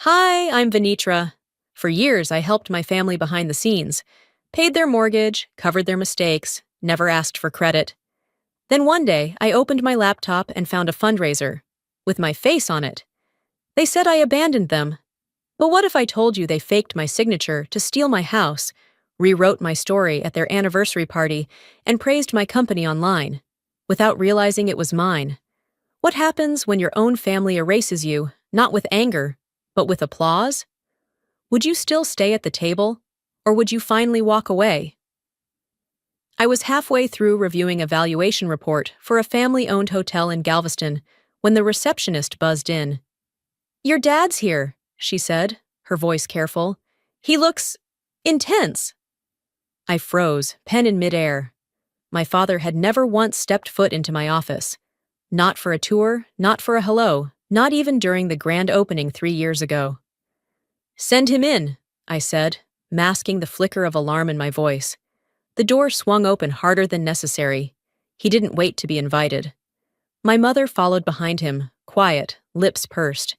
Hi, I'm Venitra. For years, I helped my family behind the scenes, paid their mortgage, covered their mistakes, never asked for credit. Then one day, I opened my laptop and found a fundraiser with my face on it. They said I abandoned them. But what if I told you they faked my signature to steal my house, rewrote my story at their anniversary party, and praised my company online, without realizing it was mine? What happens when your own family erases you, not with anger, but with applause? Would you still stay at the table, or would you finally walk away? I was halfway through reviewing a valuation report for a family-owned hotel in Galveston when the receptionist buzzed in. "Your dad's here," she said, her voice careful. "He looks intense." I froze, pen in midair. My father had never once stepped foot into my office. Not for a tour, not for a hello, not even during the grand opening 3 years ago. "Send him in," I said, masking the flicker of alarm in my voice. The door swung open harder than necessary. He didn't wait to be invited. My mother followed behind him, quiet, lips pursed.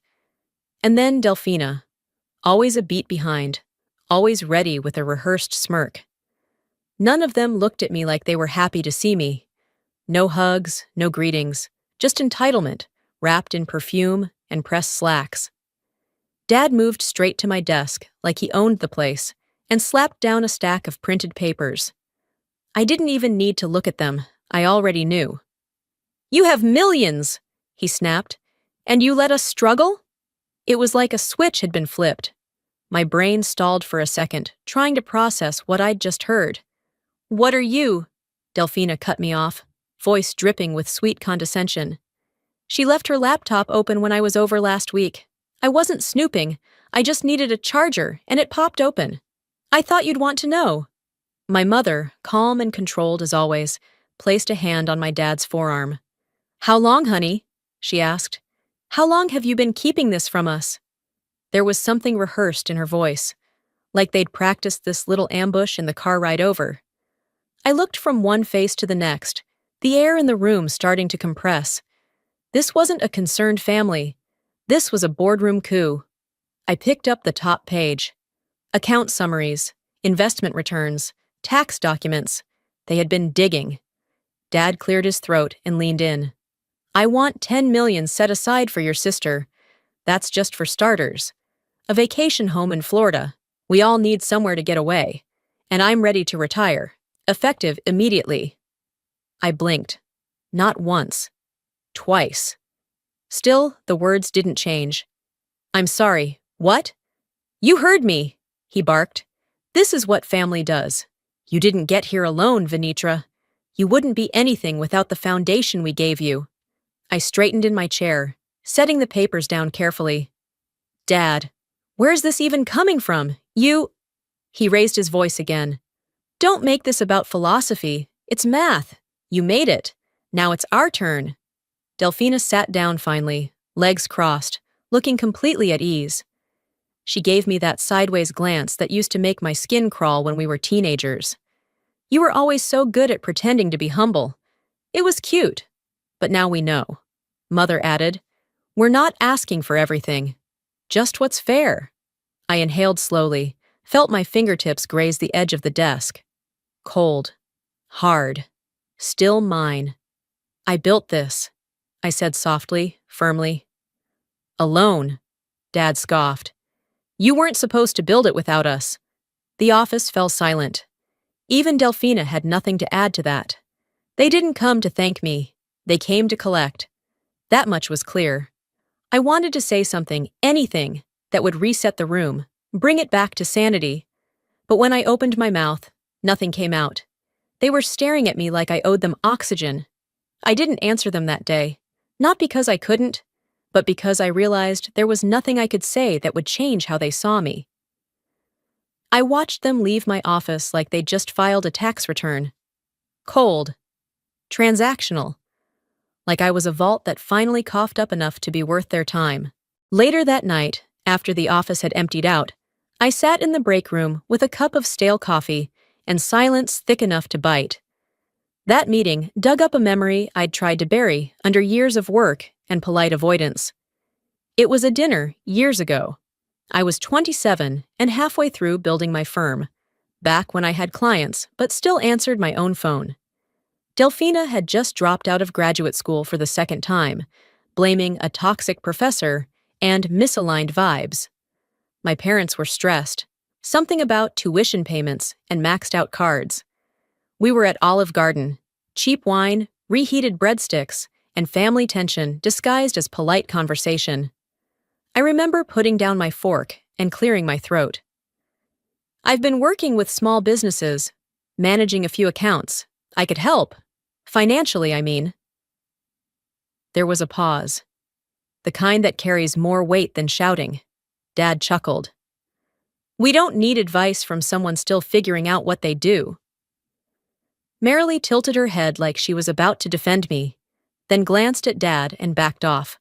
And then Delphina, always a beat behind, always ready with a rehearsed smirk. None of them looked at me like they were happy to see me. No hugs, no greetings, just entitlement, wrapped in perfume and pressed slacks. Dad moved straight to my desk, like he owned the place, and slapped down a stack of printed papers. I didn't even need to look at them. I already knew. "You have millions," he snapped, "and you let us struggle?" It was like a switch had been flipped. My brain stalled for a second, trying to process what I'd just heard. "What are you?" Delphina cut me off, voice dripping with sweet condescension. She left her laptop open when I was over last week. I wasn't snooping. I just needed a charger, and it popped open. "I thought you'd want to know." My mother, calm and controlled as always, placed a hand on my dad's forearm. "How long, honey?" she asked. "How long have you been keeping this from us?" There was something rehearsed in her voice, like they'd practiced this little ambush in the car ride over. I looked from one face to the next, the air in the room starting to compress. This wasn't a concerned family. This was a boardroom coup. I picked up the top page. Account summaries, investment returns, tax documents. They had been digging. Dad cleared his throat and leaned in. "I want 10 million set aside for your sister. That's just for starters. A vacation home in Florida. We all need somewhere to get away. And I'm ready to retire. Effective immediately." I blinked. Not once. Twice. Still, the words didn't change. "I'm sorry. What?" "You heard me," he barked. "This is what family does. You didn't get here alone, Venitra. You wouldn't be anything without the foundation we gave you." I straightened in my chair, setting the papers down carefully. "Dad, where's this even coming from? You—" He raised his voice again. "Don't make this about philosophy. It's math. You made it. Now it's our turn." Delphina sat down finally, legs crossed, looking completely at ease. She gave me that sideways glance that used to make my skin crawl when we were teenagers. "You were always so good at pretending to be humble." It was cute. "But now we know," Mother added. "We're not asking for everything. Just what's fair." I inhaled slowly, felt my fingertips graze the edge of the desk. Cold. Hard. Still mine. "I built this," I said softly, firmly. "Alone," Dad scoffed. "You weren't supposed to build it without us." The office fell silent. Even Delphina had nothing to add to that. They didn't come to thank me. They came to collect. That much was clear. I wanted to say something, anything, that would reset the room, bring it back to sanity. But when I opened my mouth, nothing came out. They were staring at me like I owed them oxygen. I didn't answer them that day. Not because I couldn't, but because I realized there was nothing I could say that would change how they saw me. I watched them leave my office like they'd just filed a tax return. Cold. Transactional. Like I was a vault that finally coughed up enough to be worth their time. Later that night, after the office had emptied out, I sat in the break room with a cup of stale coffee and silence thick enough to bite. That meeting dug up a memory I'd tried to bury under years of work and polite avoidance. It was a dinner years ago. I was 27 and halfway through building my firm, back when I had clients but still answered my own phone. Delphina had just dropped out of graduate school for the second time, blaming a toxic professor and misaligned vibes. My parents were stressed. Something about tuition payments and maxed out cards. We were at Olive Garden, cheap wine, reheated breadsticks, and family tension disguised as polite conversation. I remember putting down my fork and clearing my throat. I've been working with small businesses, managing a few accounts. I could help. Financially, I mean. There was a pause. The kind that carries more weight than shouting. Dad chuckled. We don't need advice from someone still figuring out what they do. Marilee tilted her head like she was about to defend me, then glanced at Dad and backed off.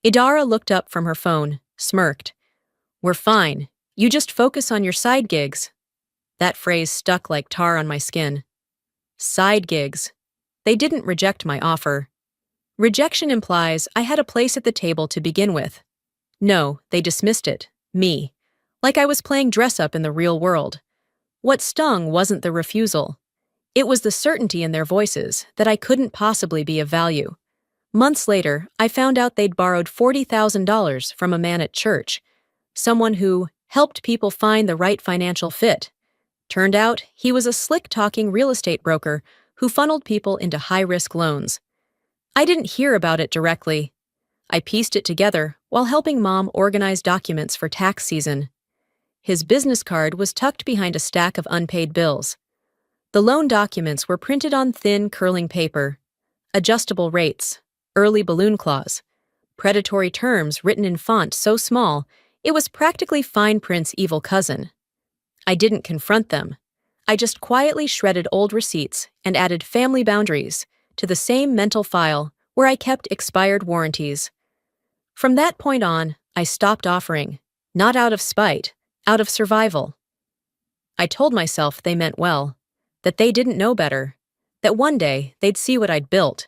Idara looked up from her phone, smirked. We're fine. You just focus on your side gigs. That phrase stuck like tar on my skin. Side gigs. They didn't reject my offer. Rejection implies I had a place at the table to begin with. No, they dismissed it, me, like I was playing dress-up in the real world. What stung wasn't the refusal. It was the certainty in their voices that I couldn't possibly be of value. Months later, I found out they'd borrowed $40,000 from a man at church, someone who helped people find the right financial fit. Turned out he was a slick-talking real estate broker who funneled people into high-risk loans. I didn't hear about it directly. I pieced it together while helping Mom organize documents for tax season. His business card was tucked behind a stack of unpaid bills. The loan documents were printed on thin, curling paper. Adjustable rates, early balloon clause, predatory terms written in font so small it was practically fine print's evil cousin. I didn't confront them. I just quietly shredded old receipts and added family boundaries to the same mental file where I kept expired warranties. From that point on, I stopped offering, not out of spite, out of survival. I told myself they meant well, that they didn't know better, that one day they'd see what I'd built.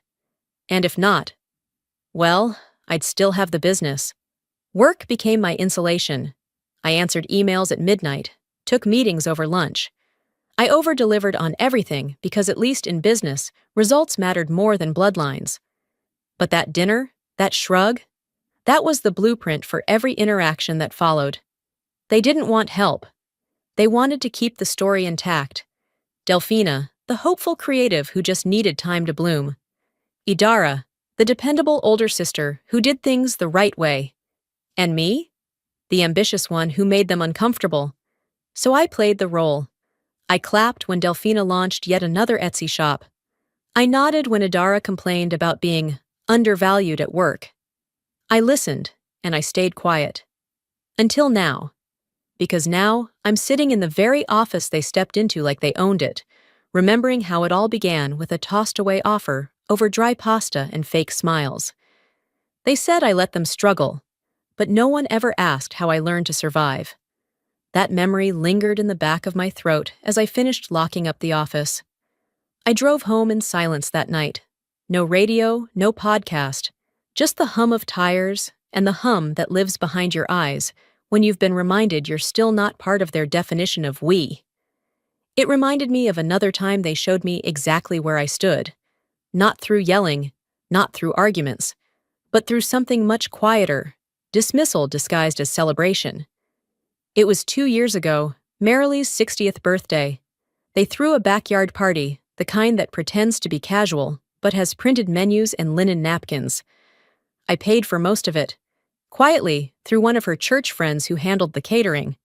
And if not, well, I'd still have the business. Work became my insulation. I answered emails at midnight, took meetings over lunch. I over-delivered on everything because at least in business, results mattered more than bloodlines. But that dinner, that shrug, that was the blueprint for every interaction that followed. They didn't want help. They wanted to keep the story intact. Delphina, the hopeful creative who just needed time to bloom. Idara, the dependable older sister who did things the right way. And me? The ambitious one who made them uncomfortable. So I played the role. I clapped when Delphina launched yet another Etsy shop. I nodded when Idara complained about being undervalued at work. I listened, and I stayed quiet. Until now. Because now, I'm sitting in the very office they stepped into like they owned it, remembering how it all began with a tossed-away offer over dry pasta and fake smiles. They said I let them struggle, but no one ever asked how I learned to survive. That memory lingered in the back of my throat as I finished locking up the office. I drove home in silence that night. No radio, no podcast, just the hum of tires and the hum that lives behind your eyes when you've been reminded you're still not part of their definition of we. It reminded me of another time they showed me exactly where I stood. Not through yelling, not through arguments, but through something much quieter, dismissal disguised as celebration. It was 2 years ago, Marilee's 60th birthday. They threw a backyard party, the kind that pretends to be casual, but has printed menus and linen napkins. I paid for most of it, quietly, through one of her church friends who handled the catering.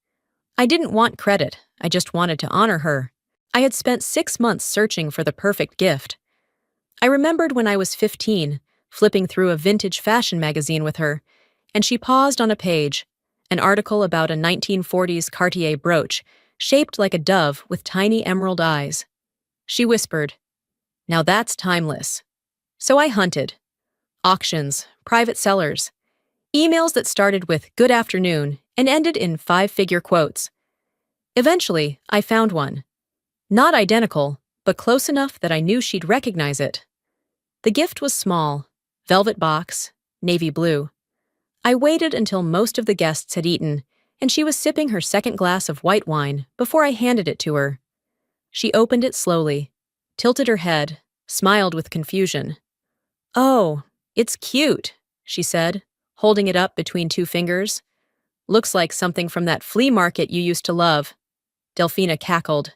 I didn't want credit, I just wanted to honor her. I had spent 6 months searching for the perfect gift. I remembered when I was 15, flipping through a vintage fashion magazine with her, and she paused on a page, an article about a 1940s Cartier brooch, shaped like a dove with tiny emerald eyes. She whispered, "Now that's timeless." So I hunted. Auctions, private sellers, emails that started with "good afternoon" and ended in 5-figure quotes. Eventually, I found one. Not identical, but close enough that I knew she'd recognize it. The gift was small, velvet box, navy blue. I waited until most of the guests had eaten, and she was sipping her second glass of white wine before I handed it to her. She opened it slowly, tilted her head, smiled with confusion. "Oh, it's cute," she said, holding it up between two fingers. "Looks like something from that flea market you used to love." Delphina cackled.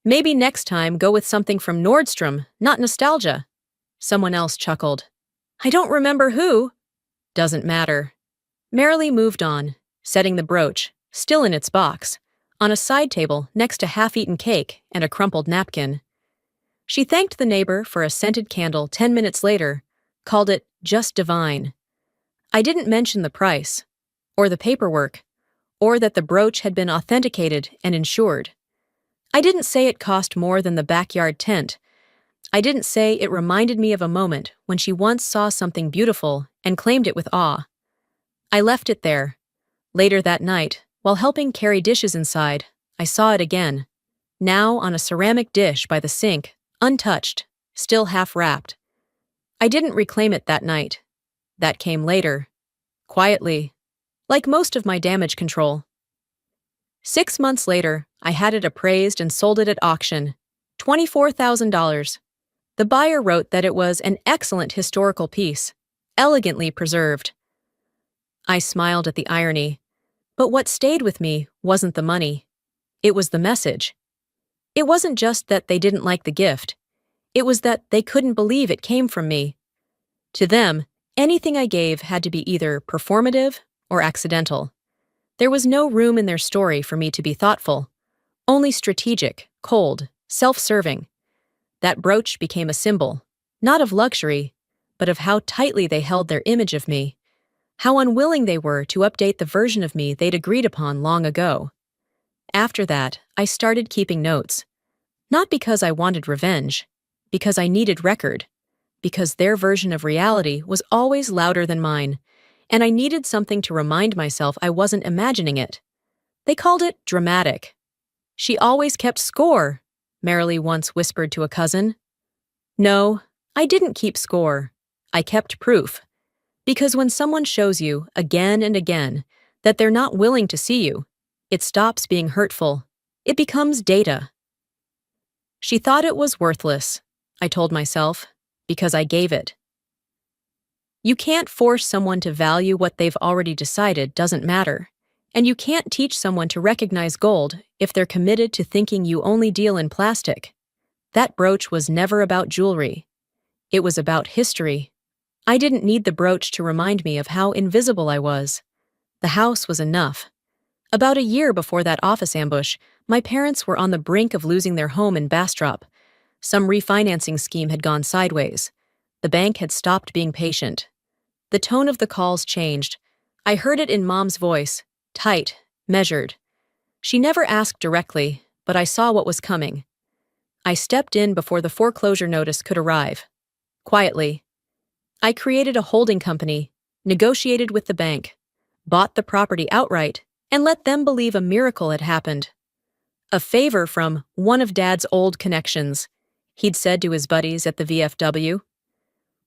"Maybe next time go with something from Nordstrom, not nostalgia." Someone else chuckled. "I don't remember who." "Doesn't matter." Marilee moved on, setting the brooch, still in its box, on a side table next to half-eaten cake and a crumpled napkin. She thanked the neighbor for a scented candle 10 minutes later, called it just divine. I didn't mention the price, or the paperwork, or that the brooch had been authenticated and insured. I didn't say it cost more than the backyard tent. I didn't say it reminded me of a moment when she once saw something beautiful and claimed it with awe. I left it there. Later that night, while helping carry dishes inside, I saw it again, now on a ceramic dish by the sink, untouched, still half-wrapped. I didn't reclaim it that night. That came later. Quietly. Like most of my damage control. 6 months later, I had it appraised and sold it at auction. $24,000. The buyer wrote that it was an excellent historical piece, elegantly preserved. I smiled at the irony, but what stayed with me wasn't the money. It was the message. It wasn't just that they didn't like the gift. It was that they couldn't believe it came from me. To them, anything I gave had to be either performative or accidental. There was no room in their story for me to be thoughtful, only strategic, cold, self-serving. That brooch became a symbol, not of luxury, but of how tightly they held their image of me, how unwilling they were to update the version of me they'd agreed upon long ago. After that, I started keeping notes. Not because I wanted revenge, because I needed record, because their version of reality was always louder than mine, and I needed something to remind myself I wasn't imagining it. They called it dramatic. "She always kept score," Marilee once whispered to a cousin. No, I didn't keep score. I kept proof. Because when someone shows you, again and again, that they're not willing to see you, it stops being hurtful. It becomes data. She thought it was worthless, I told myself, because I gave it. You can't force someone to value what they've already decided doesn't matter, and you can't teach someone to recognize gold if they're committed to thinking you only deal in plastic. That brooch was never about jewelry. It was about history. I didn't need the brooch to remind me of how invisible I was. The house was enough. About a year before that office ambush, my parents were on the brink of losing their home in Bastrop. Some refinancing scheme had gone sideways. The bank had stopped being patient. The tone of the calls changed. I heard it in Mom's voice, tight, measured. She never asked directly, but I saw what was coming. I stepped in before the foreclosure notice could arrive. Quietly. I created a holding company, negotiated with the bank, bought the property outright, and let them believe a miracle had happened. A favor from one of Dad's old connections, he'd said to his buddies at the VFW.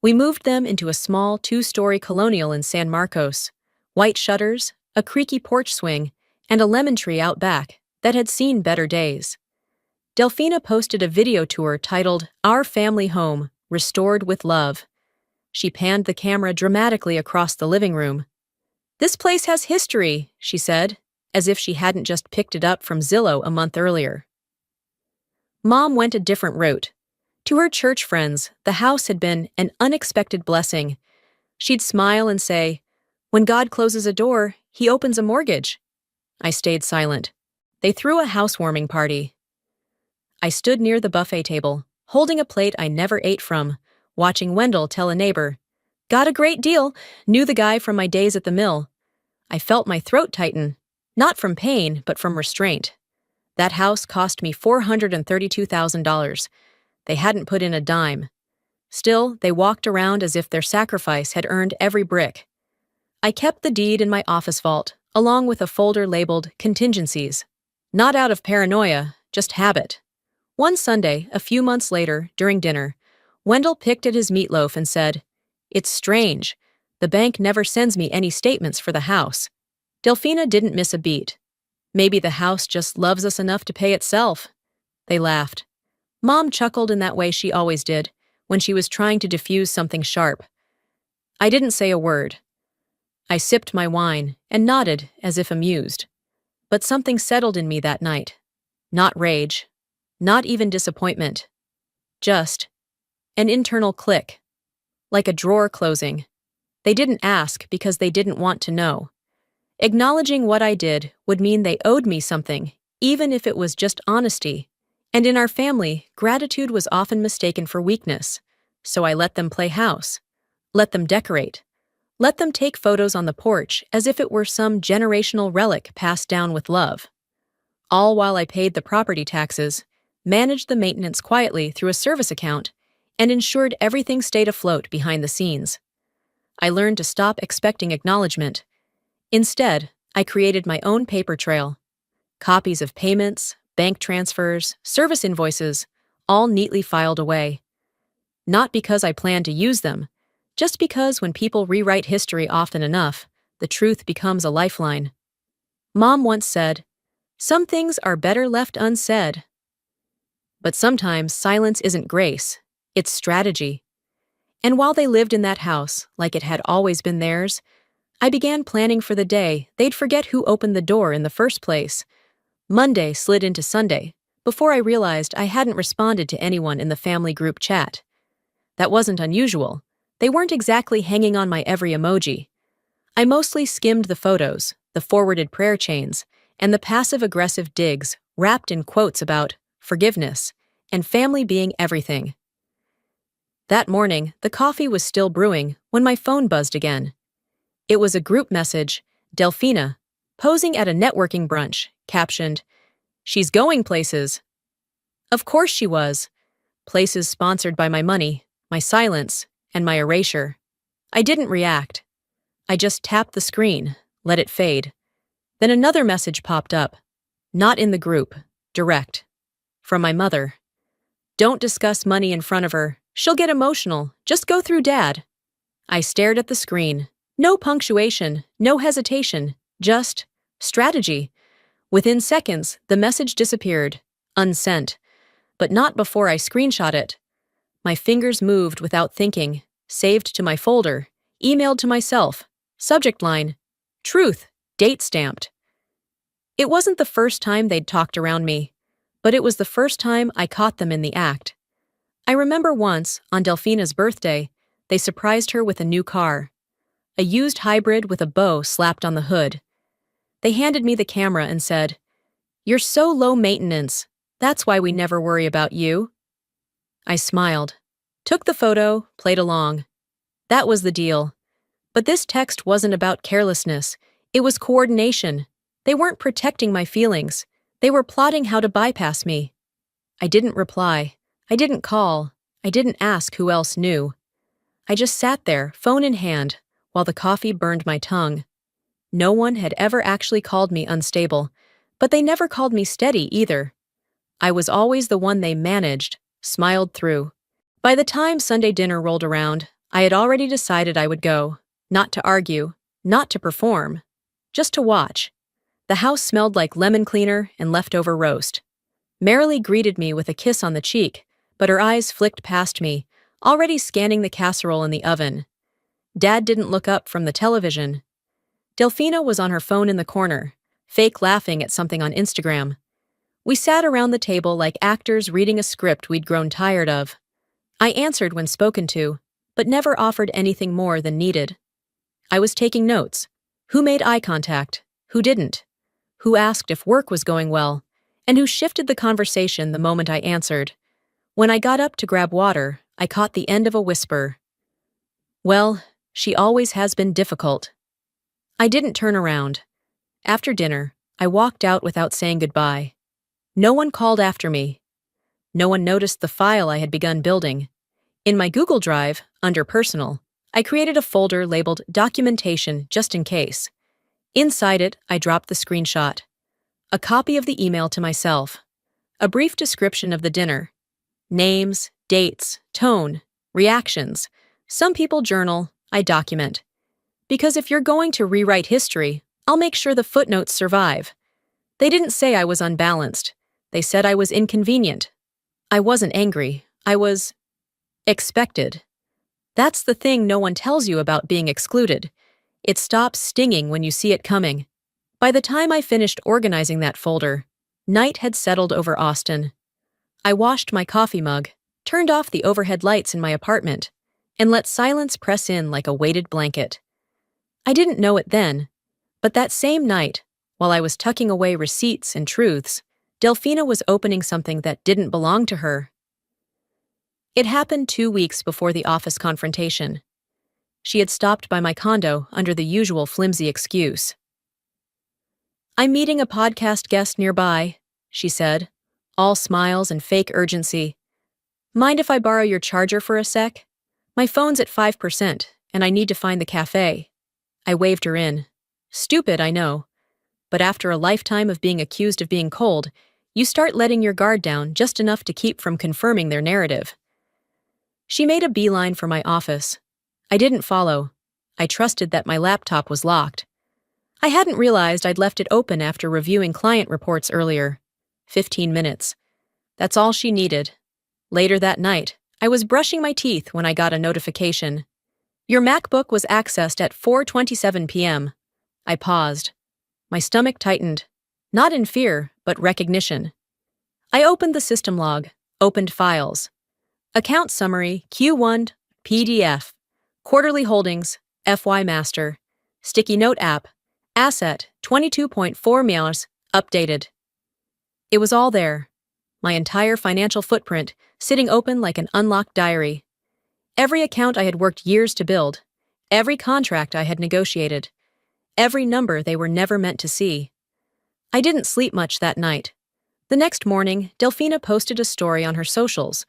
We moved them into a small 2-story colonial in San Marcos, white shutters, a creaky porch swing, and a lemon tree out back that had seen better days. Delphina posted a video tour titled Our Family Home, Restored with Love. She panned the camera dramatically across the living room. "This place has history," she said, as if she hadn't just picked it up from Zillow a month earlier. Mom went a different route. To her church friends, the house had been an unexpected blessing. She'd smile and say, "When God closes a door, he opens a mortgage." I stayed silent. They threw a housewarming party. I stood near the buffet table, holding a plate I never ate from, watching Wendell tell a neighbor, "Got a great deal, knew the guy from my days at the mill." I felt my throat tighten, not from pain, but from restraint. That house cost me $432,000. They hadn't put in a dime. Still, they walked around as if their sacrifice had earned every brick. I kept the deed in my office vault, along with a folder labeled Contingencies. Not out of paranoia, just habit. One Sunday, a few months later, during dinner, Wendell picked at his meatloaf and said, "It's strange. The bank never sends me any statements for the house." Delphina didn't miss a beat. Maybe the house just loves us enough to pay itself. They laughed. Mom chuckled in that way she always did, when she was trying to diffuse something sharp. I didn't say a word. I sipped my wine and nodded as if amused. But something settled in me that night. Not rage. Not even disappointment. Just an internal click. Like a drawer closing. They didn't ask because they didn't want to know. Acknowledging what I did would mean they owed me something, even if it was just honesty. And in our family, gratitude was often mistaken for weakness. So I let them play house. Let them decorate. Let them take photos on the porch as if it were some generational relic passed down with love. All while I paid the property taxes, managed the maintenance quietly through a service account, and ensured everything stayed afloat behind the scenes. I learned to stop expecting acknowledgement. Instead, I created my own paper trail. Copies of payments, bank transfers, service invoices, all neatly filed away. Not because I planned to use them, just because when people rewrite history often enough, the truth becomes a lifeline. Mom once said, "Some things are better left unsaid." But sometimes silence isn't grace, it's strategy. And while they lived in that house, like it had always been theirs, I began planning for the day they'd forget who opened the door in the first place. Monday slid into Sunday, before I realized I hadn't responded to anyone in the family group chat. That wasn't unusual. They weren't exactly hanging on my every emoji. I mostly skimmed the photos, the forwarded prayer chains, and the passive-aggressive digs wrapped in quotes about forgiveness and family being everything. That morning, the coffee was still brewing when my phone buzzed again. It was a group message, Delphina, posing at a networking brunch, captioned, "She's going places." Of course she was. Places sponsored by my money, my silence, and my erasure. I didn't react. I just tapped the screen, let it fade. Then another message popped up. Not in the group, direct. From my mother. "Don't discuss money in front of her. She'll get emotional. Just go through Dad." I stared at the screen. No punctuation, no hesitation, just strategy. Within seconds, the message disappeared, unsent. But not before I screenshot it. My fingers moved without thinking, saved to my folder, emailed to myself. Subject line, "Truth, date stamped." It wasn't the first time they'd talked around me, but it was the first time I caught them in the act. I remember once, on Delphina's birthday, they surprised her with a new car. A used hybrid with a bow slapped on the hood. They handed me the camera and said, "You're so low maintenance. That's why we never worry about you." I smiled, took the photo, played along. That was the deal. But this text wasn't about carelessness. It was coordination. They weren't protecting my feelings. They were plotting how to bypass me. I didn't reply. I didn't call. I didn't ask who else knew. I just sat there, phone in hand, while the coffee burned my tongue. No one had ever actually called me unstable, but they never called me steady either. I was always the one they managed, smiled through. By the time Sunday dinner rolled around, I had already decided I would go, not to argue, not to perform, just to watch. The house smelled like lemon cleaner and leftover roast. Marilee greeted me with a kiss on the cheek, but her eyes flicked past me, already scanning the casserole in the oven. Dad didn't look up from the television. Delphina was on her phone in the corner, fake laughing at something on Instagram. We sat around the table like actors reading a script we'd grown tired of. I answered when spoken to, but never offered anything more than needed. I was taking notes. Who made eye contact? Who didn't? Who asked if work was going well? And who shifted the conversation the moment I answered? When I got up to grab water, I caught the end of a whisper. "Well, she always has been difficult." I didn't turn around. After dinner, I walked out without saying goodbye. No one called after me. No one noticed the file I had begun building. In my Google Drive, under Personal, I created a folder labeled Documentation just in case. Inside it, I dropped the screenshot. A copy of the email to myself. A brief description of the dinner. Names, dates, tone, reactions. Some people journal, I document. Because if you're going to rewrite history, I'll make sure the footnotes survive. They didn't say I was unbalanced. They said I was inconvenient. I wasn't angry. I was expected. That's the thing no one tells you about being excluded. It stops stinging when you see it coming. By the time I finished organizing that folder, night had settled over Austin. I washed my coffee mug, turned off the overhead lights in my apartment, and let silence press in like a weighted blanket. I didn't know it then, but that same night, while I was tucking away receipts and truths, Delphina was opening something that didn't belong to her. It happened 2 weeks before the office confrontation. She had stopped by my condo under the usual flimsy excuse. "I'm meeting a podcast guest nearby," she said, all smiles and fake urgency. "Mind if I borrow your charger for a sec? My phone's at 5%, and I need to find the cafe." I waved her in. Stupid, I know. But after a lifetime of being accused of being cold, you start letting your guard down just enough to keep from confirming their narrative. She made a beeline for my office. I didn't follow. I trusted that my laptop was locked. I hadn't realized I'd left it open after reviewing client reports earlier. 15 minutes. That's all she needed. Later that night, I was brushing my teeth when I got a notification. "Your MacBook was accessed at 4:27 p.m. I paused. My stomach tightened. Not in fear, but recognition. I opened the system log, opened files. Account summary, Q1, PDF. Quarterly holdings, FY Master. Sticky note app. Asset, 22.4 MAUs, updated. It was all there. My entire financial footprint, sitting open like an unlocked diary. Every account I had worked years to build. Every contract I had negotiated. Every number they were never meant to see. I didn't sleep much that night. The next morning, Delphina posted a story on her socials,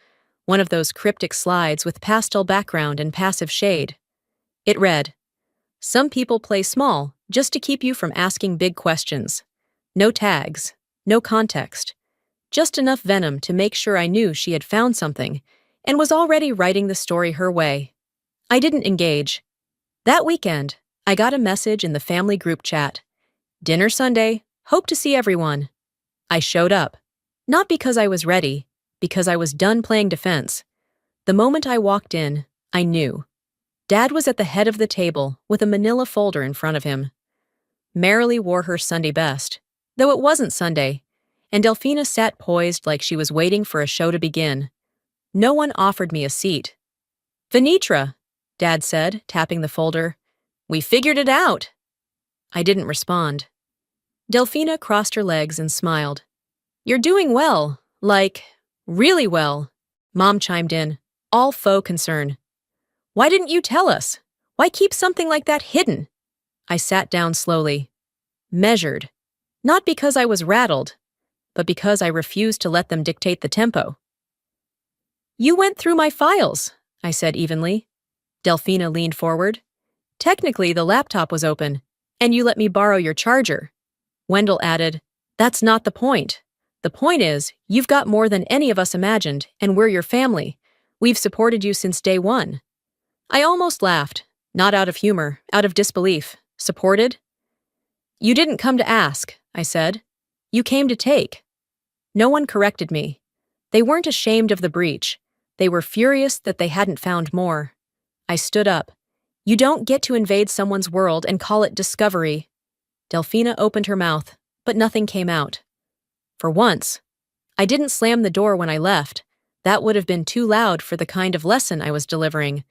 one of those cryptic slides with pastel background and passive shade. It read, "Some people play small just to keep you from asking big questions. No tags, no context. Just enough venom to make sure I knew she had found something and was already writing the story her way." I didn't engage. That weekend, I got a message in the family group chat. "Dinner Sunday, hope to see everyone." I showed up. Not because I was ready, because I was done playing defense. The moment I walked in, I knew. Dad was at the head of the table with a manila folder in front of him. Merrily wore her Sunday best, though it wasn't Sunday, and Delphina sat poised like she was waiting for a show to begin. No one offered me a seat. "Venitra," Dad said, tapping the folder. "We figured it out." I didn't respond. Delphina crossed her legs and smiled. "You're doing well, like, really well," Mom chimed in, all faux concern. "Why didn't you tell us? Why keep something like that hidden?" I sat down slowly. Measured. Not because I was rattled, but because I refused to let them dictate the tempo. "You went through my files," I said evenly. Delphina leaned forward. "Technically, the laptop was open, and you let me borrow your charger." Wendell added, "That's not the point. The point is, you've got more than any of us imagined, and we're your family. We've supported you since day one." I almost laughed, not out of humor, out of disbelief. Supported? "You didn't come to ask," I said. "You came to take." No one corrected me. They weren't ashamed of the breach. They were furious that they hadn't found more. I stood up. "You don't get to invade someone's world and call it discovery." Delphina opened her mouth, but nothing came out. For once, I didn't slam the door when I left. That would have been too loud for the kind of lesson I was delivering.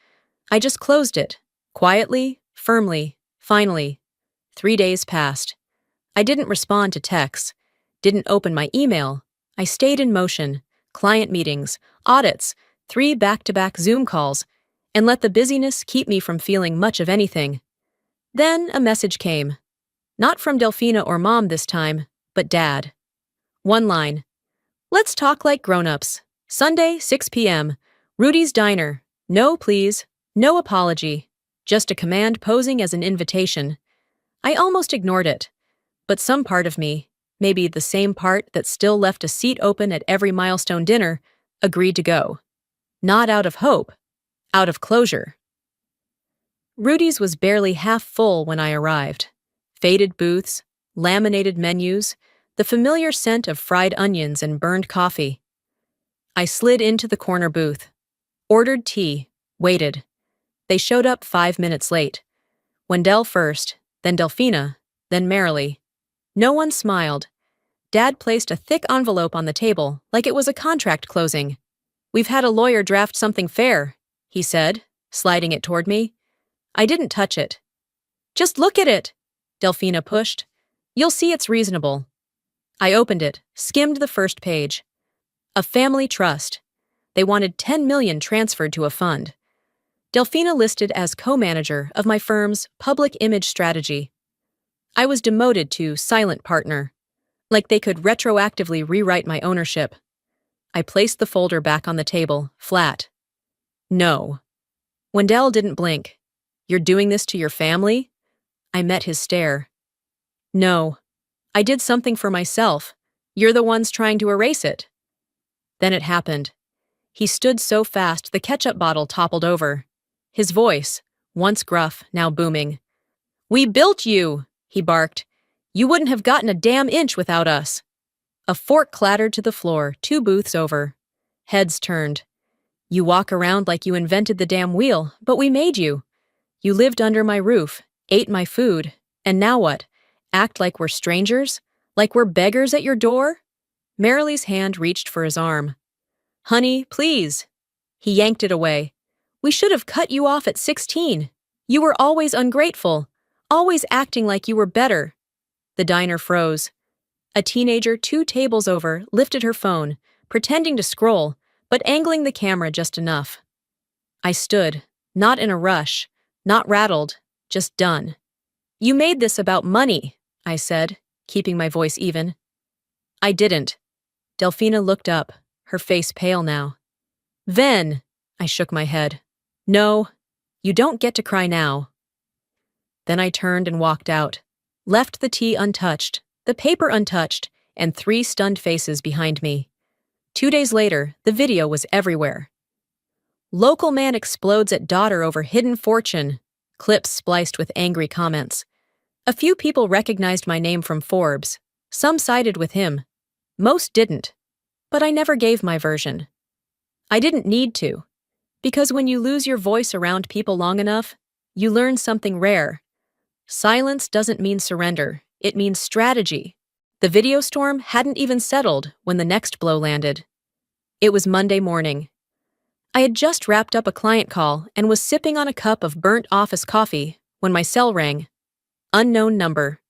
I just closed it, quietly, firmly, finally. 3 days passed. I didn't respond to texts, didn't open my email. I stayed in motion, client meetings, audits, 3 back-to-back Zoom calls, and let the busyness keep me from feeling much of anything. Then a message came. Not from Delphina or Mom this time, but Dad. One line. "Let's talk like grown-ups. Sunday, 6 p.m. Rudy's Diner. No, please. No apology. Just a command posing as an invitation." I almost ignored it. But some part of me, maybe the same part that still left a seat open at every milestone dinner, agreed to go. Not out of hope, out of closure. Rudy's was barely half full when I arrived. Faded booths, laminated menus, the familiar scent of fried onions and burned coffee. I slid into the corner booth, ordered tea, waited. They showed up 5 minutes late. Wendell first, then Delphina, then Marilee. No one smiled. Dad placed a thick envelope on the table, like it was a contract closing. "We've had a lawyer draft something fair," he said, sliding it toward me. I didn't touch it. "Just look at it," Delphina pushed. "You'll see it's reasonable." I opened it, skimmed the first page. A family trust. They wanted $10 million transferred to a fund. Delphina listed as co-manager of my firm's public image strategy. I was demoted to silent partner, like they could retroactively rewrite my ownership. I placed the folder back on the table, flat. No. Wendell didn't blink. "You're doing this to your family?" I met his stare. "No. I did something for myself. You're the ones trying to erase it." Then it happened. He stood so fast the ketchup bottle toppled over. His voice, once gruff, now booming. "We built you," he barked. "You wouldn't have gotten a damn inch without us." A fork clattered to the floor 2 booths over. Heads turned. "You walk around like you invented the damn wheel, but we made you. You lived under my roof, ate my food, and now what? Act like we're strangers? Like we're beggars at your door?" Marilee's hand reached for his arm. "Honey, please." He yanked it away. "We should have cut you off at 16. You were always ungrateful, always acting like you were better." The diner froze. A teenager 2 tables over lifted her phone, pretending to scroll, but angling the camera just enough. I stood, not in a rush, not rattled, just done. "You made this about money," I said, keeping my voice even. "I didn't." Delphina looked up, her face pale now. "Ven," I shook my head. "No, you don't get to cry now." Then I turned and walked out, left the tea untouched, the paper untouched, and 3 stunned faces behind me. 2 days later, the video was everywhere. "Local man explodes at daughter over hidden fortune," clips spliced with angry comments. A few people recognized my name from Forbes. Some sided with him. Most didn't. But I never gave my version. I didn't need to. Because when you lose your voice around people long enough, you learn something rare. Silence doesn't mean surrender. It means strategy. The video storm hadn't even settled when the next blow landed. It was Monday morning. I had just wrapped up a client call and was sipping on a cup of burnt office coffee when my cell rang. Unknown number.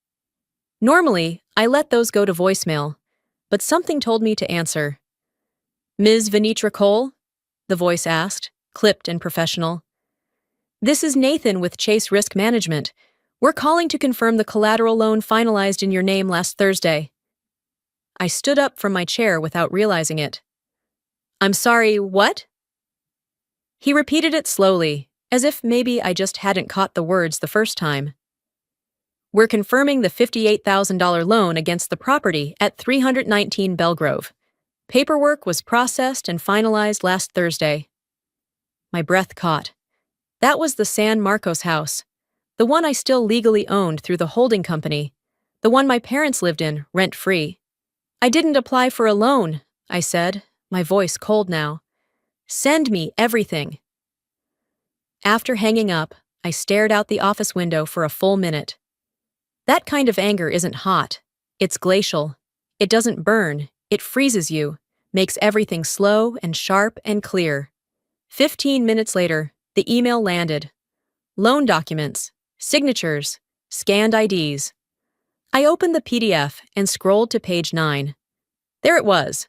Normally, I let those go to voicemail, but something told me to answer. "Ms. Venetra Cole?" the voice asked, clipped and professional. "This is Nathan with Chase Risk Management. We're calling to confirm the collateral loan finalized in your name last Thursday." I stood up from my chair without realizing it. "I'm sorry, what?" He repeated it slowly, as if maybe I just hadn't caught the words the first time. "We're confirming the $58,000 loan against the property at 319 Belgrove. Paperwork was processed and finalized last Thursday." My breath caught. That was the San Marcos house, the one I still legally owned through the holding company, the one my parents lived in, rent-free. "I didn't apply for a loan," I said, my voice cold now. "Send me everything." After hanging up, I stared out the office window for a full minute. That kind of anger isn't hot. It's glacial. It doesn't burn. It freezes you, makes everything slow and sharp and clear. 15 minutes later, the email landed. Loan documents, signatures, scanned IDs. I opened the PDF and scrolled to page 9. There it was.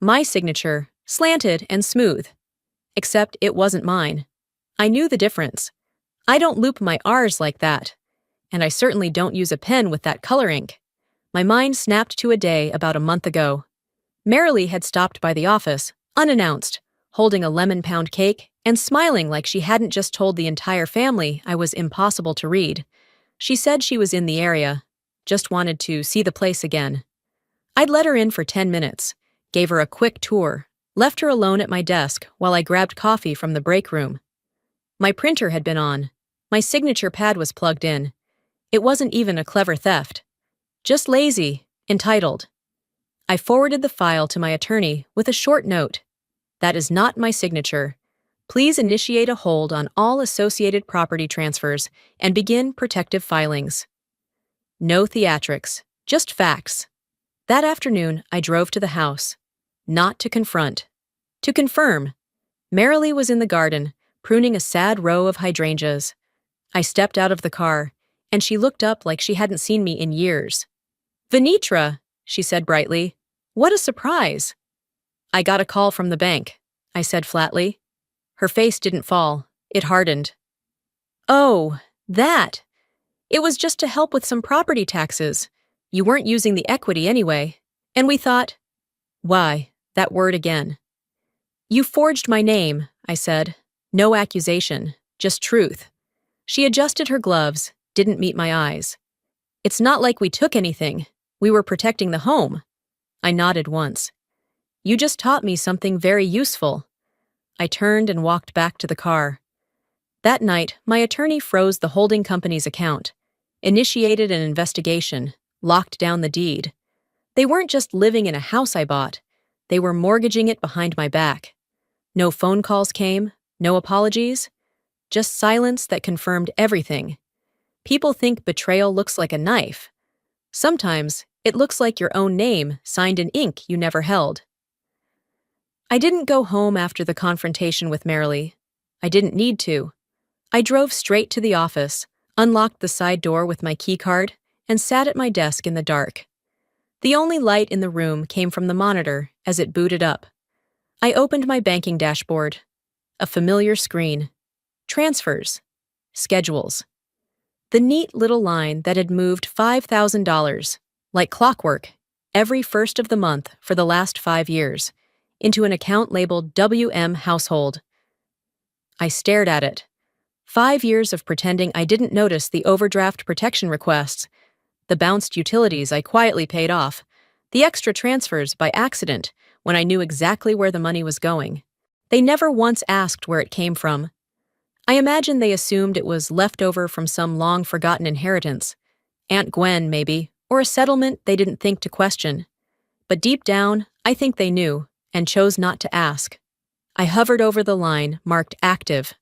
My signature, slanted and smooth. Except it wasn't mine. I knew the difference. I don't loop my R's like that. And I certainly don't use a pen with that color ink. My mind snapped to a day about a month ago. Marilee had stopped by the office, unannounced, holding a lemon pound cake and smiling like she hadn't just told the entire family I was impossible to read. She said she was in the area, just wanted to see the place again. I'd let her in for 10 minutes, gave her a quick tour, left her alone at my desk while I grabbed coffee from the break room. My printer had been on. My signature pad was plugged in. It wasn't even a clever theft. Just lazy, entitled. I forwarded the file to my attorney with a short note. That is not my signature. Please initiate a hold on all associated property transfers and begin protective filings. No theatrics, just facts. That afternoon, I drove to the house. Not to confront. To confirm. Marilee was in the garden, pruning a sad row of hydrangeas. I stepped out of the car, and she looked up like she hadn't seen me in years. "Venitra," she said brightly. "What a surprise." "I got a call from the bank," I said flatly. Her face didn't fall. It hardened. "Oh, that. It was just to help with some property taxes. You weren't using the equity anyway. And we thought—" "Why, that word again." "You forged my name," I said. No accusation, just truth. She adjusted her gloves, didn't meet my eyes. "It's not like we took anything. We were protecting the home." I nodded once. "You just taught me something very useful." I turned and walked back to the car. That night, my attorney froze the holding company's account, initiated an investigation, locked down the deed. They weren't just living in a house I bought. They were mortgaging it behind my back. No phone calls came, no apologies, just silence that confirmed everything. People think betrayal looks like a knife. Sometimes, it looks like your own name signed in ink you never held. I didn't go home after the confrontation with Marilee. I didn't need to. I drove straight to the office, unlocked the side door with my keycard, and sat at my desk in the dark. The only light in the room came from the monitor as it booted up. I opened my banking dashboard. A familiar screen. Transfers. Schedules. The neat little line that had moved $5,000, like clockwork, every first of the month for the last 5 years, into an account labeled WM Household. I stared at it. 5 years of pretending I didn't notice the overdraft protection requests, the bounced utilities I quietly paid off, the extra transfers by accident when I knew exactly where the money was going. They never once asked where it came from. I imagine they assumed it was leftover from some long-forgotten inheritance. Aunt Gwen, maybe, or a settlement they didn't think to question. But deep down, I think they knew, and chose not to ask. I hovered over the line marked active.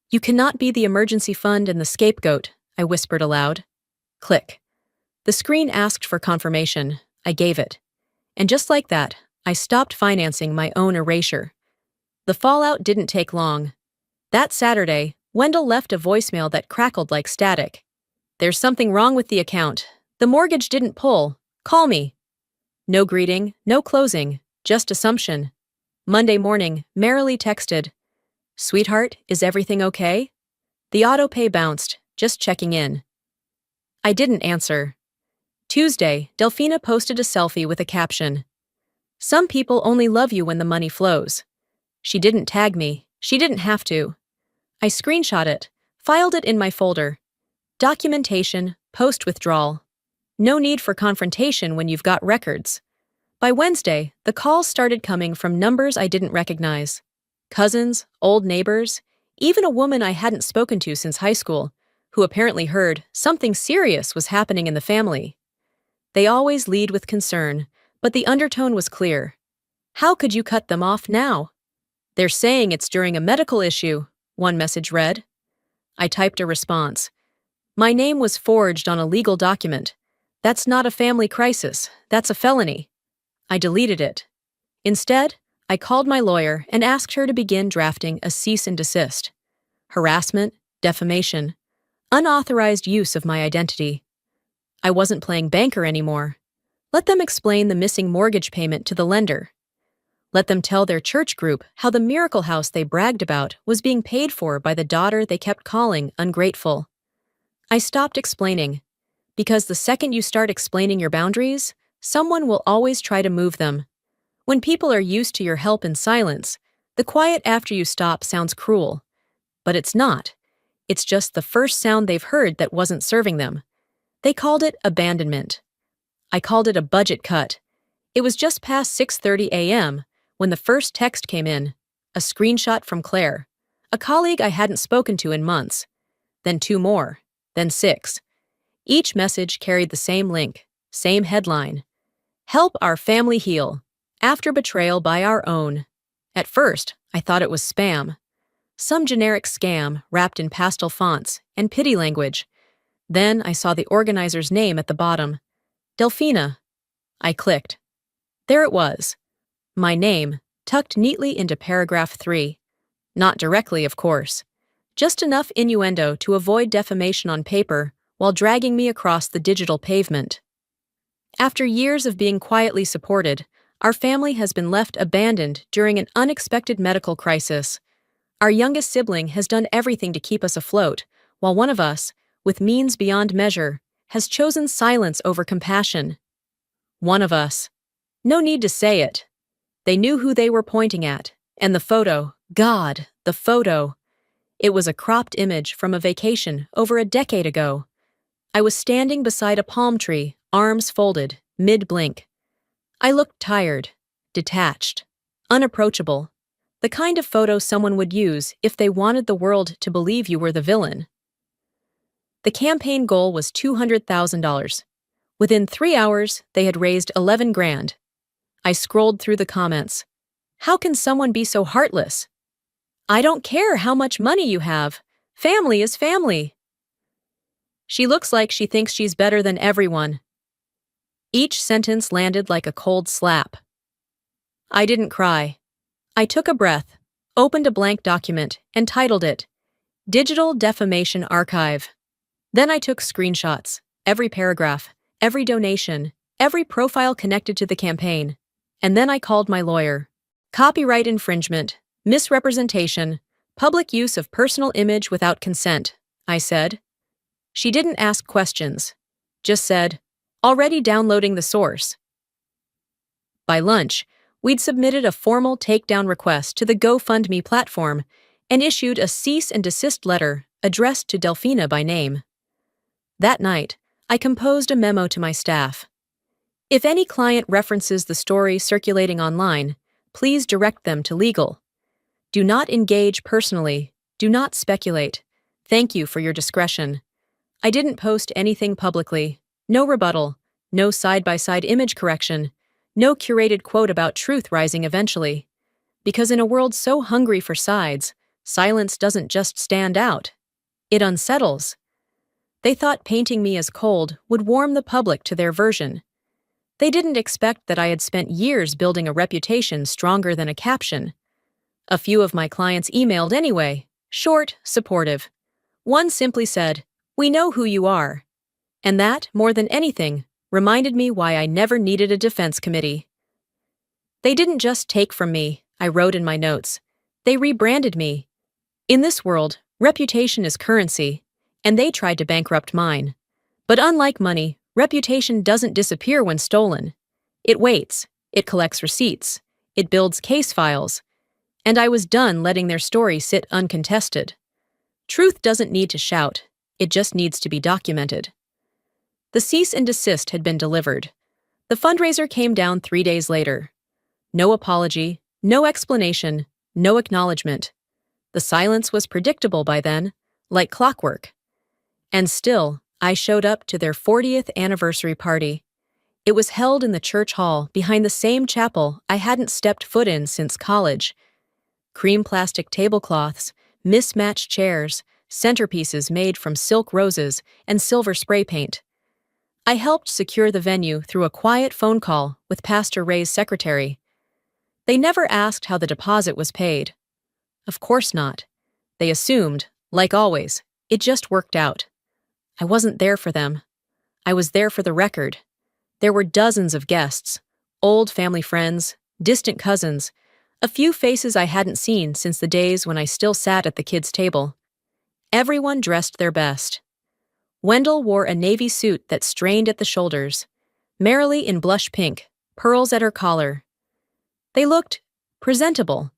"You cannot be the emergency fund and the scapegoat," I whispered aloud. Click. The screen asked for confirmation. I gave it. And just like that, I stopped financing my own erasure. The fallout didn't take long. That Saturday, Wendell left a voicemail that crackled like static. "There's something wrong with the account. The mortgage didn't pull. Call me." No greeting, no closing, just assumption. Monday morning, Marilee texted, "Sweetheart, is everything okay?" The autopay bounced, just checking in. I didn't answer. Tuesday, Delphina posted a selfie with a caption, "Some people only love you when the money flows." She didn't tag me. She didn't have to. I screenshot it, filed it in my folder. Documentation, post-withdrawal. No need for confrontation when you've got records. By Wednesday, the calls started coming from numbers I didn't recognize. Cousins, old neighbors, even a woman I hadn't spoken to since high school, who apparently heard something serious was happening in the family. They always lead with concern, but the undertone was clear. How could you cut them off now? "They're saying it's during a medical issue," one message read. I typed a response. "My name was forged on a legal document. That's not a family crisis, that's a felony." I deleted it. Instead, I called my lawyer and asked her to begin drafting a cease and desist. Harassment, defamation, unauthorized use of my identity. I wasn't playing banker anymore. Let them explain the missing mortgage payment to the lender. Let them tell their church group how the miracle house they bragged about was being paid for by the daughter they kept calling ungrateful. I stopped explaining, because the second you start explaining your boundaries, someone will always try to move them. When people are used to your help in silence, the quiet after you stop sounds cruel. But it's not. It's just the first sound they've heard that wasn't serving them. They called it abandonment. I called it a budget cut. It was just past 6:30 a.m. when the first text came in, a screenshot from Claire, a colleague I hadn't spoken to in months. Then 2 more, then 6. Each message carried the same link, same headline: Help our family heal. After betrayal by our own. At first, I thought it was spam. Some generic scam wrapped in pastel fonts and pity language. Then I saw the organizer's name at the bottom. Delphina. I clicked. There it was. My name, tucked neatly into paragraph 3. Not directly, of course. Just enough innuendo to avoid defamation on paper while dragging me across the digital pavement. After years of being quietly supported, our family has been left abandoned during an unexpected medical crisis. Our youngest sibling has done everything to keep us afloat, while one of us, with means beyond measure, has chosen silence over compassion. One of us. No need to say it. They knew who they were pointing at, and the photo, God, the photo. It was a cropped image from a vacation over a decade ago. I was standing beside a palm tree, arms folded, mid-blink. I looked tired, detached, unapproachable. The kind of photo someone would use if they wanted the world to believe you were the villain. The campaign goal was $200,000. Within 3 hours, they had raised 11 grand. I scrolled through the comments. How can someone be so heartless? I don't care how much money you have. Family is family. She looks like she thinks she's better than everyone. Each sentence landed like a cold slap. I didn't cry. I took a breath, opened a blank document, and titled it, Digital Defamation Archive. Then I took screenshots, every paragraph, every donation, every profile connected to the campaign. And then I called my lawyer. Copyright infringement, misrepresentation, public use of personal image without consent, I said. She didn't ask questions, just said, already downloading the source. By lunch, we'd submitted a formal takedown request to the GoFundMe platform and issued a cease and desist letter addressed to Delphina by name. That night, I composed a memo to my staff. If any client references the story circulating online, please direct them to legal. Do not engage personally. Do not speculate. Thank you for your discretion. I didn't post anything publicly. No rebuttal. No side-by-side image correction. No curated quote about truth rising eventually. Because in a world so hungry for sides, silence doesn't just stand out. It unsettles. They thought painting me as cold would warm the public to their version. They didn't expect that I had spent years building a reputation stronger than a caption. A few of my clients emailed anyway, short, supportive. One simply said, "We know who you are." And that, more than anything, reminded me why I never needed a defense committee. They didn't just take from me, I wrote in my notes. They rebranded me. In this world, reputation is currency, and they tried to bankrupt mine. But unlike money, reputation doesn't disappear when stolen. It waits, it collects receipts, it builds case files. And I was done letting their story sit uncontested. Truth doesn't need to shout, it just needs to be documented. The cease and desist had been delivered. The fundraiser came down 3 days later. No apology, no explanation, no acknowledgement. The silence was predictable by then, like clockwork. And still, I showed up to their 40th anniversary party. It was held in the church hall behind the same chapel I hadn't stepped foot in since college. Cream plastic tablecloths, mismatched chairs, centerpieces made from silk roses and silver spray paint. I helped secure the venue through a quiet phone call with Pastor Ray's secretary. They never asked how the deposit was paid. Of course not. They assumed, like always, it just worked out. I wasn't there for them. I was there for the record. There were dozens of guests, old family friends, distant cousins, a few faces I hadn't seen since the days when I still sat at the kids' table. Everyone dressed their best. Wendell wore a navy suit that strained at the shoulders, Marilee in blush pink, pearls at her collar. They looked presentable,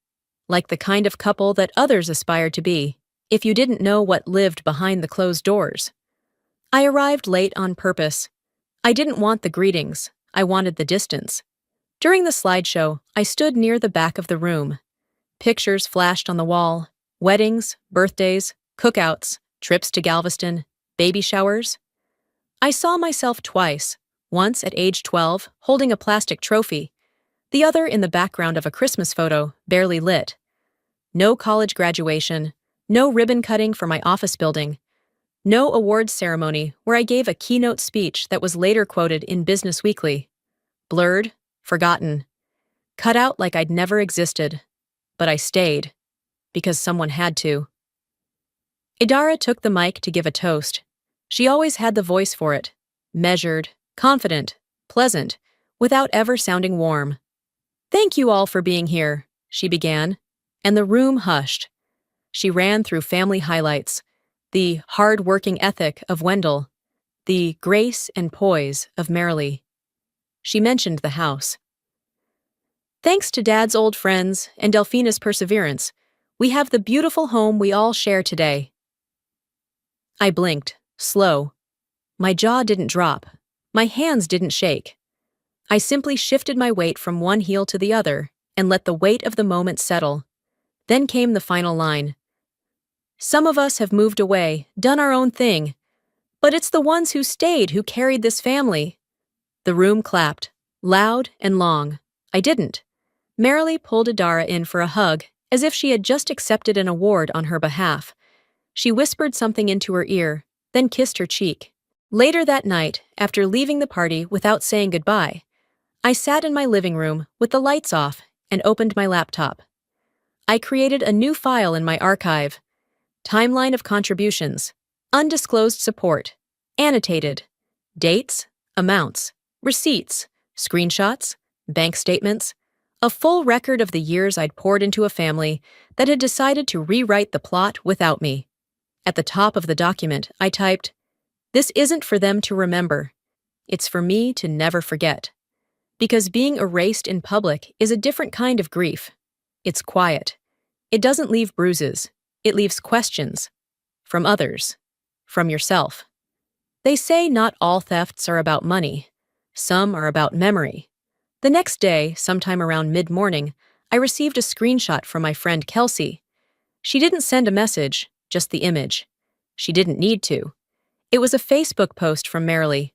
like the kind of couple that others aspired to be, if you didn't know what lived behind the closed doors. I arrived late on purpose. I didn't want the greetings, I wanted the distance. During the slideshow, I stood near the back of the room. Pictures flashed on the wall, weddings, birthdays, cookouts, trips to Galveston, baby showers. I saw myself twice, once at age 12, holding a plastic trophy, the other in the background of a Christmas photo, barely lit. No college graduation, no ribbon cutting for my office building, no awards ceremony where I gave a keynote speech that was later quoted in Business Weekly. Blurred, forgotten, cut out like I'd never existed. But I stayed, because someone had to. Idara took the mic to give a toast. She always had the voice for it, measured, confident, pleasant, without ever sounding warm. "Thank you all for being here," she began, and the room hushed. She ran through family highlights, the hard-working ethic of Wendell, the grace and poise of Marilee. She mentioned the house. "Thanks to Dad's old friends and Delphina's perseverance, we have the beautiful home we all share today." I blinked, slow. My jaw didn't drop. My hands didn't shake. I simply shifted my weight from one heel to the other and let the weight of the moment settle. Then came the final line. "Some of us have moved away, done our own thing, but it's the ones who stayed who carried this family." The room clapped, loud and long. I didn't. Marilee pulled Idara in for a hug, as if she had just accepted an award on her behalf. She whispered something into her ear, then kissed her cheek. Later that night, after leaving the party without saying goodbye, I sat in my living room with the lights off and opened my laptop. I created a new file in my archive. Timeline of contributions, undisclosed support, annotated, dates, amounts, receipts, screenshots, bank statements, a full record of the years I'd poured into a family that had decided to rewrite the plot without me. At the top of the document, I typed, "This isn't for them to remember. It's for me to never forget." Because being erased in public is a different kind of grief. It's quiet. It doesn't leave bruises. It leaves questions. From others. From yourself. They say not all thefts are about money. Some are about memory. The next day, sometime around mid-morning, I received a screenshot from my friend Kelsey. She didn't send a message, just the image. She didn't need to. It was a Facebook post from Marilee.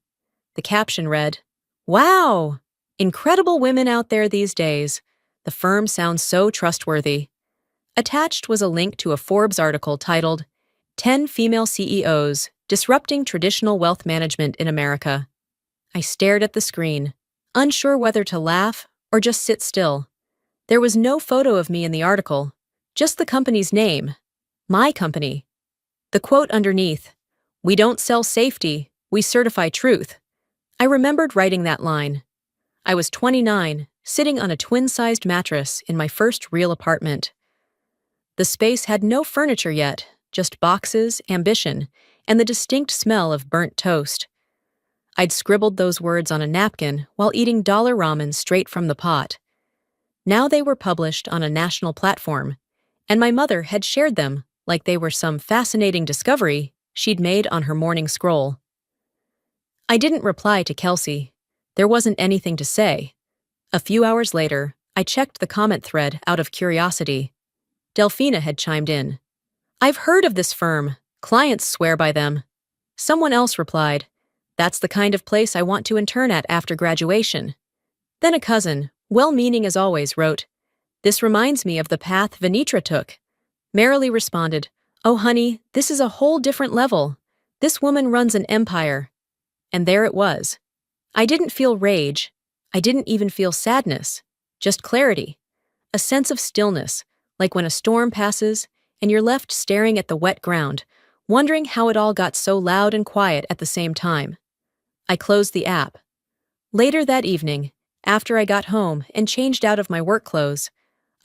The caption read, "Wow! Incredible women out there these days. The firm sounds so trustworthy." Attached was a link to a Forbes article titled, "10 Female CEOs Disrupting Traditional Wealth Management in America." I stared at the screen, unsure whether to laugh or just sit still. There was no photo of me in the article, just the company's name. My company. The quote underneath, "We don't sell safety, we certify truth." I remembered writing that line. I was 29, sitting on a twin-sized mattress in my first real apartment. The space had no furniture yet, just boxes, ambition, and the distinct smell of burnt toast. I'd scribbled those words on a napkin while eating dollar ramen straight from the pot. Now they were published on a national platform, and my mother had shared them like they were some fascinating discovery she'd made on her morning scroll. I didn't reply to Kelsey. There wasn't anything to say. A few hours later, I checked the comment thread out of curiosity. Delphina had chimed in. "I've heard of this firm. Clients swear by them." Someone else replied, "That's the kind of place I want to intern at after graduation." Then a cousin, well-meaning as always, wrote, "This reminds me of the path Venitra took." Marilee responded, "Oh honey, this is a whole different level. This woman runs an empire." And there it was. I didn't feel rage. I didn't even feel sadness. Just clarity. A sense of stillness, like when a storm passes and you're left staring at the wet ground, wondering how it all got so loud and quiet at the same time. I closed the app. Later that evening, after I got home and changed out of my work clothes,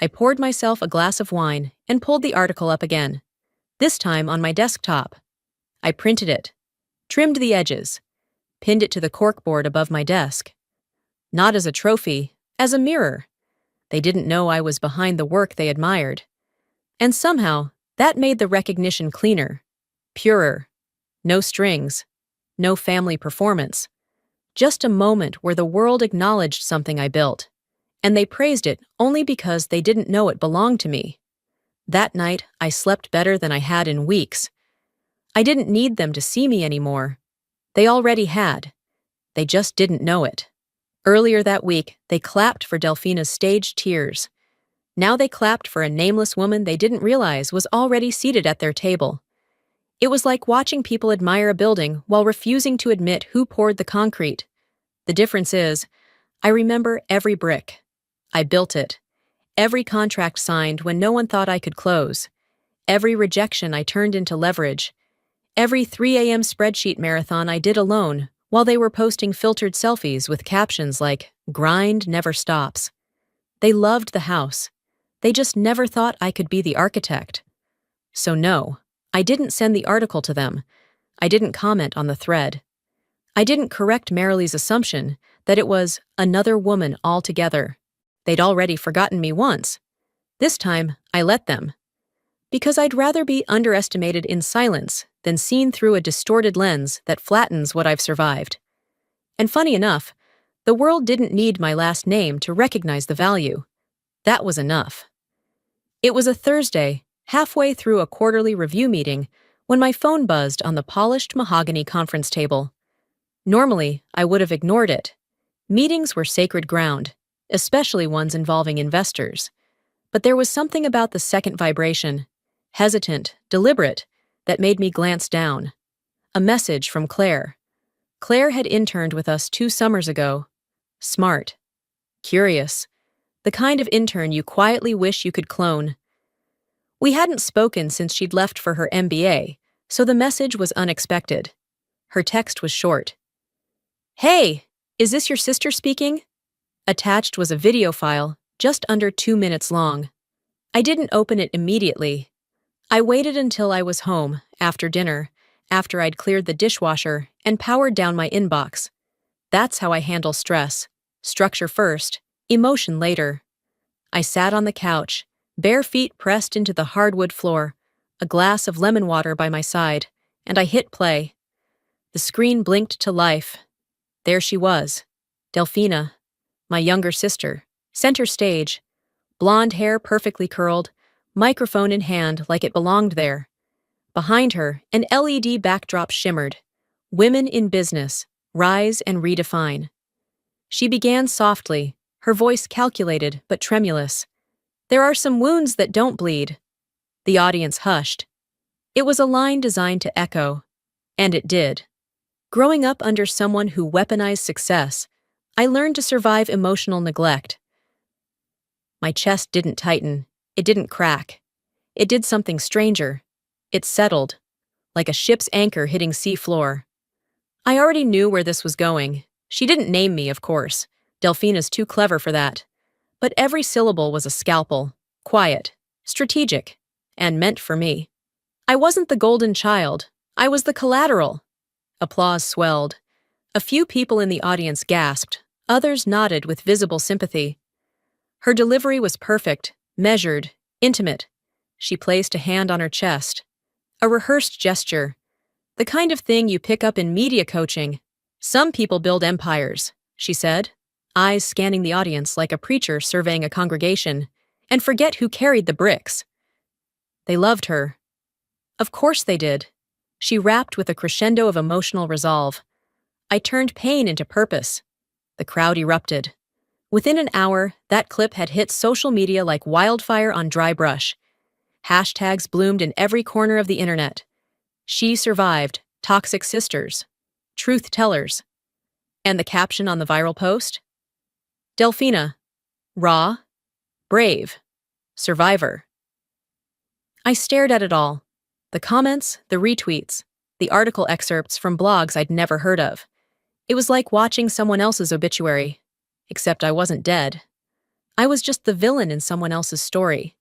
I poured myself a glass of wine and pulled the article up again, this time on my desktop. I printed it, trimmed the edges, pinned it to the corkboard above my desk. Not as a trophy, as a mirror. They didn't know I was behind the work they admired. And somehow, that made the recognition cleaner, purer. No strings, no family performance. Just a moment where the world acknowledged something I built, and they praised it only because they didn't know it belonged to me. That night, I slept better than I had in weeks. I didn't need them to see me anymore. They already had. They just didn't know it. Earlier that week, they clapped for Delfina's staged tears. Now they clapped for a nameless woman they didn't realize was already seated at their table. It was like watching people admire a building while refusing to admit who poured the concrete. The difference is, I remember every brick. I built it. Every contract signed when no one thought I could close. Every rejection I turned into leverage. Every 3 a.m. spreadsheet marathon I did alone while they were posting filtered selfies with captions like, "Grind never stops." They loved the house. They just never thought I could be the architect. So no, I didn't send the article to them. I didn't comment on the thread. I didn't correct Marilee's assumption that it was another woman altogether. They'd already forgotten me once. This time, I let them. Because I'd rather be underestimated in silence than seen through a distorted lens that flattens what I've survived. And funny enough, the world didn't need my last name to recognize the value. That was enough. It was a Thursday, halfway through a quarterly review meeting, when my phone buzzed on the polished mahogany conference table. Normally, I would have ignored it. Meetings were sacred ground, especially ones involving investors. But there was something about the second vibration, hesitant, deliberate, that made me glance down. A message from Claire. Claire had interned with us 2 summers ago. Smart. Curious. The kind of intern you quietly wish you could clone. We hadn't spoken since she'd left for her MBA, so the message was unexpected. Her text was short. "Hey, is this your sister speaking?" Attached was a video file, just under 2 minutes long. I didn't open it immediately. I waited until I was home, after dinner, after I'd cleared the dishwasher and powered down my inbox. That's how I handle stress. Structure first, emotion later. I sat on the couch, bare feet pressed into the hardwood floor, a glass of lemon water by my side, and I hit play. The screen blinked to life. There she was, Delfina, my younger sister, center stage, blonde hair perfectly curled, microphone in hand like it belonged there. Behind her, an LED backdrop shimmered. Women in business, rise and redefine. She began softly, her voice calculated but tremulous. "There are some wounds that don't bleed." The audience hushed. It was a line designed to echo, and it did. Growing up under someone who weaponized success, I learned to survive emotional neglect. My chest didn't tighten. It didn't crack. It did something stranger. It settled, like a ship's anchor hitting sea floor. I already knew where this was going. She didn't name me, of course. Delfina's too clever for that. But every syllable was a scalpel, quiet, strategic, and meant for me. I wasn't the golden child. I was the collateral. Applause swelled. A few people in the audience gasped. Others nodded with visible sympathy. Her delivery was perfect, measured, intimate. She placed a hand on her chest. A rehearsed gesture. The kind of thing you pick up in media coaching. "Some people build empires," she said, eyes scanning the audience like a preacher surveying a congregation, "and forget who carried the bricks." They loved her. Of course they did. She rapped with a crescendo of emotional resolve. I turned pain into purpose. The crowd erupted. Within an hour, that clip had hit social media like wildfire on dry brush. Hashtags bloomed in every corner of the internet. She survived, toxic sisters, truth tellers. And the caption on the viral post? Delfina, raw, brave, survivor. I stared at it all. The comments, the retweets, the article excerpts from blogs I'd never heard of. It was like watching someone else's obituary, except I wasn't dead. I was just the villain in someone else's story.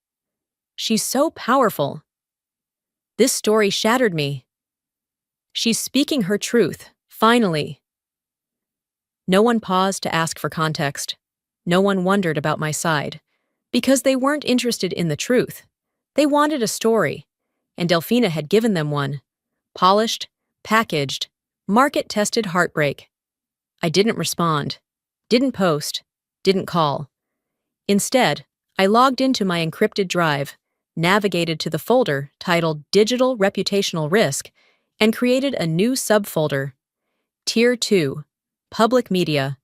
She's so powerful. This story shattered me. She's speaking her truth, finally. No one paused to ask for context. No one wondered about my side. Because they weren't interested in the truth. They wanted a story, and Delfina had given them one. Polished, packaged, market-tested heartbreak. I didn't respond, didn't post, didn't call. Instead, I logged into my encrypted drive, navigated to the folder titled Digital Reputational Risk, and created a new subfolder. Tier 2. Public Media.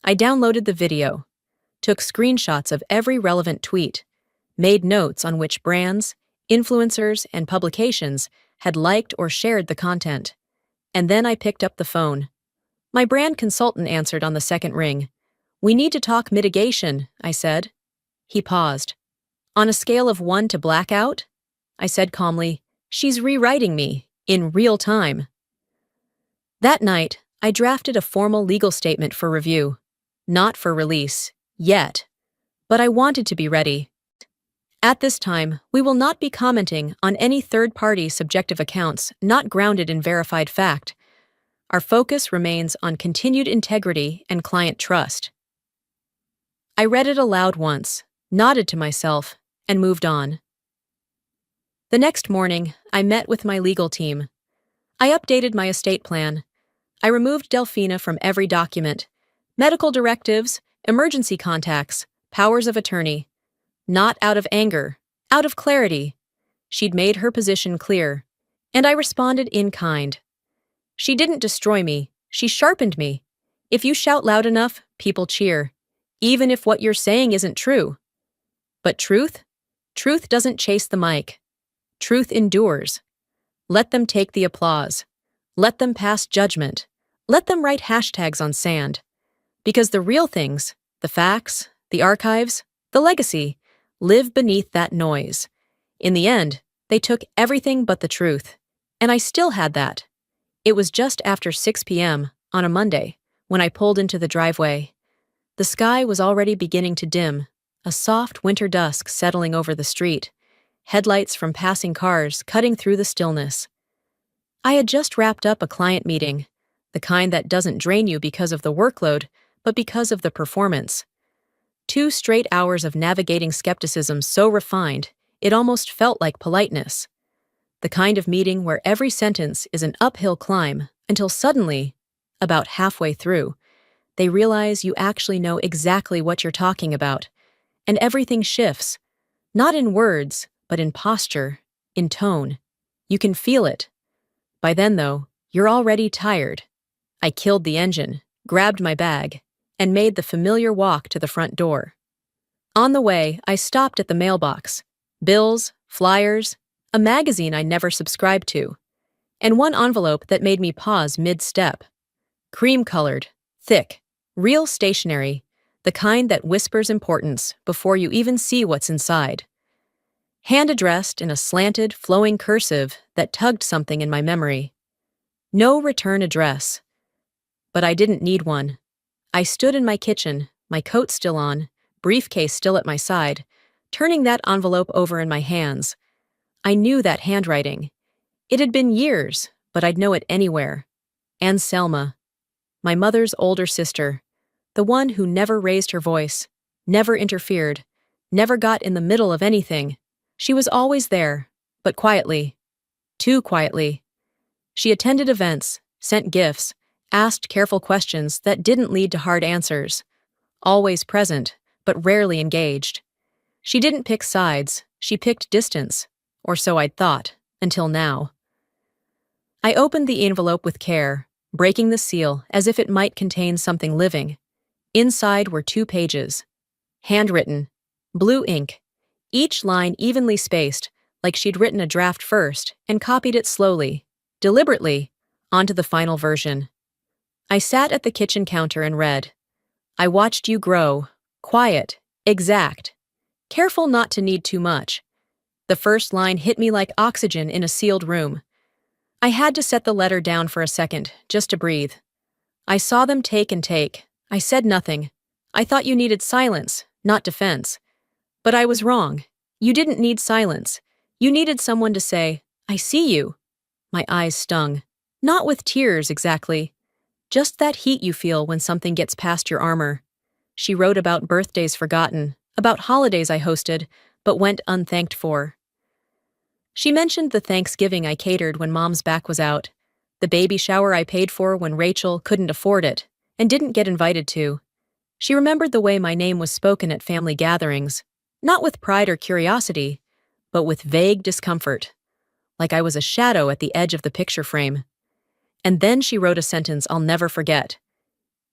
I downloaded the video, took screenshots of every relevant tweet, made notes on which brands, influencers, and publications had liked or shared the content. And then I picked up the phone. My brand consultant answered on the second ring. "We need to talk mitigation," I said. He paused. "On a scale of 1 to blackout?" I said calmly. "She's rewriting me, in real time." That night, I drafted a formal legal statement for review. Not for release, yet. But I wanted to be ready. At this time, we will not be commenting on any third-party subjective accounts not grounded in verified fact. Our focus remains on continued integrity and client trust. I read it aloud once, nodded to myself, and moved on. The next morning, I met with my legal team. I updated my estate plan. I removed Delphina from every document. Medical directives, emergency contacts, powers of attorney. Not out of anger, out of clarity. She'd made her position clear, and I responded in kind. She didn't destroy me, she sharpened me. If you shout loud enough, people cheer, even if what you're saying isn't true. But truth? Truth doesn't chase the mic. Truth endures. Let them take the applause. Let them pass judgment. Let them write hashtags on sand. Because the real things, the facts, the archives, the legacy, live beneath that noise. In the end, they took everything but the truth. And I still had that. It was just after 6 p.m. on a Monday when I pulled into the driveway. The sky was already beginning to dim, a soft winter dusk settling over the street, headlights from passing cars cutting through the stillness. I had just wrapped up a client meeting, the kind that doesn't drain you because of the workload, but because of the performance. 2 straight hours of navigating skepticism so refined, it almost felt like politeness. The kind of meeting where every sentence is an uphill climb until suddenly, about halfway through, they realize you actually know exactly what you're talking about, and everything shifts, not in words, but in posture, in tone. You can feel it. By then, though, you're already tired. I killed the engine, grabbed my bag, and made the familiar walk to the front door. On the way, I stopped at the mailbox. Bills, flyers, a magazine I never subscribed to, and one envelope that made me pause mid-step. Cream-colored, thick, real stationery, the kind that whispers importance before you even see what's inside. Hand-addressed in a slanted, flowing cursive that tugged something in my memory. No return address. But I didn't need one. I stood in my kitchen, my coat still on, briefcase still at my side, turning that envelope over in my hands. I knew that handwriting. It had been years, but I'd know it anywhere. And Selma, my mother's older sister, the one who never raised her voice, never interfered, never got in the middle of anything. She was always there, but quietly. Too quietly. She attended events, sent gifts, asked careful questions that didn't lead to hard answers. Always present, but rarely engaged. She didn't pick sides, she picked distance. Or so I'd thought, until now. I opened the envelope with care, breaking the seal as if it might contain something living. Inside were 2 pages. Handwritten. Blue ink. Each line evenly spaced, like she'd written a draft first and copied it slowly, deliberately, onto the final version. I sat at the kitchen counter and read. I watched you grow. Quiet. Exact. Careful not to need too much. The first line hit me like oxygen in a sealed room. I had to set the letter down for a second, just to breathe. I saw them take and take. I said nothing. I thought you needed silence, not defense. But I was wrong. You didn't need silence. You needed someone to say, "I see you." My eyes stung. Not with tears, exactly. Just that heat you feel when something gets past your armor. She wrote about birthdays forgotten, about holidays I hosted, but went unthanked for. She mentioned the Thanksgiving I catered when Mom's back was out, the baby shower I paid for when Rachel couldn't afford it, and didn't get invited to. She remembered the way my name was spoken at family gatherings, not with pride or curiosity, but with vague discomfort, like I was a shadow at the edge of the picture frame. And then she wrote a sentence I'll never forget.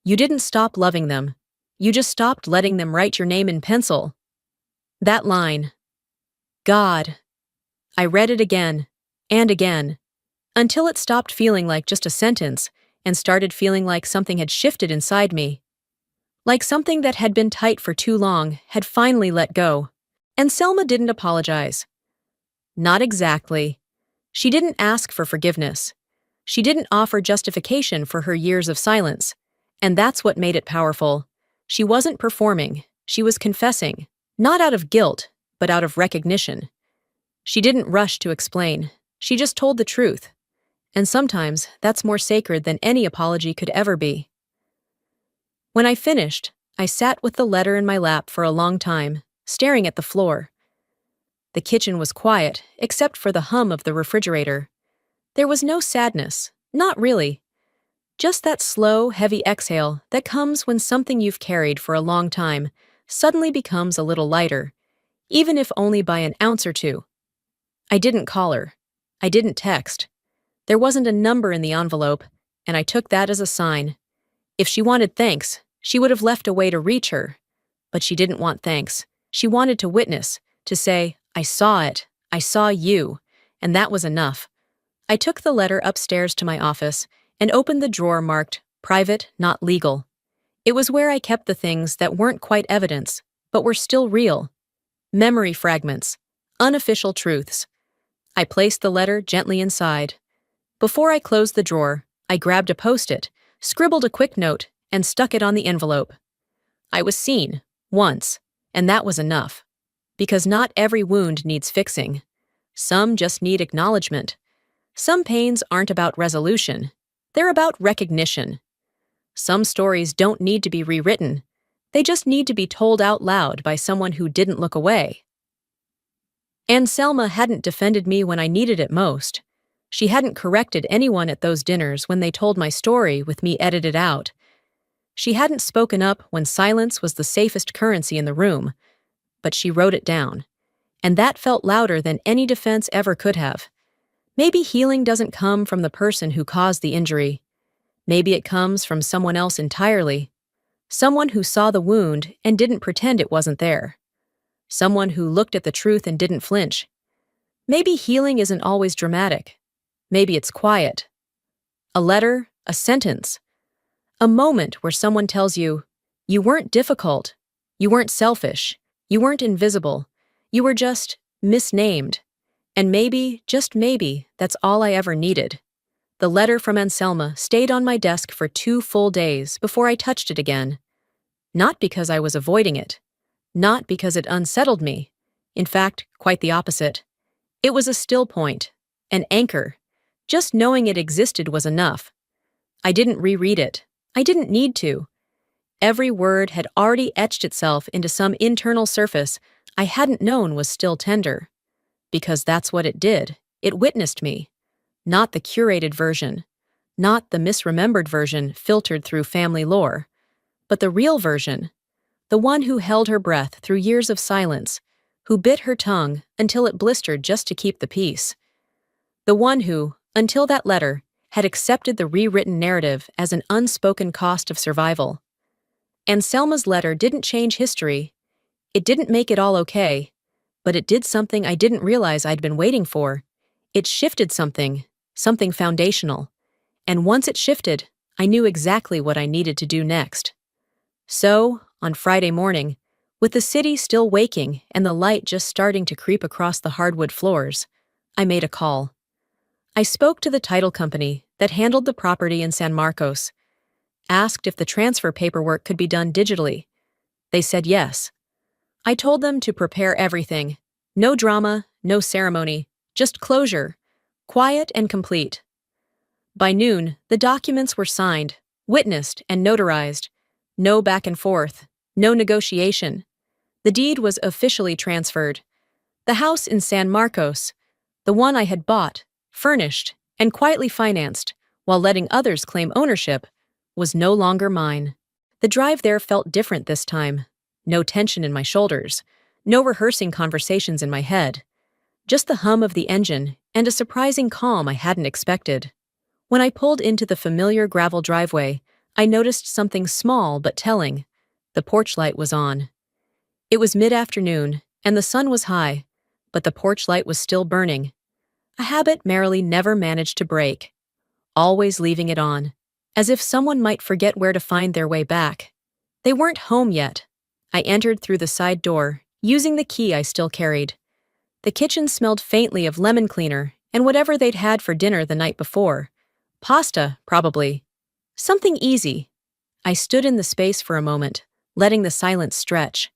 You didn't stop loving them. You just stopped letting them write your name in pencil. That line. God. I read it again and again until it stopped feeling like just a sentence and started feeling like something had shifted inside me. Like something that had been tight for too long had finally let go. And Selma didn't apologize. Not exactly. She didn't ask for forgiveness. She didn't offer justification for her years of silence. And that's what made it powerful. She wasn't performing. She was confessing. Not out of guilt, but out of recognition. She didn't rush to explain. She just told the truth. And sometimes that's more sacred than any apology could ever be. When I finished, I sat with the letter in my lap for a long time, staring at the floor. The kitchen was quiet, except for the hum of the refrigerator. There was no sadness, not really. Just that slow, heavy exhale that comes when something you've carried for a long time suddenly becomes a little lighter, even if only by an ounce or two. I didn't call her. I didn't text. There wasn't a number in the envelope, and I took that as a sign. If she wanted thanks, she would have left a way to reach her. But she didn't want thanks. She wanted to witness, to say, I saw it, I saw you, and that was enough. I took the letter upstairs to my office and opened the drawer marked private, not legal. It was where I kept the things that weren't quite evidence, but were still real. Memory fragments, unofficial truths. I placed the letter gently inside. Before I closed the drawer, I grabbed a Post-it, scribbled a quick note, and stuck it on the envelope. I was seen, once, and that was enough. Because not every wound needs fixing. Some just need acknowledgement. Some pains aren't about resolution. They're about recognition. Some stories don't need to be rewritten. They just need to be told out loud by someone who didn't look away. And Selma hadn't defended me when I needed it most. She hadn't corrected anyone at those dinners when they told my story with me edited out. She hadn't spoken up when silence was the safest currency in the room. But she wrote it down. And that felt louder than any defense ever could have. Maybe healing doesn't come from the person who caused the injury. Maybe it comes from someone else entirely. Someone who saw the wound and didn't pretend it wasn't there. Someone who looked at the truth and didn't flinch. Maybe healing isn't always dramatic. Maybe it's quiet. A letter, a sentence. A moment where someone tells you, you weren't difficult, you weren't selfish, you weren't invisible, you were just misnamed. And maybe, just maybe, that's all I ever needed. The letter from Anselma stayed on my desk for 2 full days before I touched it again. Not because I was avoiding it. Not because it unsettled me. In fact, quite the opposite. It was a still point, an anchor. Just knowing it existed was enough. I didn't reread it. I didn't need to. Every word had already etched itself into some internal surface I hadn't known was still tender. Because that's what it did. It witnessed me. Not the curated version. Not the misremembered version filtered through family lore. But the real version. The one who held her breath through years of silence. Who bit her tongue until it blistered just to keep the peace. The one who, until that letter, had accepted the rewritten narrative as an unspoken cost of survival. And Selma's letter didn't change history. It didn't make it all okay, but it did something I didn't realize I'd been waiting for. It shifted something foundational. And once it shifted, I knew exactly what I needed to do next. So, on Friday morning, with the city still waking and the light just starting to creep across the hardwood floors, I made a call. I spoke to the title company that handled the property in San Marcos, asked if the transfer paperwork could be done digitally. They said yes. I told them to prepare everything. No drama, no ceremony, just closure, quiet and complete. By noon, the documents were signed, witnessed, and notarized. No back and forth, no negotiation. The deed was officially transferred. The house in San Marcos, the one I had bought, furnished, and quietly financed, while letting others claim ownership, was no longer mine. The drive there felt different this time. No tension in my shoulders, no rehearsing conversations in my head. Just the hum of the engine and a surprising calm I hadn't expected. When I pulled into the familiar gravel driveway, I noticed something small but telling. The porch light was on. It was mid-afternoon, and the sun was high, but the porch light was still burning. A habit Marilee never managed to break, always leaving it on, as if someone might forget where to find their way back. They weren't home yet. I entered through the side door, using the key I still carried. The kitchen smelled faintly of lemon cleaner and whatever they'd had for dinner the night before. Pasta, probably. Something easy. I stood in the space for a moment, letting the silence stretch.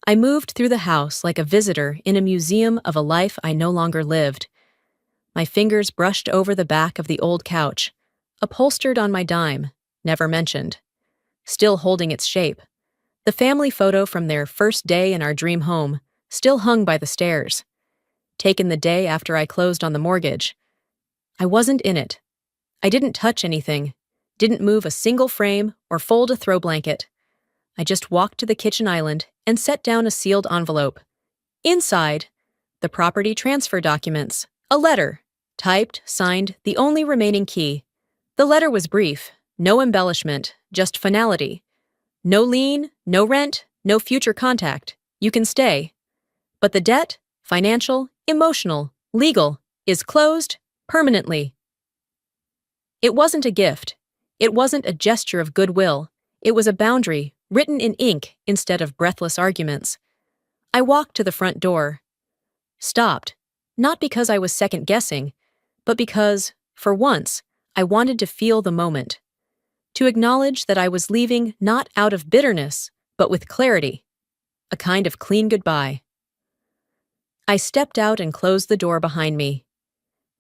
I moved through the house like a visitor in a museum of a life I no longer lived. My fingers brushed over the back of the old couch, upholstered on my dime, never mentioned. Still holding its shape. The family photo from their first day in our dream home, still hung by the stairs. Taken the day after I closed on the mortgage. I wasn't in it. I didn't touch anything, didn't move a single frame or fold a throw blanket. I just walked to the kitchen island and set down a sealed envelope. Inside, the property transfer documents, a letter, typed, signed, the only remaining key. The letter was brief, no embellishment, just finality. No lien, no rent, no future contact. You can stay. But the debt, financial, emotional, legal, is closed permanently. It wasn't a gift. It wasn't a gesture of goodwill. It was a boundary, written in ink instead of breathless arguments. I walked to the front door. Stopped, not because I was second-guessing, but because, for once, I wanted to feel the moment. To acknowledge that I was leaving not out of bitterness, but with clarity. A kind of clean goodbye. I stepped out and closed the door behind me.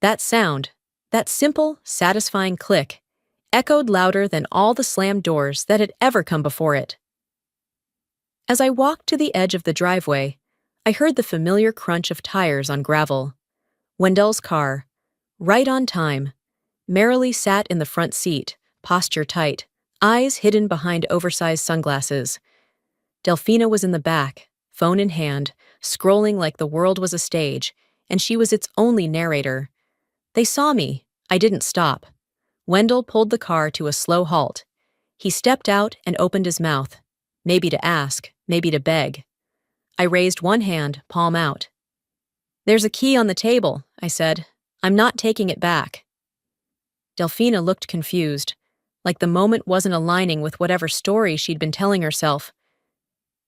That sound, that simple, satisfying click, echoed louder than all the slammed doors that had ever come before it. As I walked to the edge of the driveway, I heard the familiar crunch of tires on gravel. Wendell's car, right on time. Marilee sat in the front seat, posture tight, eyes hidden behind oversized sunglasses. Delphina was in the back, phone in hand, scrolling like the world was a stage, and she was its only narrator. They saw me. I didn't stop. Wendell pulled the car to a slow halt. He stepped out and opened his mouth, maybe to ask, maybe to beg. I raised one hand, palm out. "There's a key on the table," I said. "I'm not taking it back." Delphina looked confused, like the moment wasn't aligning with whatever story she'd been telling herself.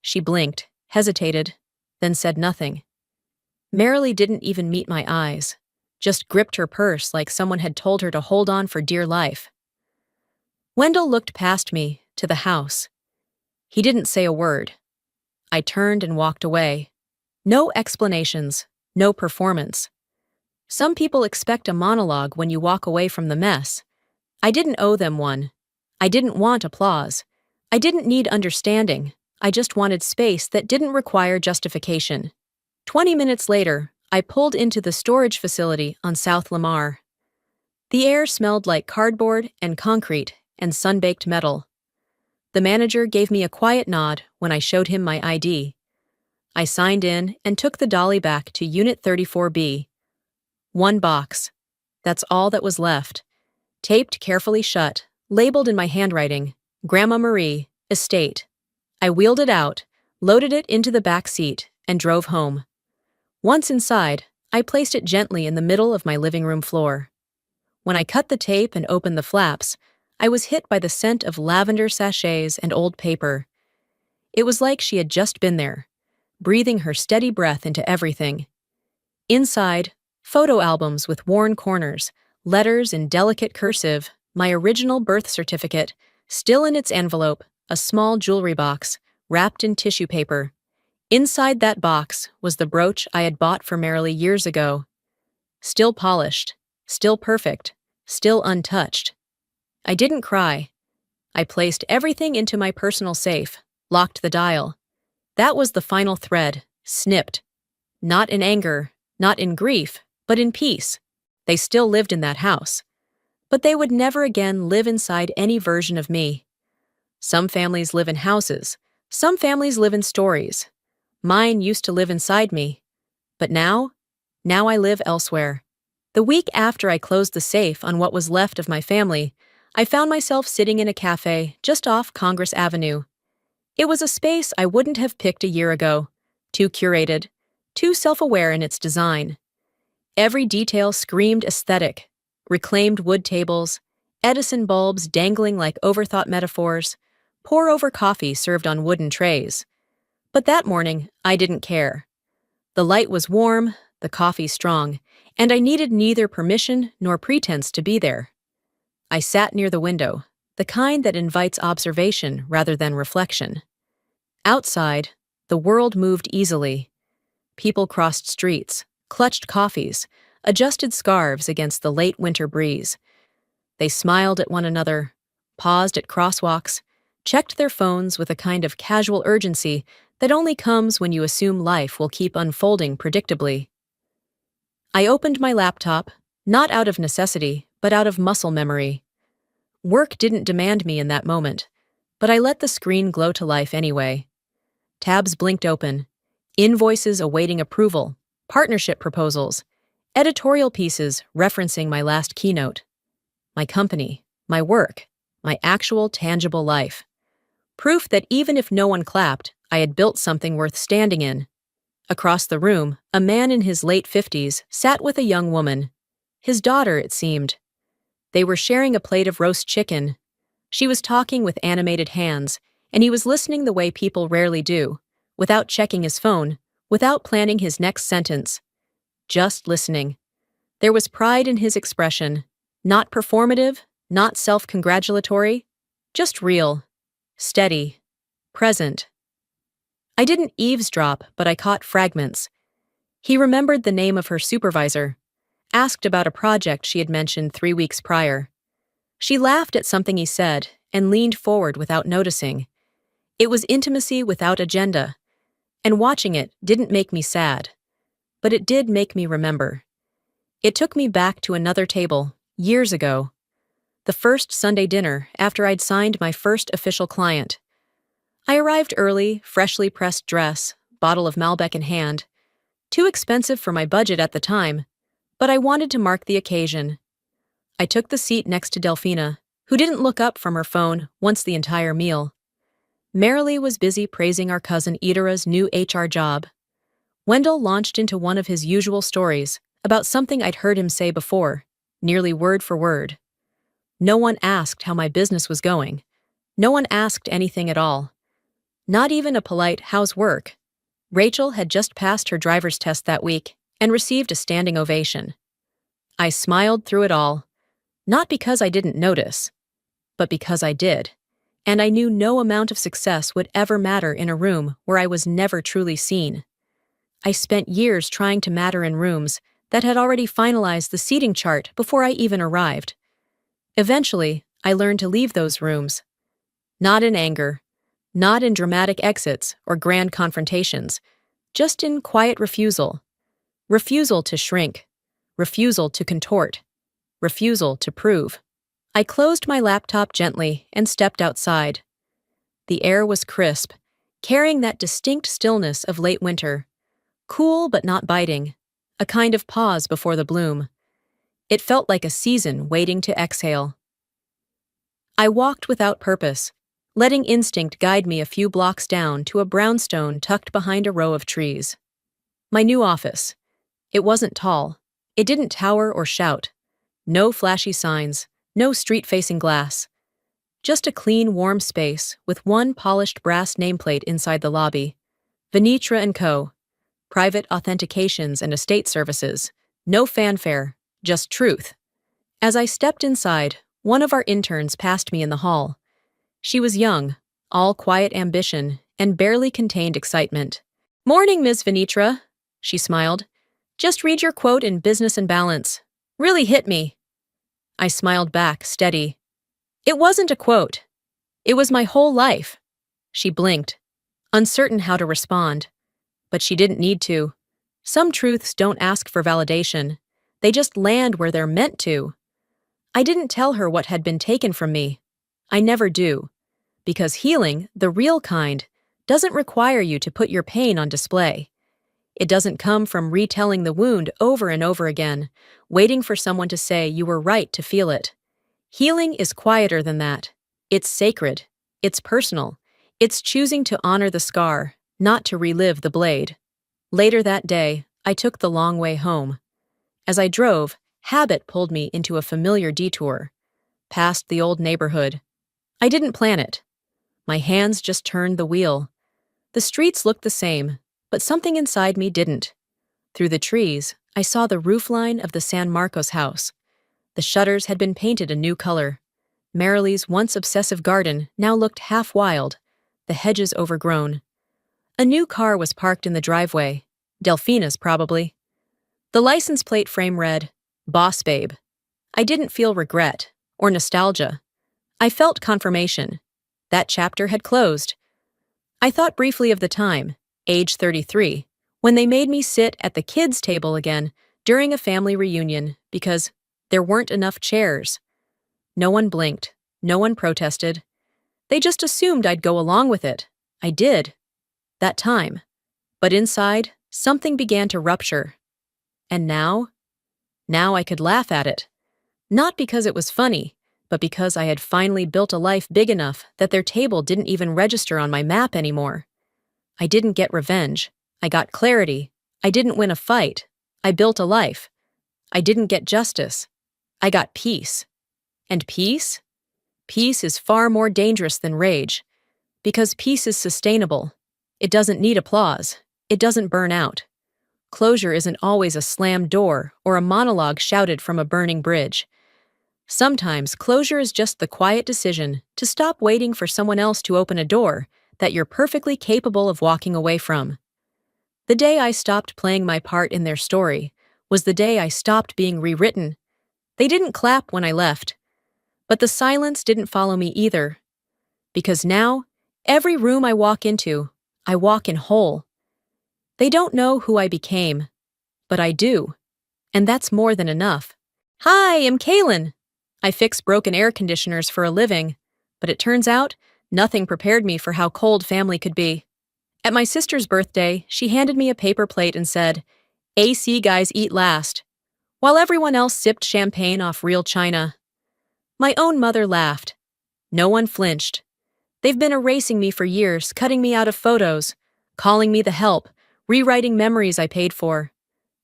She blinked, hesitated, then said nothing. Marilee didn't even meet my eyes, just gripped her purse like someone had told her to hold on for dear life. Wendell looked past me, to the house. He didn't say a word. I turned and walked away. No explanations, no performance. Some people expect a monologue when you walk away from the mess. I didn't owe them one. I didn't want applause. I didn't need understanding. I just wanted space that didn't require justification. 20 minutes later, I pulled into the storage facility on South Lamar. The air smelled like cardboard and concrete and sun-baked metal. The manager gave me a quiet nod when I showed him my ID. I signed in and took the dolly back to Unit 34B. One box. That's all that was left. Taped carefully shut, labeled in my handwriting, Grandma Marie, Estate. I wheeled it out, loaded it into the back seat, and drove home. Once inside, I placed it gently in the middle of my living room floor. When I cut the tape and opened the flaps, I was hit by the scent of lavender sachets and old paper. It was like she had just been there, breathing her steady breath into everything. Inside, photo albums with worn corners, letters in delicate cursive, my original birth certificate, still in its envelope, a small jewelry box, wrapped in tissue paper. Inside that box was the brooch I had bought for Marilee years ago. Still polished, still perfect, still untouched. I didn't cry. I placed everything into my personal safe, locked the dial. That was the final thread, snipped. Not in anger, not in grief, but in peace. They still lived in that house. But they would never again live inside any version of me. Some families live in houses. Some families live in stories. Mine used to live inside me. But now I live elsewhere. The week after I closed the safe on what was left of my family, I found myself sitting in a cafe just off Congress Avenue. It was a space I wouldn't have picked a year ago. Too curated, too self-aware in its design. Every detail screamed aesthetic. Reclaimed wood tables, Edison bulbs dangling like overthought metaphors, pour-over coffee served on wooden trays. But that morning, I didn't care. The light was warm, the coffee strong, and I needed neither permission nor pretense to be there. I sat near the window, the kind that invites observation rather than reflection. Outside, the world moved easily. People crossed streets, clutched coffees, adjusted scarves against the late winter breeze. They smiled at one another, paused at crosswalks, checked their phones with a kind of casual urgency that only comes when you assume life will keep unfolding predictably. I opened my laptop, not out of necessity, but out of muscle memory. Work didn't demand me in that moment, but I let the screen glow to life anyway. Tabs blinked open, invoices awaiting approval, partnership proposals, editorial pieces referencing my last keynote. My company, my work, my actual tangible life. Proof that even if no one clapped, I had built something worth standing in. Across the room, a man in his late 50s sat with a young woman. His daughter, it seemed. They were sharing a plate of roast chicken. She was talking with animated hands, and he was listening the way people rarely do, without checking his phone, without planning his next sentence. Just listening. There was pride in his expression, not performative, not self-congratulatory, just real, steady, present. I didn't eavesdrop, but I caught fragments. He remembered the name of her supervisor, asked about a project she had mentioned 3 weeks prior. She laughed at something he said and leaned forward without noticing. It was intimacy without agenda, and watching it didn't make me sad, but it did make me remember. It took me back to another table, years ago. The first Sunday dinner after I'd signed my first official client. I arrived early, freshly pressed dress, bottle of Malbec in hand. Too expensive for my budget at the time, but I wanted to mark the occasion. I took the seat next to Delphina, who didn't look up from her phone once the entire meal. Marilee was busy praising our cousin Idara's new HR job. Wendell launched into one of his usual stories about something I'd heard him say before, nearly word for word. No one asked how my business was going. No one asked anything at all. Not even a polite "how's work?" Rachel had just passed her driver's test that week and received a standing ovation. I smiled through it all, not because I didn't notice, but because I did, and I knew no amount of success would ever matter in a room where I was never truly seen. I spent years trying to matter in rooms that had already finalized the seating chart before I even arrived. Eventually, I learned to leave those rooms. Not in anger, not in dramatic exits or grand confrontations, just in quiet refusal. Refusal to shrink, refusal to contort, refusal to prove. I closed my laptop gently and stepped outside. The air was crisp, carrying that distinct stillness of late winter. Cool but not biting, a kind of pause before the bloom. It felt like a season waiting to exhale. I walked without purpose, letting instinct guide me a few blocks down to a brownstone tucked behind a row of trees. My new office. It wasn't tall. It didn't tower or shout. No flashy signs, no street-facing glass. Just a clean, warm space with one polished brass nameplate inside the lobby. Venitra & Co. Private authentications and estate services. No fanfare, just truth. As I stepped inside, one of our interns passed me in the hall. She was young, all quiet ambition, and barely contained excitement. "Morning, Ms. Venitra," she smiled. "Just read your quote in Business and Balance. Really hit me." I smiled back, steady. "It wasn't a quote. It was my whole life." She blinked, uncertain how to respond. But she didn't need to. Some truths don't ask for validation. They just land where they're meant to. I didn't tell her what had been taken from me. I never do. Because healing, the real kind, doesn't require you to put your pain on display. It doesn't come from retelling the wound over and over again, waiting for someone to say you were right to feel it. Healing is quieter than that. It's sacred. It's personal. It's choosing to honor the scar, not to relive the blade. Later that day, I took the long way home. As I drove, habit pulled me into a familiar detour, past the old neighborhood. I didn't plan it. My hands just turned the wheel. The streets looked the same, but something inside me didn't. Through the trees, I saw the roofline of the San Marcos house. The shutters had been painted a new color. Marilee's once obsessive garden now looked half wild, the hedges overgrown. A new car was parked in the driveway. Delfina's, probably. The license plate frame read, Boss Babe. I didn't feel regret or nostalgia. I felt confirmation. That chapter had closed. I thought briefly of the time, age 33, when they made me sit at the kids' table again during a family reunion because there weren't enough chairs. No one blinked. No one protested. They just assumed I'd go along with it. I did. That time. But inside, something began to rupture. And now? Now I could laugh at it. Not because it was funny, but because I had finally built a life big enough that their table didn't even register on my map anymore. I didn't get revenge. I got clarity. I didn't win a fight. I built a life. I didn't get justice. I got peace. And peace? Peace is far more dangerous than rage. Because peace is sustainable. It doesn't need applause. It doesn't burn out. Closure isn't always a slammed door or a monologue shouted from a burning bridge. Sometimes closure is just the quiet decision to stop waiting for someone else to open a door that you're perfectly capable of walking away from. The day I stopped playing my part in their story was the day I stopped being rewritten. They didn't clap when I left, but the silence didn't follow me either. Because now, every room I walk into, I walk in whole. They don't know who I became, but I do, and that's more than enough. Hi, I'm Kaylin. I fix broken air conditioners for a living, but it turns out nothing prepared me for how cold family could be. At my sister's birthday, she handed me a paper plate and said, AC guys eat last, while everyone else sipped champagne off real china. My own mother laughed. No one flinched. They've been erasing me for years, cutting me out of photos, calling me the help, rewriting memories I paid for.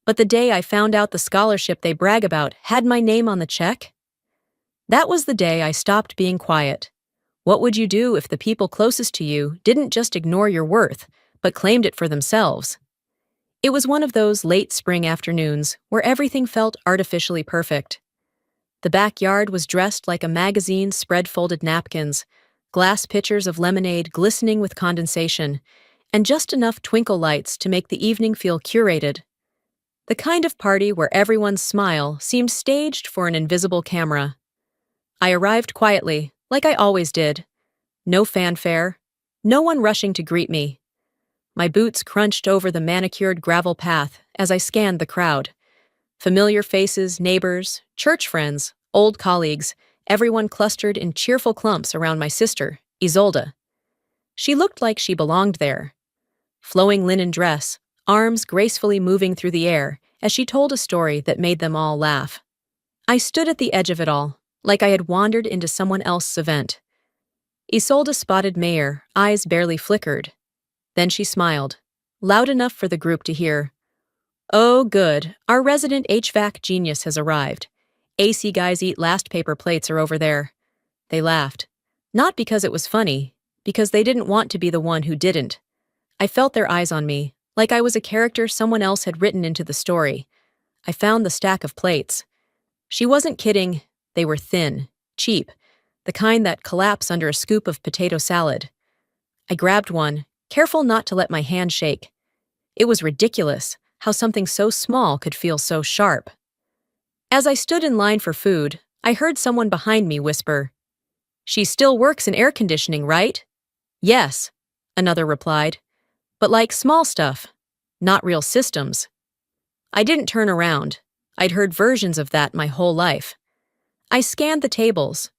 But the day I found out the scholarship they brag about had my name on the check, that was the day I stopped being quiet. What would you do if the people closest to you didn't just ignore your worth, but claimed it for themselves? It was one of those late spring afternoons where everything felt artificially perfect. The backyard was dressed like a magazine spread folded napkins, glass pitchers of lemonade glistening with condensation, and just enough twinkle lights to make the evening feel curated. The kind of party where everyone's smile seemed staged for an invisible camera. I arrived quietly, like I always did. No fanfare, no one rushing to greet me. My boots crunched over the manicured gravel path as I scanned the crowd. Familiar faces, neighbors, church friends, old colleagues, everyone clustered in cheerful clumps around my sister, Isolde. She looked like she belonged there. Flowing linen dress, arms gracefully moving through the air as she told a story that made them all laugh. I stood at the edge of it all, like I had wandered into someone else's event. Isolde spotted Mayer, eyes barely flickered. Then she smiled, loud enough for the group to hear. Oh, good, our resident HVAC genius has arrived. AC guys eat last paper plates are over there. They laughed. Not because it was funny, because they didn't want to be the one who didn't. I felt their eyes on me, like I was a character someone else had written into the story. I found the stack of plates. She wasn't kidding. They were thin, cheap, the kind that collapse under a scoop of potato salad. I grabbed one, careful not to let my hand shake. It was ridiculous how something so small could feel so sharp. As I stood in line for food, I heard someone behind me whisper, "She still works in air conditioning, right?" "Yes," another replied, "but like small stuff, not real systems." I didn't turn around. I'd heard versions of that my whole life. I scanned the tables.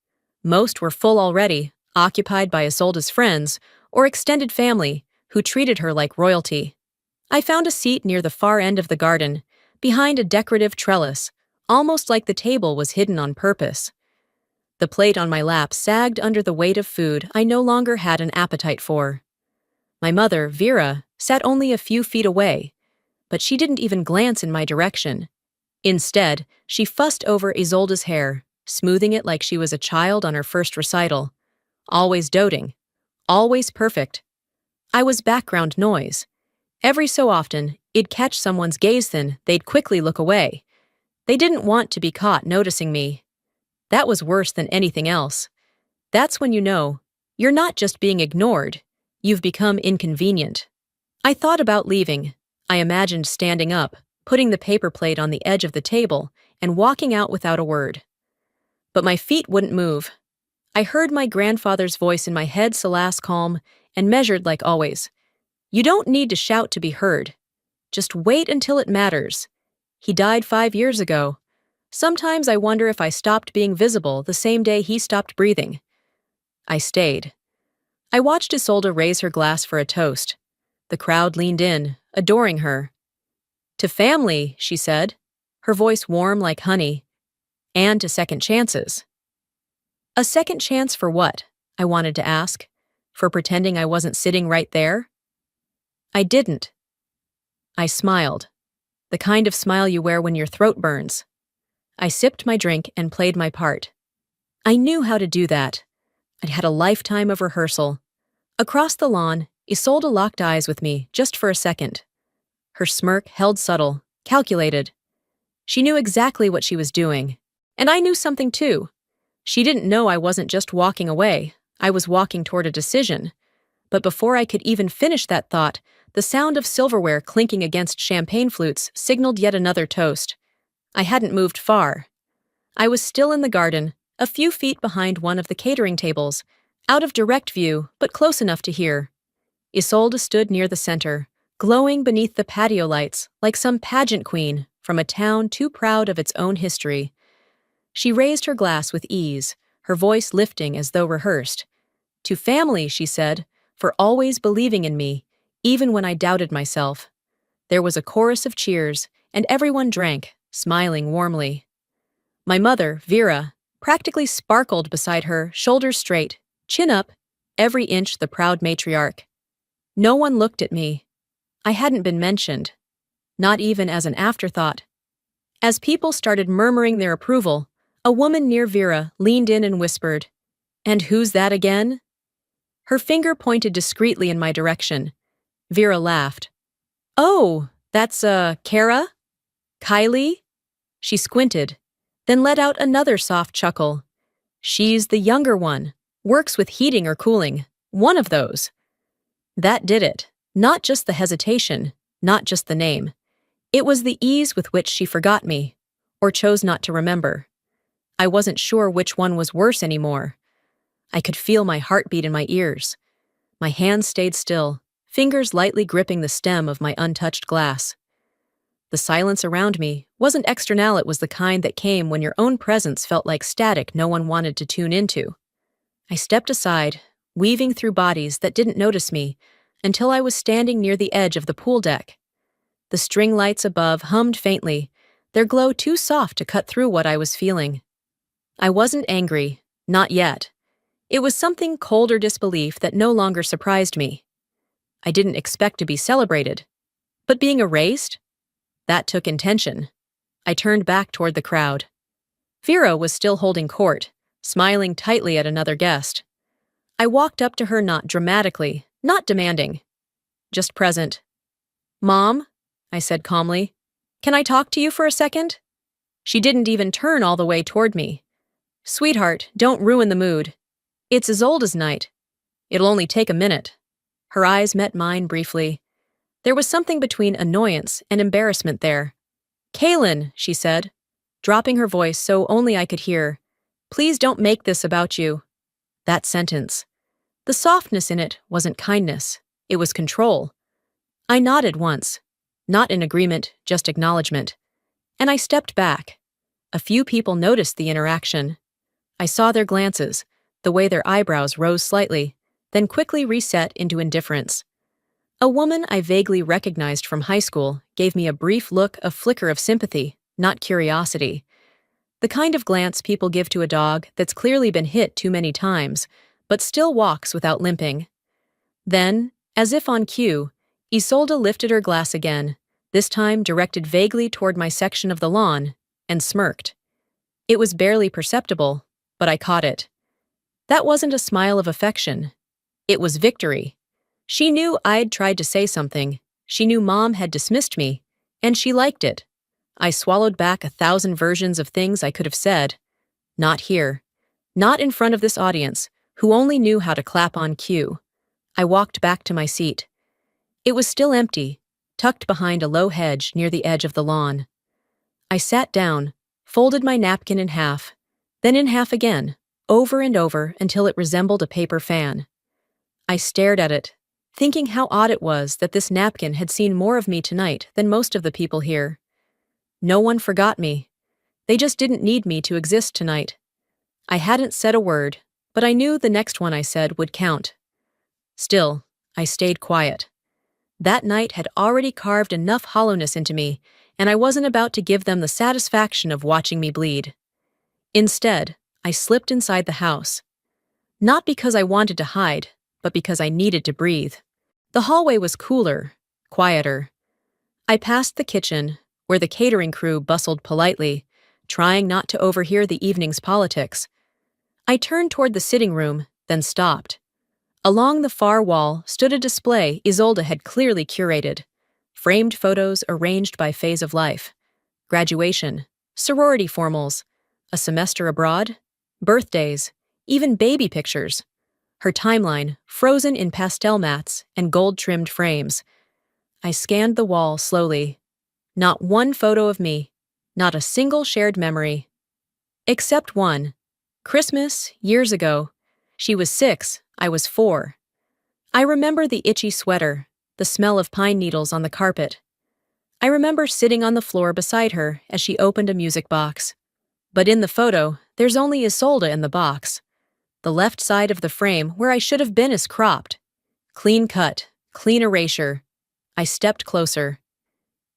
Most were full already, occupied by Isolde's friends or extended family who treated her like royalty. I found a seat near the far end of the garden, behind a decorative trellis, almost like the table was hidden on purpose. The plate on my lap sagged under the weight of food I no longer had an appetite for. My mother, Vera, sat only a few feet away, but she didn't even glance in my direction. Instead, she fussed over Isolde's hair, smoothing it like she was a child on her first recital. Always doting. Always perfect. I was background noise. Every so often, it'd catch someone's gaze, then they'd quickly look away. They didn't want to be caught noticing me. That was worse than anything else. That's when you know, you're not just being ignored, you've become inconvenient. I thought about leaving. I imagined standing up, putting the paper plate on the edge of the table, and walking out without a word. But my feet wouldn't move. I heard my grandfather's voice in my head, Salas calm, and measured like always. You don't need to shout to be heard. Just wait until it matters. He died 5 years ago. Sometimes I wonder if I stopped being visible the same day he stopped breathing. I stayed. I watched Isolde raise her glass for a toast. The crowd leaned in, adoring her. To family, she said, her voice warm like honey. And to second chances. A second chance for what? I wanted to ask. For pretending I wasn't sitting right there? I didn't. I smiled. The kind of smile you wear when your throat burns. I sipped my drink and played my part. I knew how to do that. I'd had a lifetime of rehearsal. Across the lawn, Isolde locked eyes with me just for a second. Her smirk held subtle, calculated. She knew exactly what she was doing. And I knew something too. She didn't know I wasn't just walking away. I was walking toward a decision. But before I could even finish that thought, the sound of silverware clinking against champagne flutes signaled yet another toast. I hadn't moved far. I was still in the garden, a few feet behind one of the catering tables, out of direct view, but close enough to hear. Isolde stood near the center, glowing beneath the patio lights like some pageant queen from a town too proud of its own history. She raised her glass with ease, her voice lifting as though rehearsed. To family, she said, for always believing in me, even when I doubted myself. There was a chorus of cheers, and everyone drank, smiling warmly. My mother, Vera, practically sparkled beside her, shoulders straight, chin up, every inch the proud matriarch. No one looked at me. I hadn't been mentioned, not even as an afterthought. As people started murmuring their approval, a woman near Vera leaned in and whispered, "And who's that again?" Her finger pointed discreetly in my direction. Vera laughed. "Oh, that's, Kara? Kylie?" She squinted, then let out another soft chuckle. "She's the younger one, works with heating or cooling, one of those." That did it. Not just the hesitation, not just the name. It was the ease with which she forgot me, or chose not to remember. I wasn't sure which one was worse anymore. I could feel my heartbeat in my ears. My hands stayed still, fingers lightly gripping the stem of my untouched glass. The silence around me wasn't external, it was the kind that came when your own presence felt like static no one wanted to tune into. I stepped aside, weaving through bodies that didn't notice me, until I was standing near the edge of the pool deck. The string lights above hummed faintly, their glow too soft to cut through what I was feeling. I wasn't angry, not yet. It was something colder disbelief that no longer surprised me. I didn't expect to be celebrated. But being erased? That took intention. I turned back toward the crowd. Vera was still holding court, smiling tightly at another guest. I walked up to her, not dramatically, not demanding, just present. "Mom," I said calmly, "can I talk to you for a second?" She didn't even turn all the way toward me. "Sweetheart, don't ruin the mood. It's Isolde's night. It'll only take a minute." Her eyes met mine briefly. There was something between annoyance and embarrassment there. "Kaylin," she said, dropping her voice so only I could hear, "please don't make this about you." That sentence. The softness in it wasn't kindness, it was control. I nodded once, not in agreement, just acknowledgement. And I stepped back. A few people noticed the interaction. I saw their glances, the way their eyebrows rose slightly, then quickly reset into indifference. A woman I vaguely recognized from high school gave me a brief look, a flicker of sympathy, not curiosity. The kind of glance people give to a dog that's clearly been hit too many times, but still walks without limping. Then, as if on cue, Isolde lifted her glass again, this time directed vaguely toward my section of the lawn, and smirked. It was barely perceptible, but I caught it. That wasn't a smile of affection. It was victory. She knew I'd tried to say something, she knew Mom had dismissed me, and she liked it. I swallowed back 1,000 versions of things I could have said. Not here. Not in front of this audience, who only knew how to clap on cue. I walked back to my seat. It was still empty, tucked behind a low hedge near the edge of the lawn. I sat down, folded my napkin in half, then in half again, over and over until it resembled a paper fan. I stared at it, thinking how odd it was that this napkin had seen more of me tonight than most of the people here. No one forgot me. They just didn't need me to exist tonight. I hadn't said a word, but I knew the next one I said would count. Still, I stayed quiet. That night had already carved enough hollowness into me, and I wasn't about to give them the satisfaction of watching me bleed. Instead, I slipped inside the house. Not because I wanted to hide, but because I needed to breathe. The hallway was cooler, quieter. I passed the kitchen, where the catering crew bustled politely, trying not to overhear the evening's politics. I turned toward the sitting room, then stopped. Along the far wall stood a display Isolde had clearly curated. Framed photos arranged by phase of life. Graduation, sorority formals, a semester abroad, birthdays, even baby pictures. Her timeline, frozen in pastel mats and gold-trimmed frames. I scanned the wall slowly. Not one photo of me, not a single shared memory. Except one. Christmas, years ago. She was 6, I was 4. I remember the itchy sweater, the smell of pine needles on the carpet. I remember sitting on the floor beside her as she opened a music box. But in the photo, there's only Isolde in the box. The left side of the frame where I should have been is cropped. Clean cut, clean erasure. I stepped closer.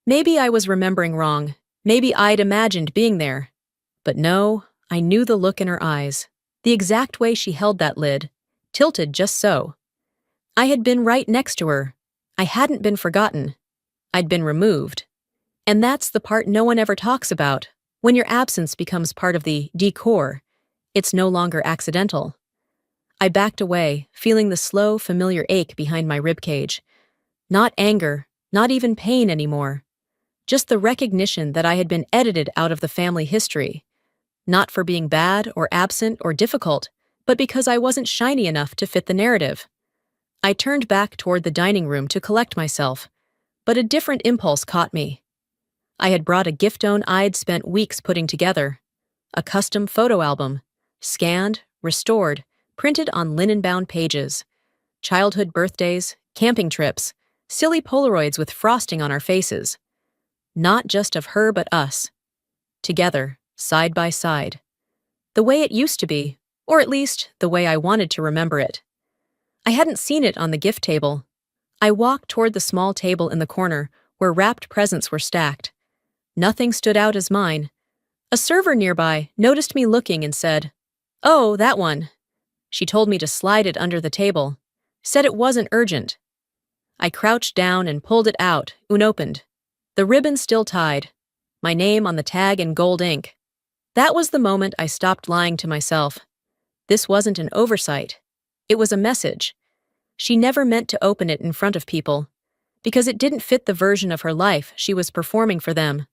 Maybe I was remembering wrong. Maybe I'd imagined being there. But no, I knew the look in her eyes. The exact way she held that lid, tilted just so. I had been right next to her. I hadn't been forgotten. I'd been removed. And that's the part no one ever talks about. When your absence becomes part of the decor, it's no longer accidental. I backed away, feeling the slow, familiar ache behind my ribcage. Not anger, not even pain anymore. Just the recognition that I had been edited out of the family history. Not for being bad or absent or difficult, but because I wasn't shiny enough to fit the narrative. I turned back toward the dining room to collect myself, but a different impulse caught me. I had brought a giftone I'd spent weeks putting together. A custom photo album, scanned, restored, printed on linen-bound pages. Childhood birthdays, camping trips, silly Polaroids with frosting on our faces. Not just of her but us. Together, side by side. The way it used to be, or at least the way I wanted to remember it. I hadn't seen it on the gift table. I walked toward the small table in the corner where wrapped presents were stacked. Nothing stood out as mine. A server nearby noticed me looking and said, "Oh, that one." She told me to slide it under the table, said it wasn't urgent. I crouched down and pulled it out, unopened. The ribbon still tied. My name on the tag in gold ink. That was the moment I stopped lying to myself. This wasn't an oversight. It was a message. She never meant to open it in front of people, because it didn't fit the version of her life she was performing for them.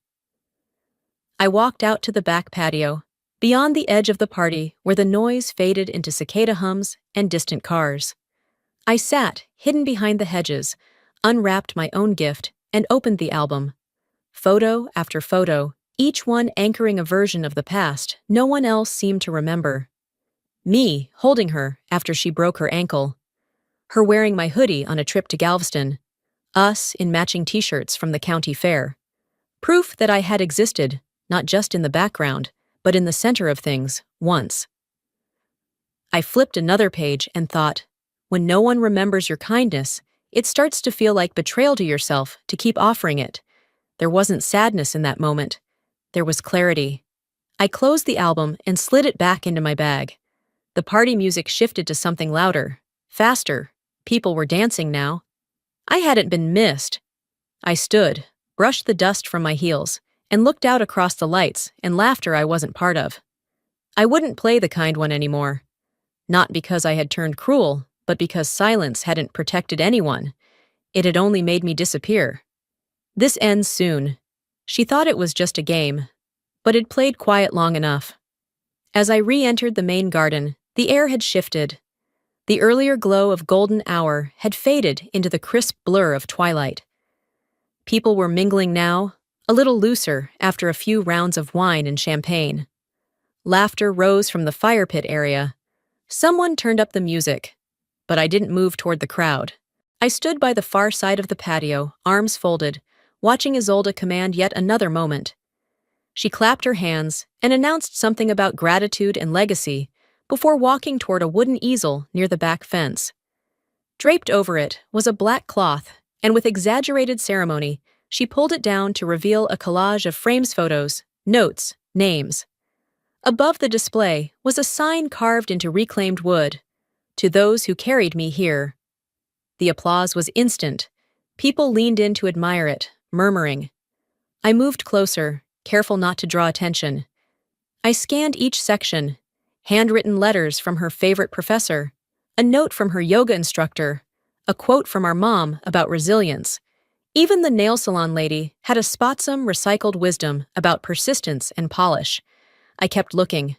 I walked out to the back patio, beyond the edge of the party where the noise faded into cicada hums and distant cars. I sat, hidden behind the hedges, unwrapped my own gift, and opened the album. Photo after photo, each one anchoring a version of the past no one else seemed to remember. Me, holding her after she broke her ankle. Her wearing my hoodie on a trip to Galveston. Us in matching t-shirts from the county fair. Proof that I had existed, not just in the background, but in the center of things, once. I flipped another page and thought, when no one remembers your kindness, it starts to feel like betrayal to yourself to keep offering it. There wasn't sadness in that moment. There was clarity. I closed the album and slid it back into my bag. The party music shifted to something louder, faster. People were dancing now. I hadn't been missed. I stood, brushed the dust from my heels, and looked out across the lights and laughter I wasn't part of. I wouldn't play the kind one anymore. Not because I had turned cruel, but because silence hadn't protected anyone. It had only made me disappear. This ends soon. She thought it was just a game, but it played quiet long enough. As I re-entered the main garden, the air had shifted. The earlier glow of golden hour had faded into the crisp blur of twilight. People were mingling now, a little looser after a few rounds of wine and champagne. Laughter rose from the fire pit area. Someone turned up the music, but I didn't move toward the crowd. I stood by the far side of the patio, arms folded, watching Isolde command yet another moment. She clapped her hands and announced something about gratitude and legacy before walking toward a wooden easel near the back fence. Draped over it was a black cloth, and with exaggerated ceremony, she pulled it down to reveal a collage of frames photos, notes, names. Above the display was a sign carved into reclaimed wood, "To those who carried me here." The applause was instant. People leaned in to admire it, murmuring. I moved closer, careful not to draw attention. I scanned each section, handwritten letters from her favorite professor, a note from her yoga instructor, a quote from our mom about resilience. Even the nail salon lady had a spotsome, recycled wisdom about persistence and polish. I kept looking.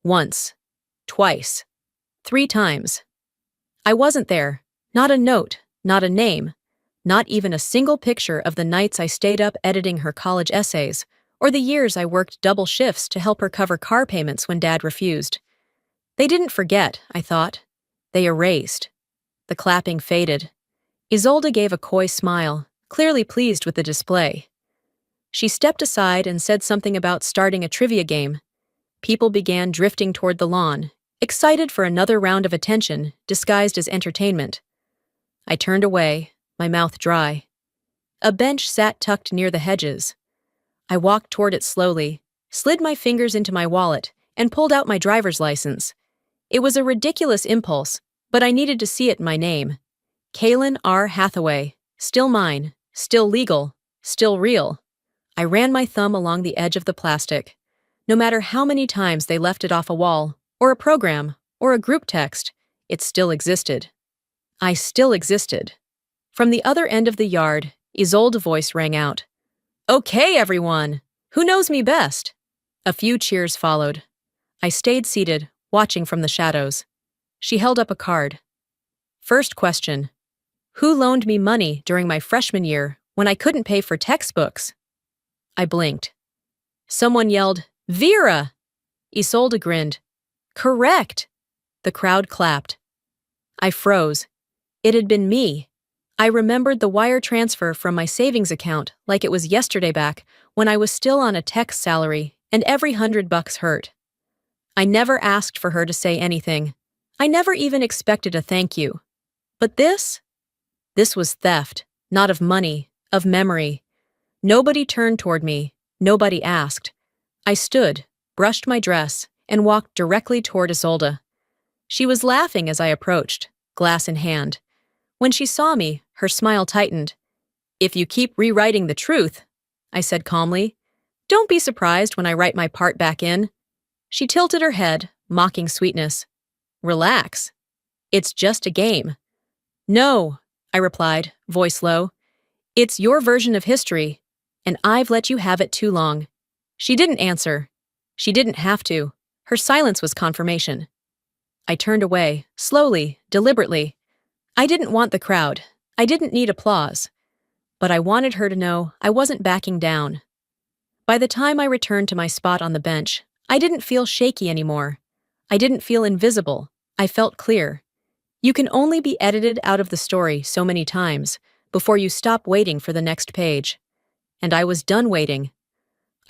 Once. Twice. 3 times. I wasn't there. Not a note, not a name, not even a single picture of the nights I stayed up editing her college essays, or the years I worked double shifts to help her cover car payments when Dad refused. They didn't forget, I thought. They erased. The clapping faded. Isolde gave a coy smile, clearly pleased with the display. She stepped aside and said something about starting a trivia game. People began drifting toward the lawn, excited for another round of attention disguised as entertainment. I turned away, my mouth dry. A bench sat tucked near the hedges. I walked toward it slowly, slid my fingers into my wallet, and pulled out my driver's license. It was a ridiculous impulse, but I needed to see it in my name. Kaylin R. Hathaway. Still mine, still legal, still real. I ran my thumb along the edge of the plastic. No matter how many times they left it off a wall, or a program, or a group text, it still existed. I still existed. From the other end of the yard, Isolde's voice rang out. "Okay, everyone! Who knows me best?" A few cheers followed. I stayed seated, watching from the shadows. She held up a card. First question. Who loaned me money during my freshman year when I couldn't pay for textbooks? I blinked. Someone yelled, "Vera!" Isolde grinned. "Correct!" The crowd clapped. I froze. It had been me. I remembered the wire transfer from my savings account like it was yesterday back when I was still on a tech salary and every $100 hurt. I never asked for her to say anything. I never even expected a thank you. But this? This was theft, not of money, of memory. Nobody turned toward me. Nobody asked. I stood, brushed my dress, and walked directly toward Isolde. She was laughing as I approached, glass in hand. When she saw me, her smile tightened. "If you keep rewriting the truth," I said calmly, "don't be surprised when I write my part back in." She tilted her head, mocking sweetness. "Relax. It's just a game." "No," I replied, voice low. "It's your version of history, and I've let you have it too long." She didn't answer. She didn't have to. Her silence was confirmation. I turned away, slowly, deliberately. I didn't want the crowd. I didn't need applause. But I wanted her to know I wasn't backing down. By the time I returned to my spot on the bench, I didn't feel shaky anymore. I didn't feel invisible. I felt clear. You can only be edited out of the story so many times before you stop waiting for the next page. And I was done waiting.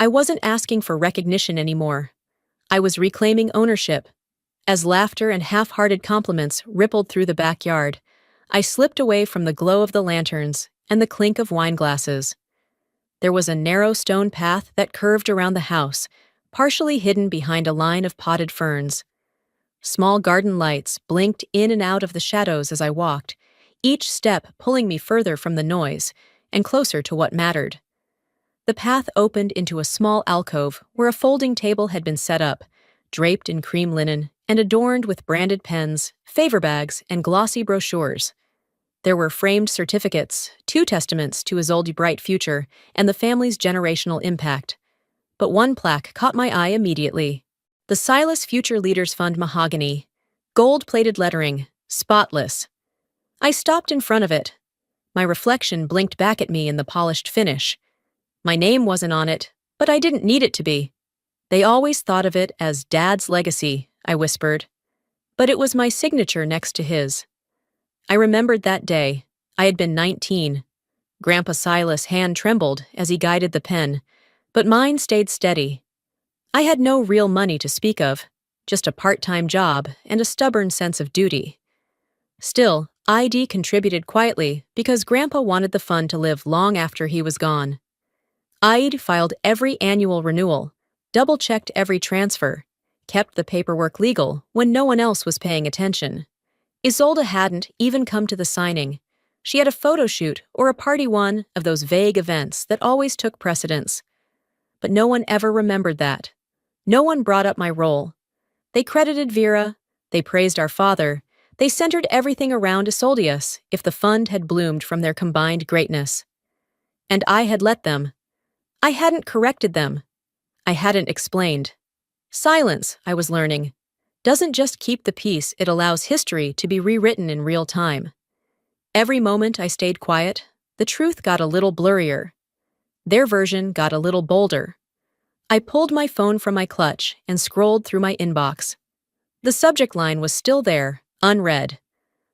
I wasn't asking for recognition anymore. I was reclaiming ownership. As laughter and half-hearted compliments rippled through the backyard, I slipped away from the glow of the lanterns and the clink of wine glasses. There was a narrow stone path that curved around the house, partially hidden behind a line of potted ferns. Small garden lights blinked in and out of the shadows as I walked, each step pulling me further from the noise and closer to what mattered. The path opened into a small alcove where a folding table had been set up, draped in cream linen and adorned with branded pens, favor bags, and glossy brochures. There were framed certificates, 2 testaments to Isolde's bright future and the family's generational impact. But one plaque caught my eye immediately. The Silas Future Leaders Fund mahogany, gold-plated lettering, spotless. I stopped in front of it. My reflection blinked back at me in the polished finish. My name wasn't on it, but I didn't need it to be. They always thought of it as Dad's legacy, I whispered. But it was my signature next to his. I remembered that day. I had been 19. Grandpa Silas' hand trembled as he guided the pen, but mine stayed steady. I had no real money to speak of, just a part-time job and a stubborn sense of duty. Still, ID contributed quietly because Grandpa wanted the fund to live long after he was gone. I'd filed every annual renewal, double-checked every transfer, kept the paperwork legal when no one else was paying attention. Isolde hadn't even come to the signing. She had a photo shoot or a party, one of those vague events that always took precedence. But no one ever remembered that. No one brought up my role. They credited Vera, they praised our father, they centered everything around Isolde if the fund had bloomed from their combined greatness. And I had let them. I hadn't corrected them. I hadn't explained. Silence, I was learning, doesn't just keep the peace, it allows history to be rewritten in real time. Every moment I stayed quiet, the truth got a little blurrier. Their version got a little bolder. I pulled my phone from my clutch and scrolled through my inbox. The subject line was still there, unread.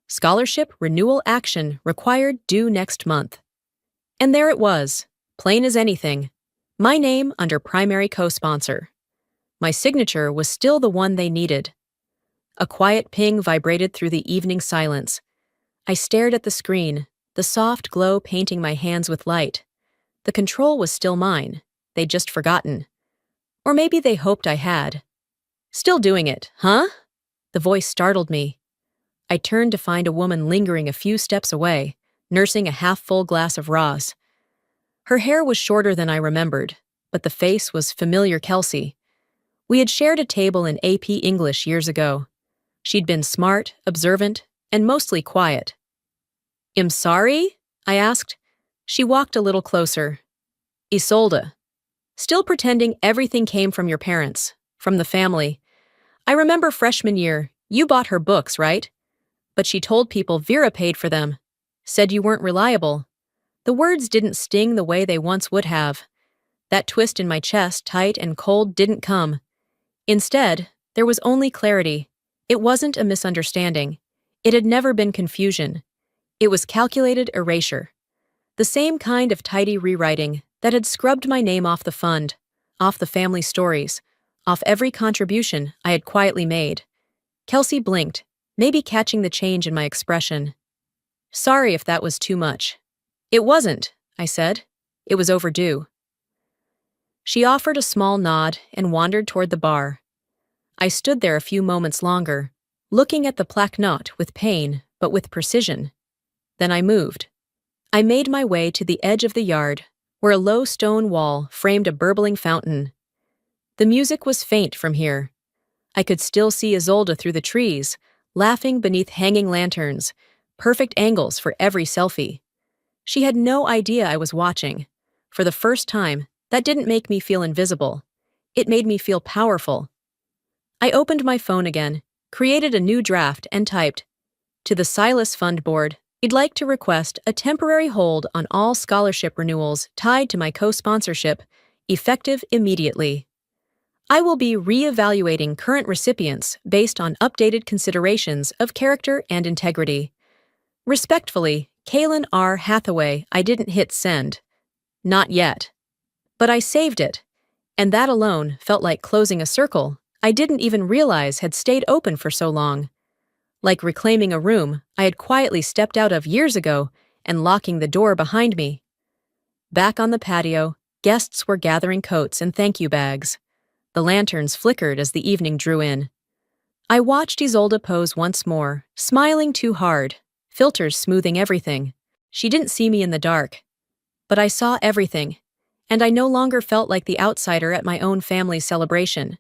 Scholarship renewal action required due next month. And there it was, plain as anything. My name under primary co-sponsor. My signature was still the one they needed. A quiet ping vibrated through the evening silence. I stared at the screen, the soft glow painting my hands with light. The control was still mine. They'd just forgotten. Or maybe they hoped I had. Still doing it, huh? The voice startled me. I turned to find a woman lingering a few steps away, nursing a half-full glass of Roz. Her hair was shorter than I remembered, but the face was familiar Kelsey. We had shared a table in AP English years ago. She'd been smart, observant, and mostly quiet. "I'm sorry?" I asked. She walked a little closer. "Isolde. Still pretending everything came from your parents, from the family. I remember freshman year, you bought her books, right? But she told people Vera paid for them. Said you weren't reliable." The words didn't sting the way they once would have. That twist in my chest, tight and cold, didn't come. Instead, there was only clarity. It wasn't a misunderstanding. It had never been confusion. It was calculated erasure. The same kind of tidy rewriting that had scrubbed my name off the fund, off the family stories, off every contribution I had quietly made. Kelsey blinked, maybe catching the change in my expression. "Sorry if that was too much." "It wasn't," I said. "It was overdue." She offered a small nod and wandered toward the bar. I stood there a few moments longer, looking at the plaque not with pain, but with precision. Then I moved. I made my way to the edge of the yard, where a low stone wall framed a burbling fountain. The music was faint from here. I could still see Isolde through the trees, laughing beneath hanging lanterns, perfect angles for every selfie. She had no idea I was watching. For the first time, that didn't make me feel invisible. It made me feel powerful. I opened my phone again, created a new draft, and typed, "To the Silas Fund Board, I'd like to request a temporary hold on all scholarship renewals tied to my co-sponsorship, effective immediately. I will be re-evaluating current recipients based on updated considerations of character and integrity. Respectfully, Kaylin R. Hathaway." I didn't hit send. Not yet. But I saved it, and that alone felt like closing a circle I didn't even realize had stayed open for so long. like reclaiming a room I had quietly stepped out of years ago and locking the door behind me. Back on the patio, guests were gathering coats and thank you bags. The lanterns flickered as the evening drew in. I watched Isolde pose once more, smiling too hard, filters smoothing everything. She didn't see me in the dark, but I saw everything, and I no longer felt like the outsider at my own family's celebration.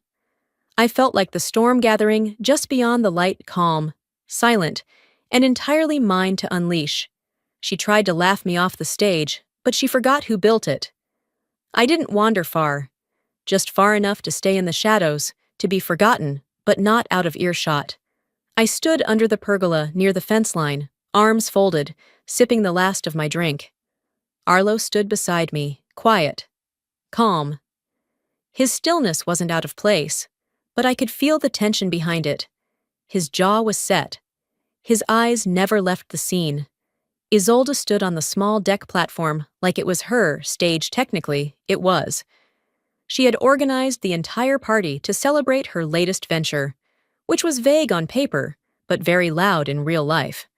I felt like the storm gathering just beyond the light, calm, silent, and entirely mine to unleash. She tried to laugh me off the stage, but she forgot who built it. I didn't wander far, just far enough to stay in the shadows, to be forgotten, but not out of earshot. I stood under the pergola near the fence line, arms folded, sipping the last of my drink. Arlo stood beside me, quiet, calm. His stillness wasn't out of place, but I could feel the tension behind it. His jaw was set. His eyes never left the scene. Isolde stood on the small deck platform like it was her stage. Technically, it was. She had organized the entire party to celebrate her latest venture, which was vague on paper, but very loud in real life.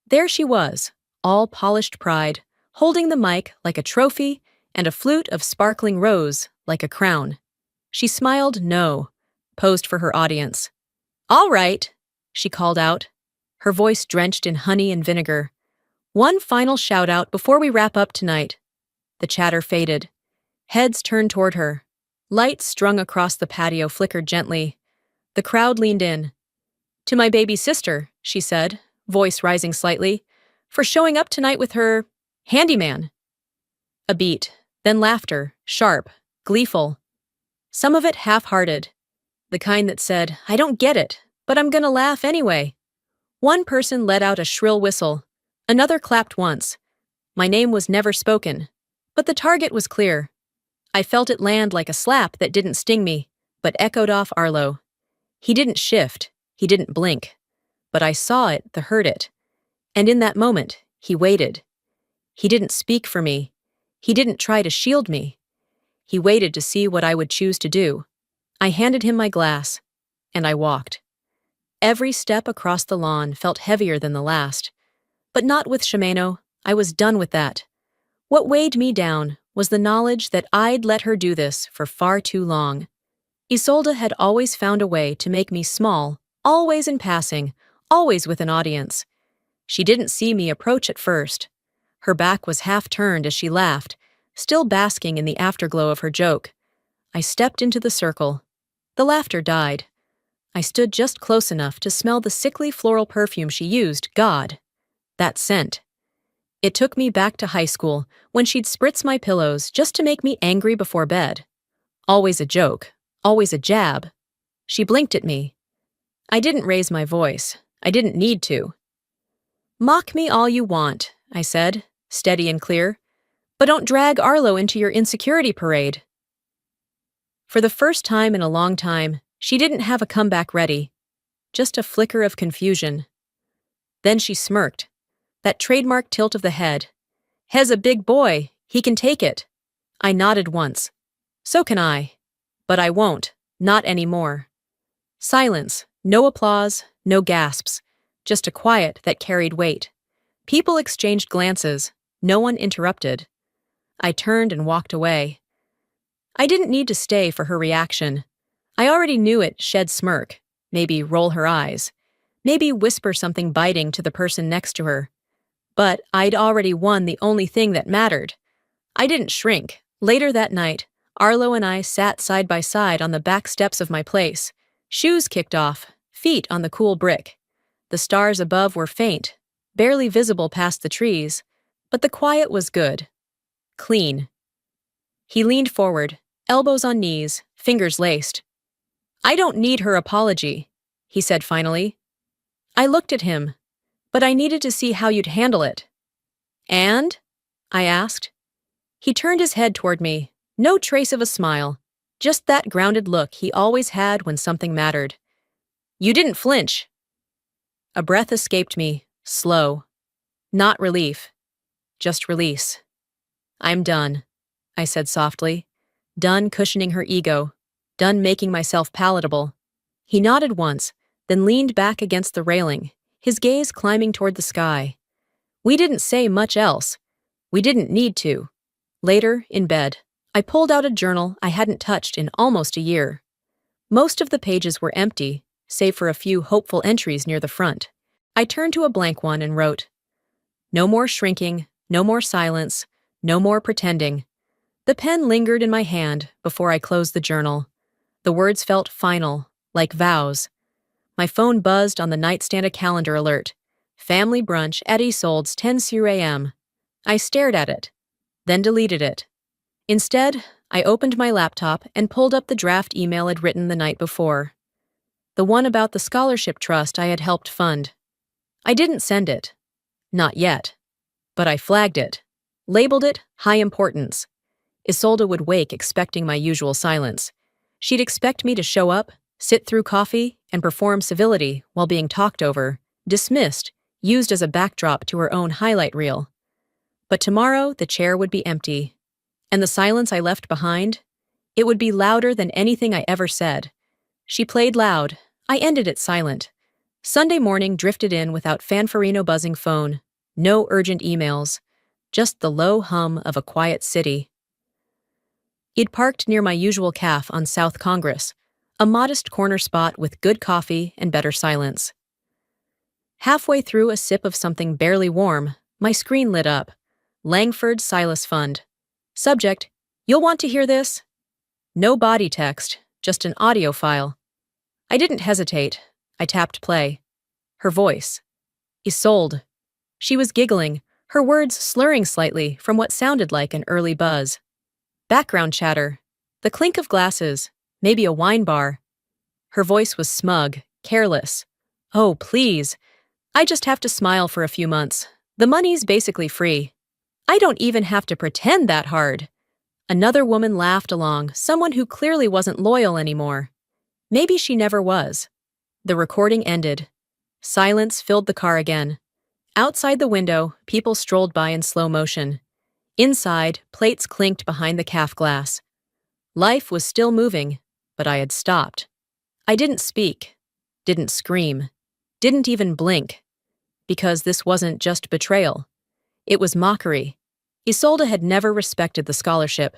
There she was, all polished pride, holding the mic like a trophy and a flute of sparkling rose like a crown. She smiled no, posed for her audience. "All right," she called out, her voice drenched in honey and vinegar. "One final shout-out before we wrap up tonight." The chatter faded. Heads turned toward her. Lights strung across the patio flickered gently. The crowd leaned in. "To my baby sister," she said, voice rising slightly, "for showing up tonight with her handyman." A beat, then laughter, sharp, gleeful. Some of it half-hearted. The kind that said, "I don't get it, but I'm gonna laugh anyway." One person let out a shrill whistle. Another clapped once. My name was never spoken, but the target was clear. I felt it land like a slap that didn't sting me, but echoed off Arlo. He didn't shift, he didn't blink. But I saw it, heard it. And in that moment, he waited. He didn't speak for me. He didn't try to shield me. He waited to see what I would choose to do. I handed him my glass, and I walked. Every step across the lawn felt heavier than the last. But not with Ximeno. I was done with that. What weighed me down was the knowledge that I'd let her do this for far too long. Isolde had always found a way to make me small, always in passing, always with an audience. She didn't see me approach at first. Her back was half turned as she laughed, still basking in the afterglow of her joke. I stepped into the circle. The laughter died. I stood just close enough to smell the sickly floral perfume she used. God, that scent. It took me back to high school, when she'd spritz my pillows just to make me angry before bed. Always a joke, always a jab. She blinked at me. I didn't raise my voice. I didn't need to. "Mock me all you want," I said, steady and clear, "but don't drag Arlo into your insecurity parade." For the first time in a long time, she didn't have a comeback ready, just a flicker of confusion. Then she smirked, that trademark tilt of the head. "Hez a big boy, he can take it." I nodded once. "So can I. But I won't, not anymore." Silence, no applause, no gasps, just a quiet that carried weight. People exchanged glances, no one interrupted. I turned and walked away. I didn't need to stay for her reaction. I already knew it. She'd smirk, maybe roll her eyes, maybe whisper something biting to the person next to her. But I'd already won the only thing that mattered. I didn't shrink. Later that night, Arlo and I sat side by side on the back steps of my place, shoes kicked off, feet on the cool brick. The stars above were faint, barely visible past the trees, but the quiet was good. Clean. He leaned forward, elbows on knees, fingers laced. "I don't need her apology," he said finally. I looked at him, but I needed to see how you'd handle it. "And?" I asked. He turned his head toward me, no trace of a smile, just that grounded look he always had when something mattered. "You didn't flinch." A breath escaped me, slow. Not relief, just release. "I'm done," I said softly. Done cushioning her ego. Done making myself palatable. He nodded once, then leaned back against the railing, his gaze climbing toward the sky. We didn't say much else. We didn't need to. Later, in bed, I pulled out a journal I hadn't touched in almost a year. Most of the pages were empty, save for a few hopeful entries near the front. I turned to a blank one and wrote, "No more shrinking, no more silence, no more pretending." The pen lingered in my hand before I closed the journal. The words felt final, like vows. My phone buzzed on the nightstand a calendar alert. Family brunch at Isolde's 10 a.m. I stared at it, then deleted it. Instead, I opened my laptop and pulled up the draft email I'd written the night before. The one about the scholarship trust I had helped fund. I didn't send it. Not yet. But I flagged it. Labeled it high importance. Isolde would wake expecting my usual silence. She'd expect me to show up, sit through coffee, and perform civility while being talked over, dismissed, used as a backdrop to her own highlight reel. But tomorrow the chair would be empty. And the silence I left behind? It would be louder than anything I ever said. She played loud. I ended it silent. Sunday morning drifted in without fanfarino buzzing phone. No urgent emails. Just the low hum of a quiet city. I'd parked near my usual cafe on South Congress, a modest corner spot with good coffee and better silence. Halfway through a sip of something barely warm, my screen lit up. Langford Silas Fund. Subject, "You'll want to hear this?" No body text, just an audio file. I didn't hesitate. I tapped play. Her voice. Isolde. She was giggling, her words slurring slightly from what sounded like an early buzz. Background chatter. The clink of glasses. Maybe a wine bar. Her voice was smug, careless. "Oh, please. I just have to smile for a few months. The money's basically free. I don't even have to pretend that hard." Another woman laughed along, someone who clearly wasn't loyal anymore. Maybe she never was. The recording ended. Silence filled the car again. Outside the window, people strolled by in slow motion. Inside, plates clinked behind the cafe glass. Life was still moving, but I had stopped. I didn't speak, didn't scream, didn't even blink. Because this wasn't just betrayal. It was mockery. Isolde had never respected the scholarship.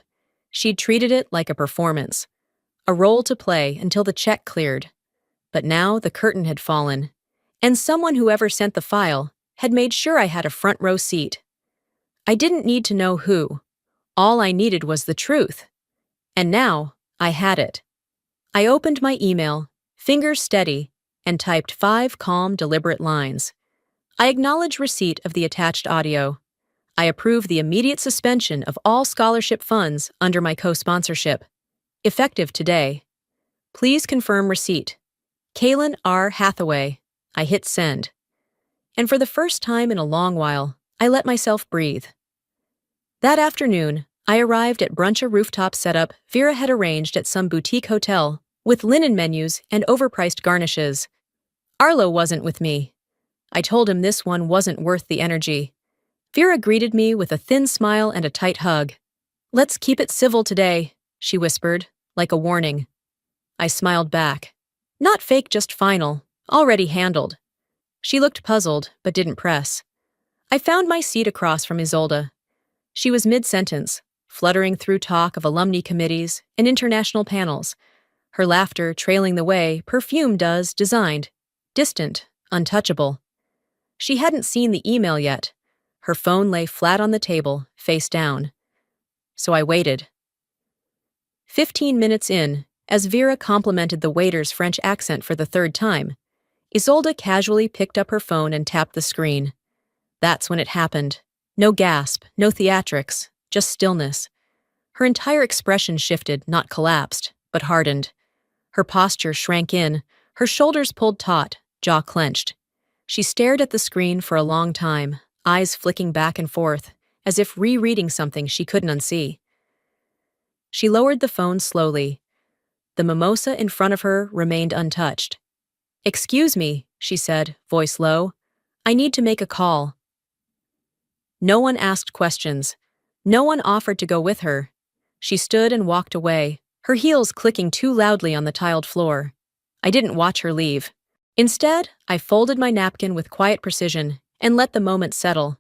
She'd treated it like a performance. A role to play until the check cleared. But now the curtain had fallen. And someone who ever sent the file had made sure I had a front row seat. I didn't need to know who. All I needed was the truth. And now, I had it. I opened my email, fingers steady, and typed 5 calm, deliberate lines. I acknowledge receipt of the attached audio. I approve the immediate suspension of all scholarship funds under my co-sponsorship. Effective today. Please confirm receipt. Kaylin R. Hathaway. I hit send. And for the first time in a long while, I let myself breathe. That afternoon, I arrived at brunch, a rooftop setup Vera had arranged at some boutique hotel, with linen menus and overpriced garnishes. Arlo wasn't with me. I told him this one wasn't worth the energy. Vera greeted me with a thin smile and a tight hug. "Let's keep it civil today," she whispered, like a warning. I smiled back. "Not fake, just final. Already handled." She looked puzzled, but didn't press. I found my seat across from Isolde. She was mid-sentence, fluttering through talk of alumni committees and international panels. Her laughter trailing the way perfume does, designed. Distant, untouchable. She hadn't seen the email yet. Her phone lay flat on the table, face down. So I waited. 15 minutes in, as Vera complimented the waiter's French accent for the third time, Isolde casually picked up her phone and tapped the screen. That's when it happened. No gasp, no theatrics, just stillness. Her entire expression shifted, not collapsed, but hardened. Her posture shrank in, her shoulders pulled taut, jaw clenched. She stared at the screen for a long time, eyes flicking back and forth, as if rereading something she couldn't unsee. She lowered the phone slowly. The mimosa in front of her remained untouched. "Excuse me," she said, voice low. "I need to make a call." No one asked questions. No one offered to go with her. She stood and walked away, her heels clicking too loudly on the tiled floor. I didn't watch her leave. Instead, I folded my napkin with quiet precision and let the moment settle.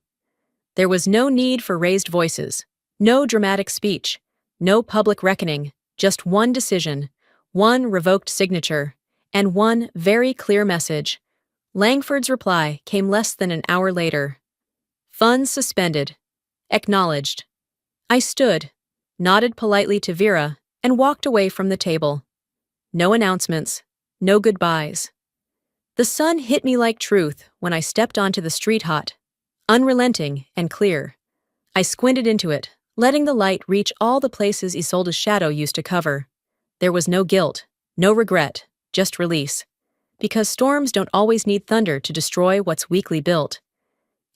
There was no need for raised voices, no dramatic speech, no public reckoning, just one decision, one revoked signature, and one very clear message. Langford's reply came less than an hour later. Funds suspended. Acknowledged. I stood, nodded politely to Vera, and walked away from the table. No announcements, no goodbyes. The sun hit me like truth when I stepped onto the street hot, unrelenting and clear. I squinted into it, letting the light reach all the places Isolde's shadow used to cover. There was no guilt, no regret, just release. Because storms don't always need thunder to destroy what's weakly built.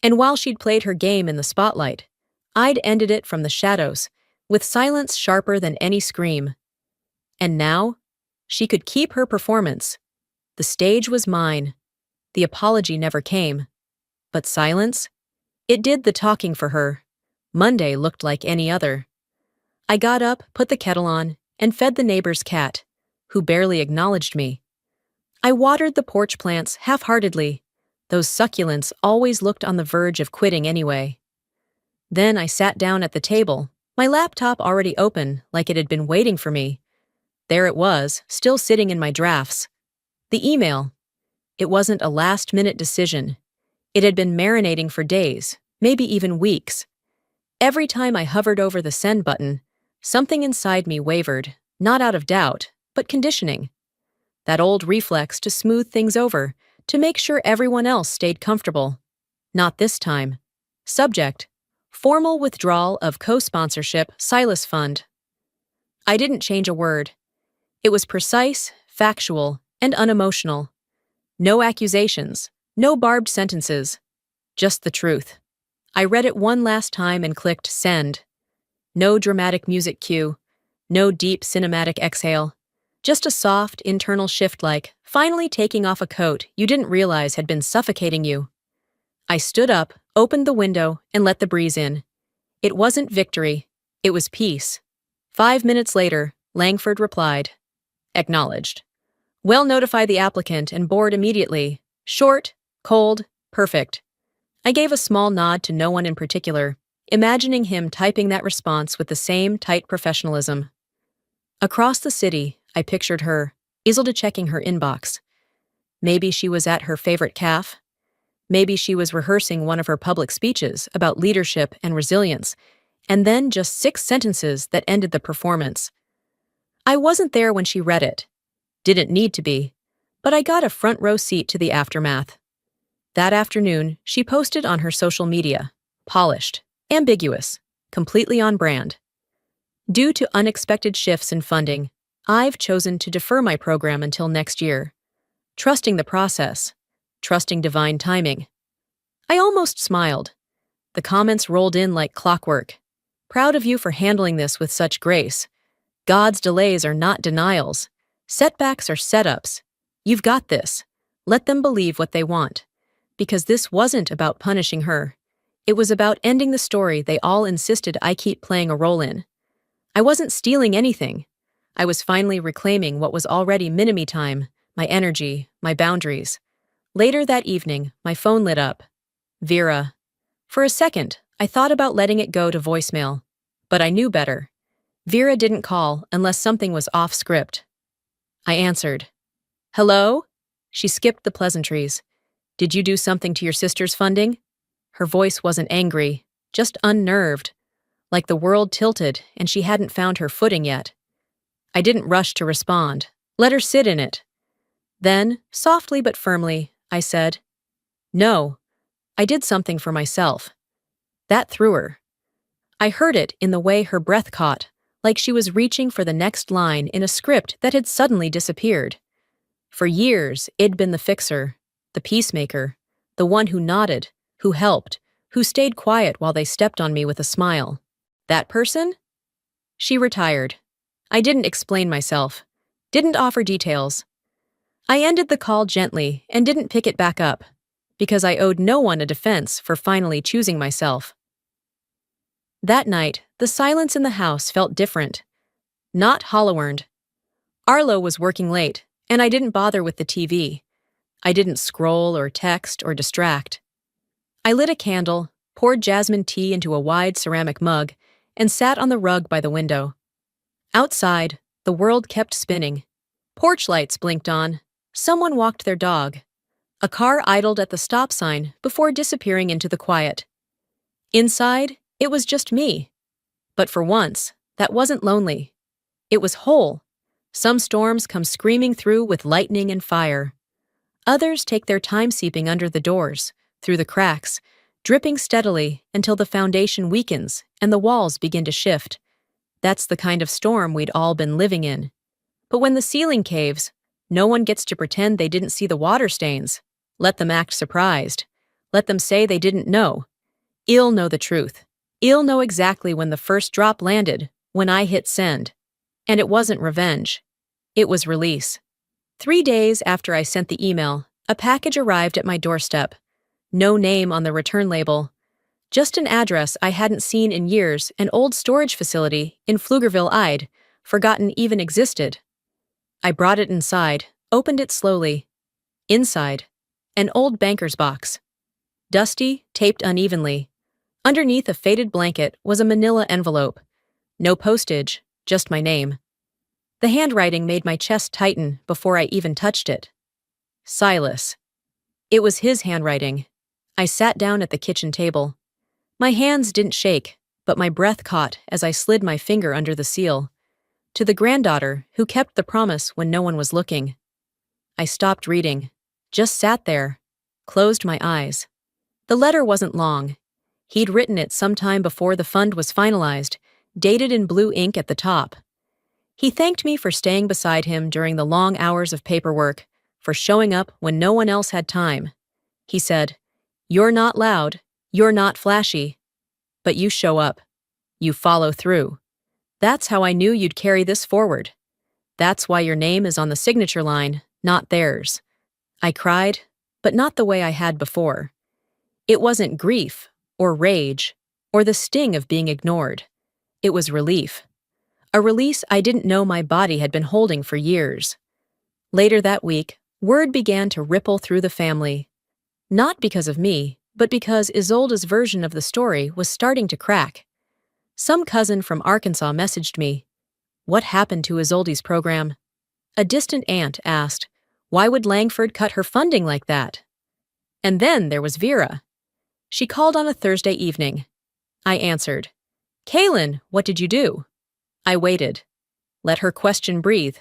And while she'd played her game in the spotlight, I'd ended it from the shadows, with silence sharper than any scream. And now, she could keep her performance. The stage was mine. The apology never came. But silence? It did the talking for her. Monday looked like any other. I got up, put the kettle on, and fed the neighbor's cat, who barely acknowledged me. I watered the porch plants half-heartedly. Those succulents always looked on the verge of quitting anyway. Then I sat down at the table, my laptop already open like it had been waiting for me. There it was, still sitting in my drafts. The email. It wasn't a last-minute decision. It had been marinating for days, maybe even weeks. Every time I hovered over the send button, something inside me wavered, not out of doubt, but conditioning. That old reflex to smooth things over, to make sure everyone else stayed comfortable. Not this time. Subject: formal withdrawal of co-sponsorship Silas Fund. I didn't change a word. It was precise, factual, and unemotional. No accusations, no barbed sentences. Just the truth. I read it one last time and clicked send. No dramatic music cue, no deep cinematic exhale. Just a soft, internal shift like finally taking off a coat you didn't realize had been suffocating you. I stood up, opened the window, and let the breeze in. It wasn't victory, it was peace. 5 minutes later, Langford replied. Acknowledged. Will notify the applicant and board immediately. Short, cold, perfect. I gave a small nod to no one in particular, imagining him typing that response with the same tight professionalism. Across the city, I pictured her, Isolde checking her inbox. Maybe she was at her favorite caf. Maybe she was rehearsing one of her public speeches about leadership and resilience, and then just 6 sentences that ended the performance. I wasn't there when she read it. Didn't need to be, but I got a front row seat to the aftermath. That afternoon, she posted on her social media, polished, ambiguous, completely on brand. Due to unexpected shifts in funding, I've chosen to defer my program until next year, trusting the process, trusting divine timing. I almost smiled. The comments rolled in like clockwork. Proud of you for handling this with such grace. God's delays are not denials. Setbacks are setups. You've got this. Let them believe what they want. Because this wasn't about punishing her. It was about ending the story they all insisted I keep playing a role in. I wasn't stealing anything. I was finally reclaiming what was already me time, my energy, my boundaries. Later that evening, my phone lit up. Vera. For a second, I thought about letting it go to voicemail. But I knew better. Vera didn't call unless something was off script. I answered. Hello? She skipped the pleasantries. Did you do something to your sister's funding? Her voice wasn't angry, just unnerved, like the world tilted and she hadn't found her footing yet. I didn't rush to respond. Let her sit in it. Then, softly but firmly, I said, No, I did something for myself. That threw her. I heard it in the way her breath caught, like she was reaching for the next line in a script that had suddenly disappeared. For years, I'd been the fixer, the peacemaker, the one who nodded, who helped, who stayed quiet while they stepped on me with a smile. That person? She retired. I didn't explain myself, didn't offer details. I ended the call gently and didn't pick it back up, because I owed no one a defense for finally choosing myself. That night, the silence in the house felt different. Not hollow-earned. Arlo was working late, and I didn't bother with the TV. I didn't scroll or text or distract. I lit a candle, poured jasmine tea into a wide ceramic mug, and sat on the rug by the window. Outside, the world kept spinning. Porch lights blinked on. Someone walked their dog. A car idled at the stop sign before disappearing into the quiet. Inside, it was just me. But for once, that wasn't lonely. It was whole. Some storms come screaming through with lightning and fire. Others take their time seeping under the doors, through the cracks, dripping steadily until the foundation weakens and the walls begin to shift. That's the kind of storm we'd all been living in. But when the ceiling caves, no one gets to pretend they didn't see the water stains. Let them act surprised. Let them say they didn't know. I'll know the truth. I'll know exactly when the first drop landed, when I hit send. And it wasn't revenge. It was release. 3 days after I sent the email, a package arrived at my doorstep. No name on the return label. Just an address I hadn't seen in years, an old storage facility in Pflugerville I'd forgotten even existed. I brought it inside, opened it slowly. Inside, an old banker's box. Dusty, taped unevenly. Underneath a faded blanket was a manila envelope. No postage, just my name. The handwriting made my chest tighten before I even touched it. Silas. It was his handwriting. I sat down at the kitchen table. My hands didn't shake, but my breath caught as I slid my finger under the seal. To the granddaughter who kept the promise when no one was looking. I stopped reading, just sat there, closed my eyes. The letter wasn't long. He'd written it sometime before the fund was finalized, dated in blue ink at the top. He thanked me for staying beside him during the long hours of paperwork, for showing up when no one else had time. He said, "You're not loud, you're not flashy, but you show up. You follow through. That's how I knew you'd carry this forward. That's why your name is on the signature line, not theirs." I cried, but not the way I had before. It wasn't grief, or rage, or the sting of being ignored. It was relief. A release I didn't know my body had been holding for years. Later that week, word began to ripple through the family. Not because of me, but because Isolde's version of the story was starting to crack. Some cousin from Arkansas messaged me. What happened to Isolde's program? A distant aunt asked, why would Langford cut her funding like that? And then there was Vera. She called on a Thursday evening. I answered. "Kaylin, what did you do?" I waited. Let her question breathe.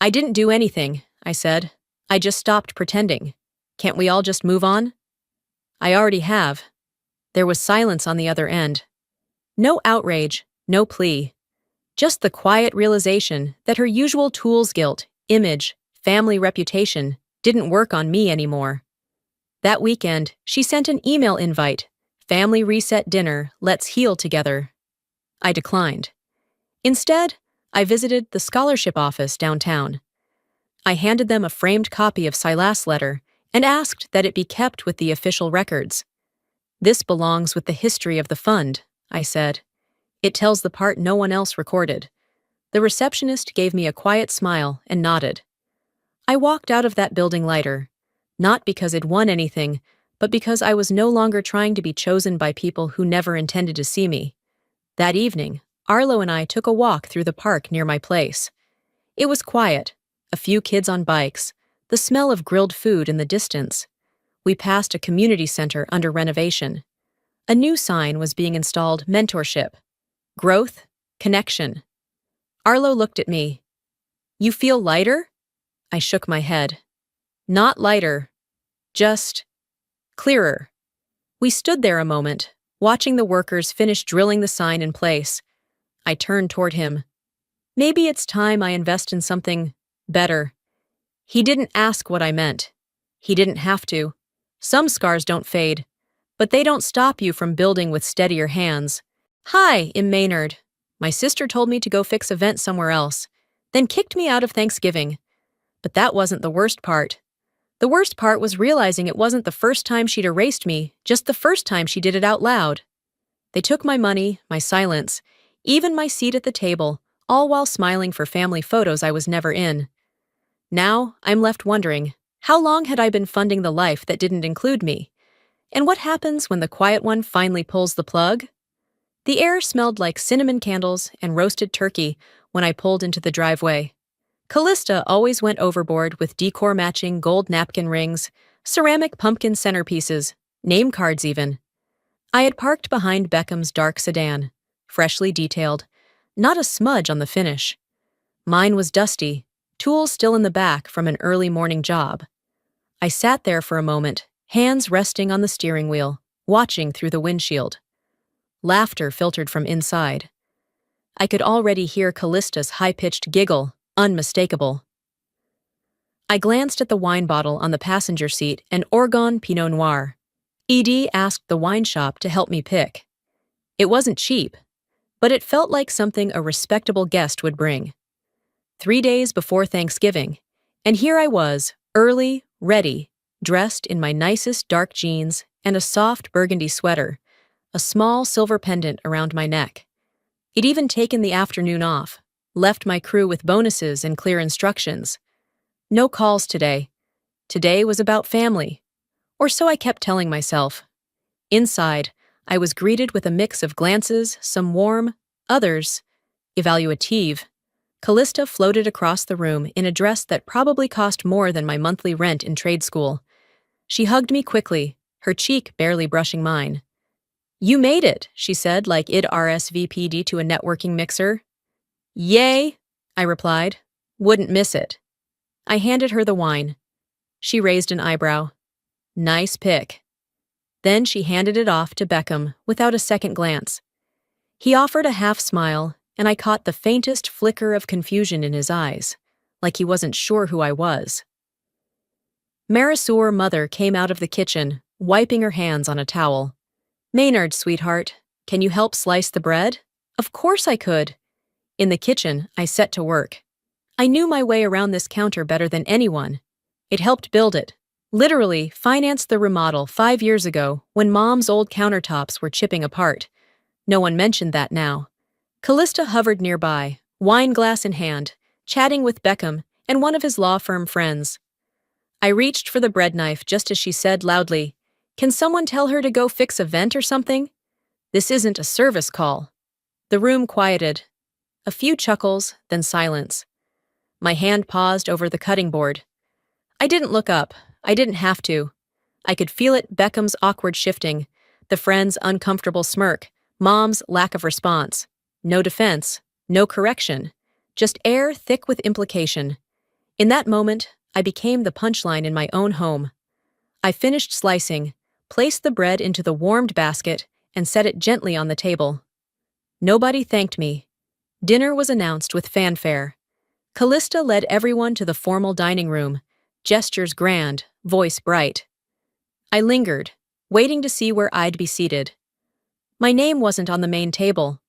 "I didn't do anything," I said. "I just stopped pretending. Can't we all just move on?" "I already have." There was silence on the other end. No outrage, no plea. Just the quiet realization that her usual tools guilt, image, family reputation didn't work on me anymore. That weekend, she sent an email invite, family reset dinner, let's heal together. I declined. Instead, I visited the scholarship office downtown. I handed them a framed copy of Silas' letter and asked that it be kept with the official records. "This belongs with the history of the fund," I said. "It tells the part no one else recorded." The receptionist gave me a quiet smile and nodded. I walked out of that building lighter, not because I'd won anything, but because I was no longer trying to be chosen by people who never intended to see me. That evening, Arlo and I took a walk through the park near my place. It was quiet, a few kids on bikes, the smell of grilled food in the distance. We passed a community center under renovation. A new sign was being installed, mentorship, growth, connection. Arlo looked at me. "You feel lighter?" I shook my head. "Not lighter, just clearer." We stood there a moment, watching the workers finish drilling the sign in place. I turned toward him. "Maybe it's time I invest in something better." He didn't ask what I meant. He didn't have to. Some scars don't fade, but they don't stop you from building with steadier hands. "Hi, I'm Maynard. My sister told me to go fix a vent somewhere else, then kicked me out of Thanksgiving. But that wasn't the worst part. The worst part was realizing it wasn't the first time she'd erased me, just the first time she did it out loud. They took my money, my silence, even my seat at the table, all while smiling for family photos I was never in. Now, I'm left wondering, How long had I been funding the life that didn't include me? And what happens when the quiet one finally pulls the plug? The air smelled like cinnamon candles and roasted turkey when I pulled into the driveway. Callista always went overboard with decor-matching gold napkin rings, ceramic pumpkin centerpieces, name cards even. I had parked behind Beckham's dark sedan, freshly detailed, not a smudge on the finish. Mine was dusty, tools still in the back from an early morning job. I sat there for a moment, hands resting on the steering wheel, watching through the windshield. Laughter filtered from inside. I could already hear Callista's high-pitched giggle, unmistakable. I glanced at the wine bottle on the passenger seat, an Oregon Pinot Noir. ED asked the wine shop to help me pick. It wasn't cheap, but it felt like something a respectable guest would bring. 3 days before Thanksgiving, and here I was, early, ready, dressed in my nicest dark jeans and a soft burgundy sweater, a small silver pendant around my neck. I'd even taken the afternoon off, left my crew with bonuses and clear instructions. No calls today. Today was about family. Or so I kept telling myself. Inside, I was greeted with a mix of glances, some warm, others evaluative. Callista floated across the room in a dress that probably cost more than my monthly rent in trade school. She hugged me quickly, her cheek barely brushing mine. "You made it," she said like I'd RSVP'd to a networking mixer. "Yay," I replied. "Wouldn't miss it." I handed her the wine. She raised an eyebrow. "Nice pick." Then she handed it off to Beckham without a second glance. He offered a half smile, and I caught the faintest flicker of confusion in his eyes, like he wasn't sure who I was. Marisur mother came out of the kitchen, wiping her hands on a towel. "Maynard, sweetheart, can you help slice the bread?" Of course I could. In the kitchen, I set to work. I knew my way around this counter better than anyone. It helped build it. Literally, financed the remodel 5 years ago when Mom's old countertops were chipping apart. No one mentioned that now. Callista hovered nearby, wine glass in hand, chatting with Beckham and one of his law firm friends. I reached for the bread knife just as she said loudly, "Can someone tell her to go fix a vent or something? This isn't a service call." The room quieted. A few chuckles, then silence. My hand paused over the cutting board. I didn't look up. I didn't have to. I could feel it, Beckham's awkward shifting, the friend's uncomfortable smirk, Mom's lack of response. No defense, no correction, just air thick with implication. In that moment, I became the punchline in my own home. I finished slicing, placed the bread into the warmed basket, and set it gently on the table. Nobody thanked me. Dinner was announced with fanfare. Callista led everyone to the formal dining room, gestures grand, voice bright. I lingered, waiting to see where I'd be seated. My name wasn't on the main table.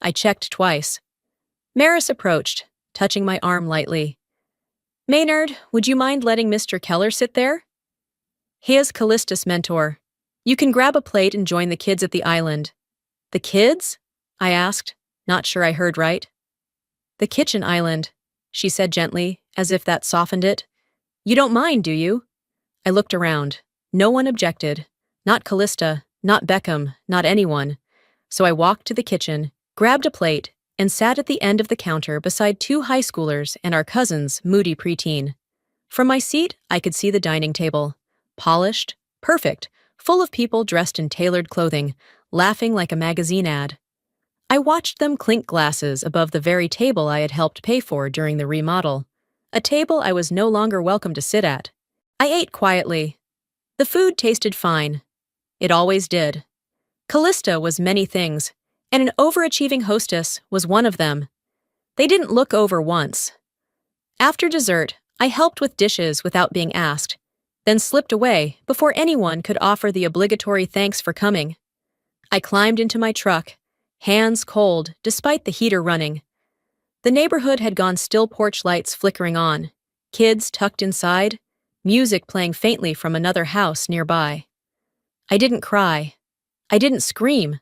I checked twice. Maris approached, touching my arm lightly. "Maynard, would you mind letting Mr. Keller sit there?" He is Callista's mentor. "You can grab a plate and join the kids at the island." "The kids?" I asked, not sure I heard right. "The kitchen island," she said gently, as if that softened it. "You don't mind, do you?" I looked around. No one objected. Not Callista, not Beckham, not anyone. So I walked to the kitchen, grabbed a plate, and sat at the end of the counter beside 2 high schoolers and our cousin's moody preteen. From my seat, I could see the dining table. Polished, perfect, full of people dressed in tailored clothing, laughing like a magazine ad. I watched them clink glasses above the very table I had helped pay for during the remodel, a table I was no longer welcome to sit at. I ate quietly. The food tasted fine. It always did. Callista was many things, and an overachieving hostess was one of them. They didn't look over once. After dessert, I helped with dishes without being asked, then slipped away before anyone could offer the obligatory thanks for coming. I climbed into my truck, hands cold despite the heater running. The neighborhood had gone still, porch lights flickering on, kids tucked inside, music playing faintly from another house nearby. I didn't cry. I didn't scream.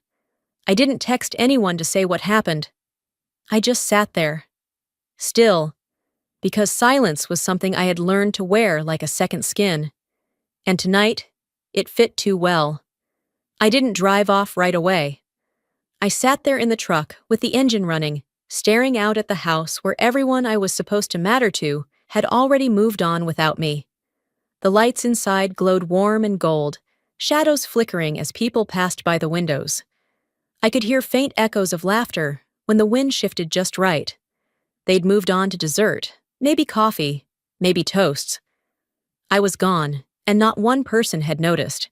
I didn't text anyone to say what happened. I just sat there. Still. because silence was something I had learned to wear like a second skin. And tonight, it fit too well. I didn't drive off right away. I sat there in the truck with the engine running, staring out at the house where everyone I was supposed to matter to had already moved on without me. The lights inside glowed warm and gold, shadows flickering as people passed by the windows. I could hear faint echoes of laughter when the wind shifted just right. They'd moved on to dessert, maybe coffee, maybe toasts. I was gone, and not one person had noticed.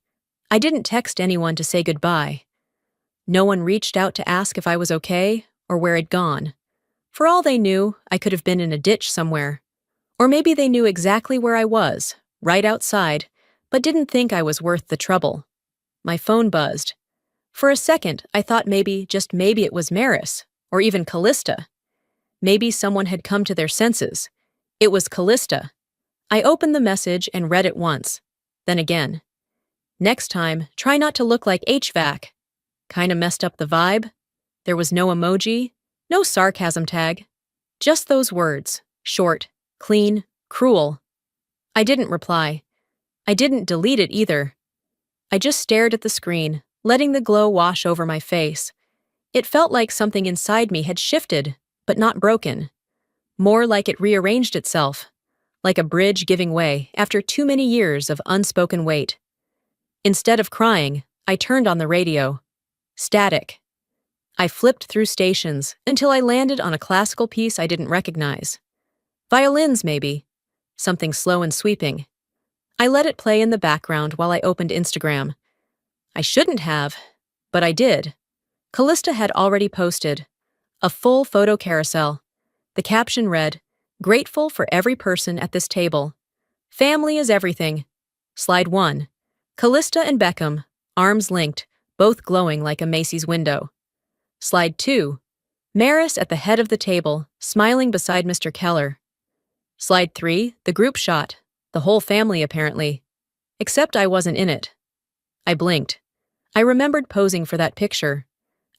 I didn't text anyone to say goodbye. No one reached out to ask if I was okay or where I'd gone. For all they knew, I could have been in a ditch somewhere. Or maybe they knew exactly where I was, right outside, but didn't think I was worth the trouble. My phone buzzed. For a second, I thought maybe, just maybe it was Maris, or even Callista. Maybe someone had come to their senses. It was Callista. I opened the message and read it once, then again. Next time, try not to look like HVAC. Kinda messed up the vibe. There was no emoji, no sarcasm tag. Just those words, short, clean, cruel. I didn't reply. I didn't delete it either. I just stared at the screen, letting the glow wash over my face. It felt like something inside me had shifted, but not broken. More like it rearranged itself, like a bridge giving way after too many years of unspoken weight. Instead of crying, I turned on the radio. Static. I flipped through stations until I landed on a classical piece I didn't recognize. Violins, maybe. Something slow and sweeping. I let it play in the background while I opened Instagram. I shouldn't have, but I did. Callista had already posted a full photo carousel. The caption read, "Grateful for every person at this table. Family is everything." Slide 1. Callista and Beckham, arms linked, both glowing like a Macy's window. Slide 2. Maris at the head of the table, smiling beside Mr. Keller. Slide 3, the group shot, the whole family apparently. Except I wasn't in it. I blinked. I remembered posing for that picture.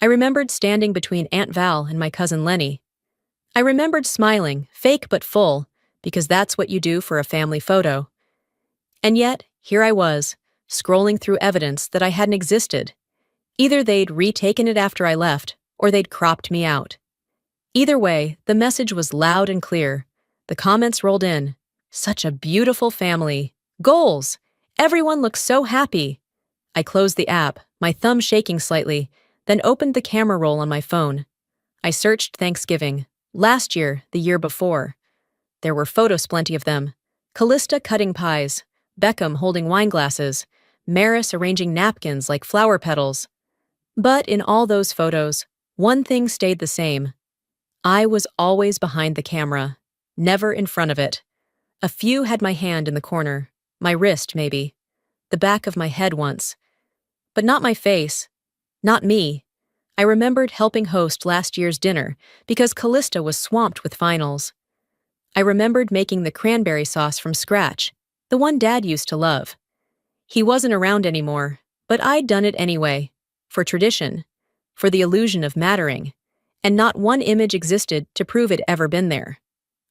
I remembered standing between Aunt Val and my cousin Lenny. I remembered smiling, fake but full, because that's what you do for a family photo. And yet, here I was, scrolling through evidence that I hadn't existed. Either they'd retaken it after I left, or they'd cropped me out. Either way, the message was loud and clear. The comments rolled in. Such a beautiful family. Goals. Everyone looks so happy. I closed the app, my thumb shaking slightly, then opened the camera roll on my phone. I searched Thanksgiving. Last year, the year before. There were photos, plenty of them. Callista cutting pies, Beckham holding wine glasses, Maris arranging napkins like flower petals. But in all those photos, one thing stayed the same. I was always behind the camera, never in front of it. A few had my hand in the corner, my wrist maybe, the back of my head once. But not my face, not me. I remembered helping host last year's dinner because Callista was swamped with finals. I remembered making the cranberry sauce from scratch, the one Dad used to love. He wasn't around anymore, but I'd done it anyway, for tradition, for the illusion of mattering, and not one image existed to prove it ever been there.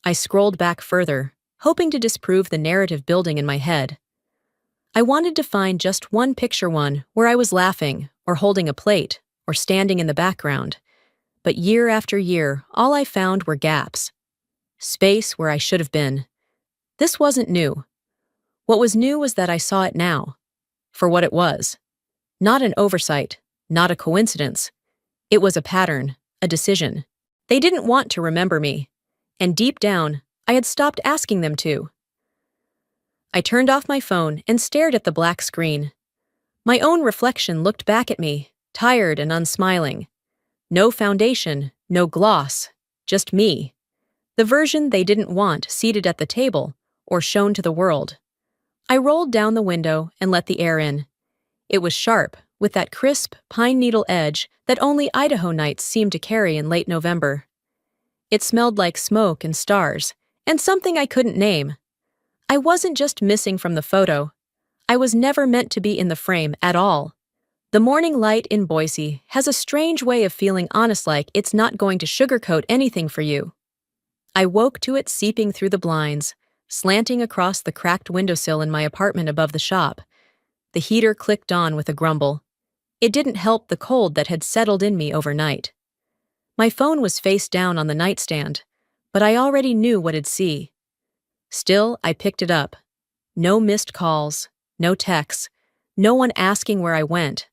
I scrolled back further, hoping to disprove the narrative building in my head. I wanted to find just one picture, one where I was laughing, or holding a plate, or standing in the background. But year after year, all I found were gaps. Space where I should have been. This wasn't new. What was new was that I saw it now, for what it was. Not an oversight, not a coincidence. It was a pattern, a decision. They didn't want to remember me, and deep down, I had stopped asking them to. I turned off my phone and stared at the black screen. My own reflection looked back at me, tired and unsmiling. No foundation, no gloss, just me. The version they didn't want seated at the table or shown to the world. I rolled down the window and let the air in. It was sharp, with that crisp, pine needle edge that only Idaho nights seemed to carry in late November. It smelled like smoke and stars, and something I couldn't name. I wasn't just missing from the photo. I was never meant to be in the frame at all. The morning light in Boise has a strange way of feeling honest, like it's not going to sugarcoat anything for you. I woke to it seeping through the blinds, slanting across the cracked windowsill in my apartment above the shop. The heater clicked on with a grumble. It didn't help the cold that had settled in me overnight. My phone was face down on the nightstand, but I already knew what it'd see. Still, I picked it up. No missed calls, no texts, no one asking where I went.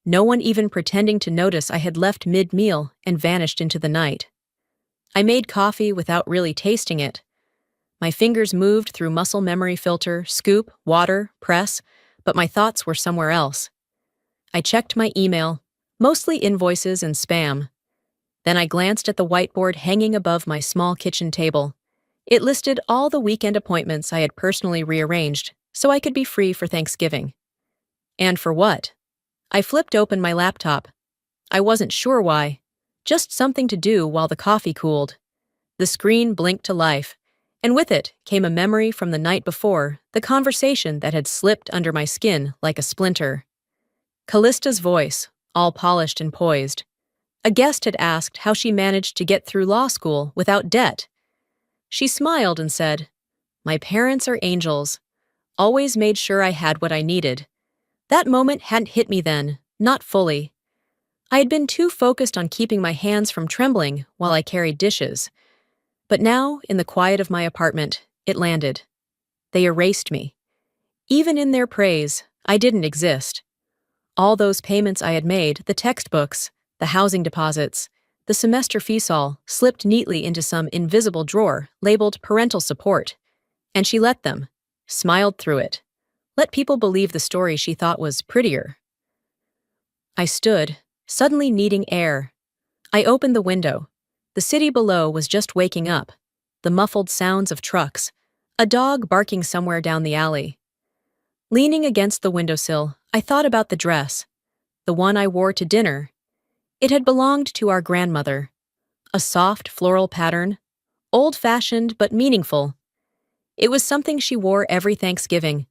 No one even pretending to notice I had left mid-meal and vanished into the night. I made coffee without really tasting it. My fingers moved through muscle memory filter, scoop, water, press, but my thoughts were somewhere else. I checked my email, mostly invoices and spam. Then I glanced at the whiteboard hanging above my small kitchen table. It listed all the weekend appointments I had personally rearranged so I could be free for Thanksgiving. And for what? I flipped open my laptop. I wasn't sure why. Just something to do while the coffee cooled. The screen blinked to life, and with it came a memory from the night before, the conversation that had slipped under my skin like a splinter. Callista's voice, all polished and poised. A guest had asked how she managed to get through law school without debt. She smiled and said, "My parents are angels. Always made sure I had what I needed." That moment hadn't hit me then, not fully. I had been too focused on keeping my hands from trembling while I carried dishes. But now, in the quiet of my apartment, it landed. They erased me. Even in their praise, I didn't exist. All those payments I had made, the textbooks, the housing deposits, the semester fees all slipped neatly into some invisible drawer labeled parental support. And she let them, smiled through it, let people believe the story she thought was prettier. I stood, suddenly needing air. I opened the window. The city below was just waking up, the muffled sounds of trucks, a dog barking somewhere down the alley. Leaning against the windowsill, I thought about the dress, the one I wore to dinner. It had belonged to our grandmother. A soft floral pattern, old-fashioned but meaningful. It was something she wore every Thanksgiving.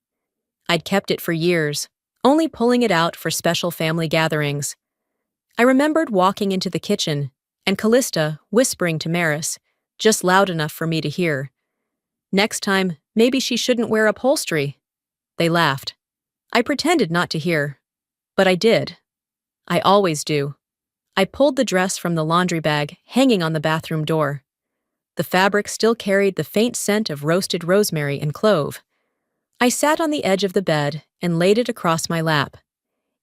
I'd kept it for years, only pulling it out for special family gatherings. I remembered walking into the kitchen, and Callista whispering to Maris, just loud enough for me to hear. Next time, maybe she shouldn't wear upholstery. They laughed. I pretended not to hear. But I did. I always do. I pulled the dress from the laundry bag hanging on the bathroom door. The fabric still carried the faint scent of roasted rosemary and clove. I sat on the edge of the bed and laid it across my lap.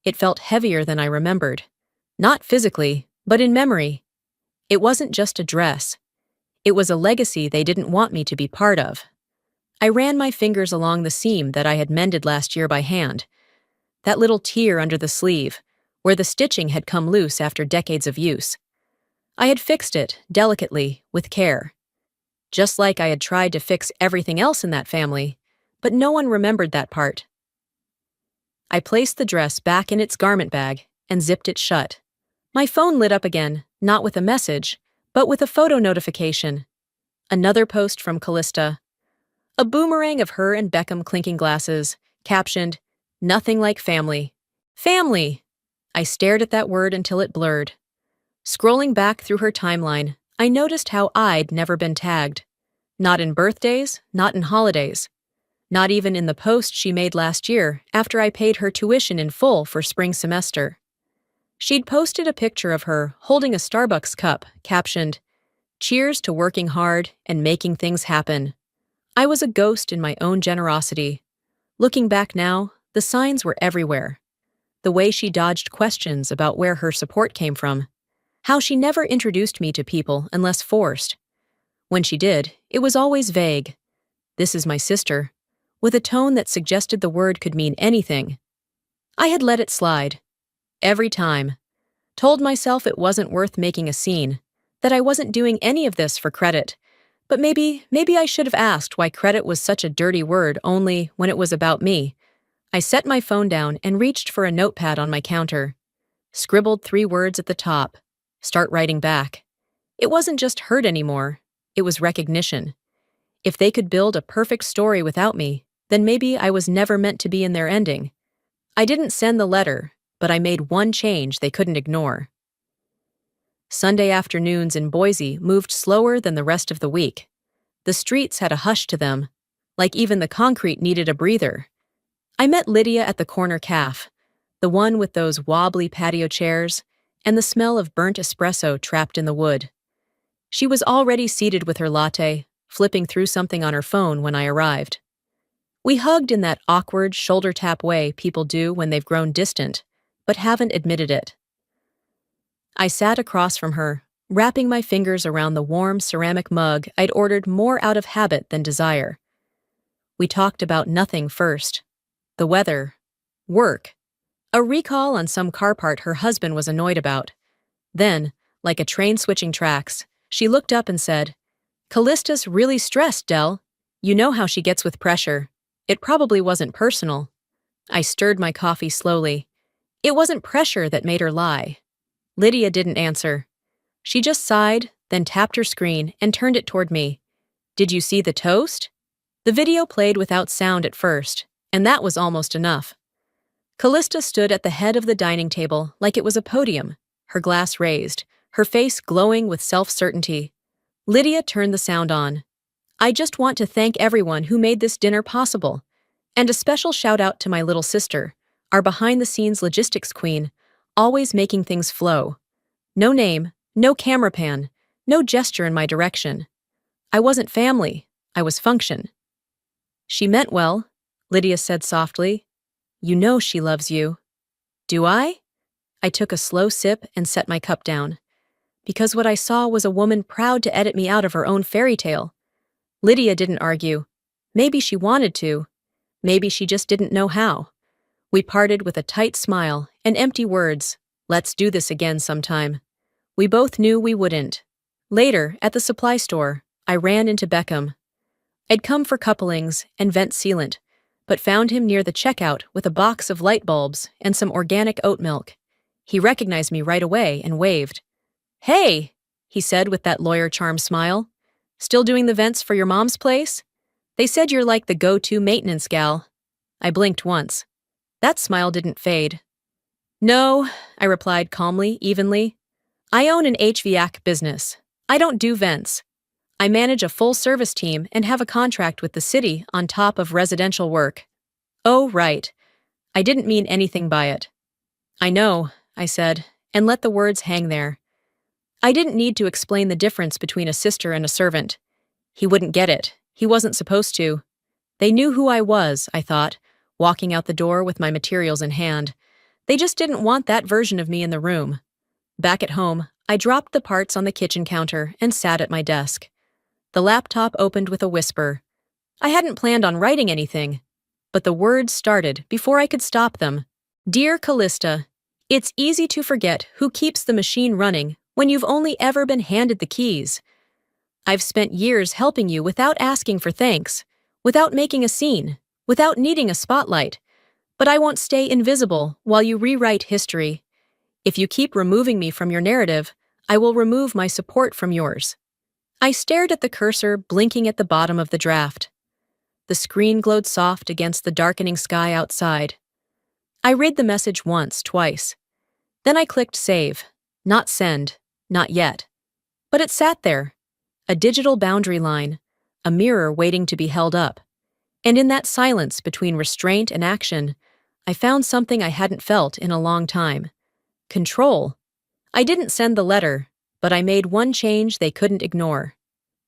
It felt heavier than I remembered. Not physically, but in memory. It wasn't just a dress. It was a legacy they didn't want me to be part of. I ran my fingers along the seam that I had mended last year by hand. That little tear under the sleeve, where the stitching had come loose after decades of use. I had fixed it, delicately, with care. Just like I had tried to fix everything else in that family, but no one remembered that part. I placed the dress back in its garment bag and zipped it shut. My phone lit up again, not with a message, but with a photo notification. Another post from Callista. A boomerang of her and Beckham clinking glasses, captioned, "Nothing like family." Family! I stared at that word until it blurred. Scrolling back through her timeline, I noticed how I'd never been tagged. Not in birthdays, not in holidays. Not even in the post she made last year after I paid her tuition in full for spring semester. She'd posted a picture of her holding a Starbucks cup, captioned, "Cheers to working hard and making things happen." I was a ghost in my own generosity. Looking back now, the signs were everywhere. The way she dodged questions about where her support came from. How she never introduced me to people unless forced. When she did, it was always vague. "This is my sister," with a tone that suggested the word could mean anything. I had let it slide. Every time. Told myself it wasn't worth making a scene, that I wasn't doing any of this for credit. But maybe I should have asked why credit was such a dirty word only when it was about me. I set my phone down and reached for a notepad on my counter. Scribbled 3 words at the top. Start writing back. It wasn't just hurt anymore. It was recognition. If they could build a perfect story without me, then maybe I was never meant to be in their ending. I didn't send the letter, but I made one change they couldn't ignore. Sunday afternoons in Boise moved slower than the rest of the week. The streets had a hush to them, like even the concrete needed a breather. I met Lydia at the corner cafe, the one with those wobbly patio chairs and the smell of burnt espresso trapped in the wood. She was already seated with her latte, flipping through something on her phone when I arrived. We hugged in that awkward shoulder tap way people do when they've grown distant, but haven't admitted it. I sat across from her, wrapping my fingers around the warm ceramic mug I'd ordered more out of habit than desire. We talked about nothing first. The weather, work, a recall on some car part her husband was annoyed about. Then, like a train switching tracks, she looked up and said, "Callista's really stressed, Del. You know how she gets with pressure. It probably wasn't personal." I stirred my coffee slowly. It wasn't pressure that made her lie. Lydia didn't answer. She just sighed, then tapped her screen and turned it toward me. "Did you see the toast?" The video played without sound at first, and that was almost enough. Callista stood at the head of the dining table like it was a podium, her glass raised, her face glowing with self-certainty. Lydia turned the sound on. "I just want to thank everyone who made this dinner possible. And a special shout out to my little sister, our behind-the-scenes logistics queen, always making things flow. No name, no camera pan, no gesture in my direction. I wasn't family, I was function." "She meant well," Lydia said softly. "You know she loves you." "Do I?" I took a slow sip and set my cup down. Because what I saw was a woman proud to edit me out of her own fairy tale. Lydia didn't argue. Maybe she wanted to. Maybe she just didn't know how. We parted with a tight smile and empty words. "Let's do this again sometime." We both knew we wouldn't. Later, at the supply store, I ran into Beckham. I'd come for couplings and vent sealant, but found him near the checkout with a box of light bulbs and some organic oat milk. He recognized me right away and waved. "Hey," he said with that lawyer charm smile. "Still doing the vents for your mom's place? They said you're like the go-to maintenance gal." I blinked once. That smile didn't fade. "No," I replied calmly, evenly. "I own an HVAC business. I don't do vents. I manage a full-service team and have a contract with the city on top of residential work." "Oh, right. I didn't mean anything by it." "I know," I said, and let the words hang there. I didn't need to explain the difference between a sister and a servant. He wouldn't get it. He wasn't supposed to. They knew who I was, I thought, walking out the door with my materials in hand. They just didn't want that version of me in the room. Back at home, I dropped the parts on the kitchen counter and sat at my desk. The laptop opened with a whisper. I hadn't planned on writing anything, but the words started before I could stop them. "Dear Callista, it's easy to forget who keeps the machine running when you've only ever been handed the keys. I've spent years helping you without asking for thanks, without making a scene, without needing a spotlight. But I won't stay invisible while you rewrite history. If you keep removing me from your narrative, I will remove my support from yours." I stared at the cursor blinking at the bottom of the draft. The screen glowed soft against the darkening sky outside. I read the message once, twice. Then I clicked save. Not send. Not yet. But it sat there. A digital boundary line. A mirror waiting to be held up. And in that silence between restraint and action, I found something I hadn't felt in a long time. Control. I didn't send the letter, but I made one change they couldn't ignore.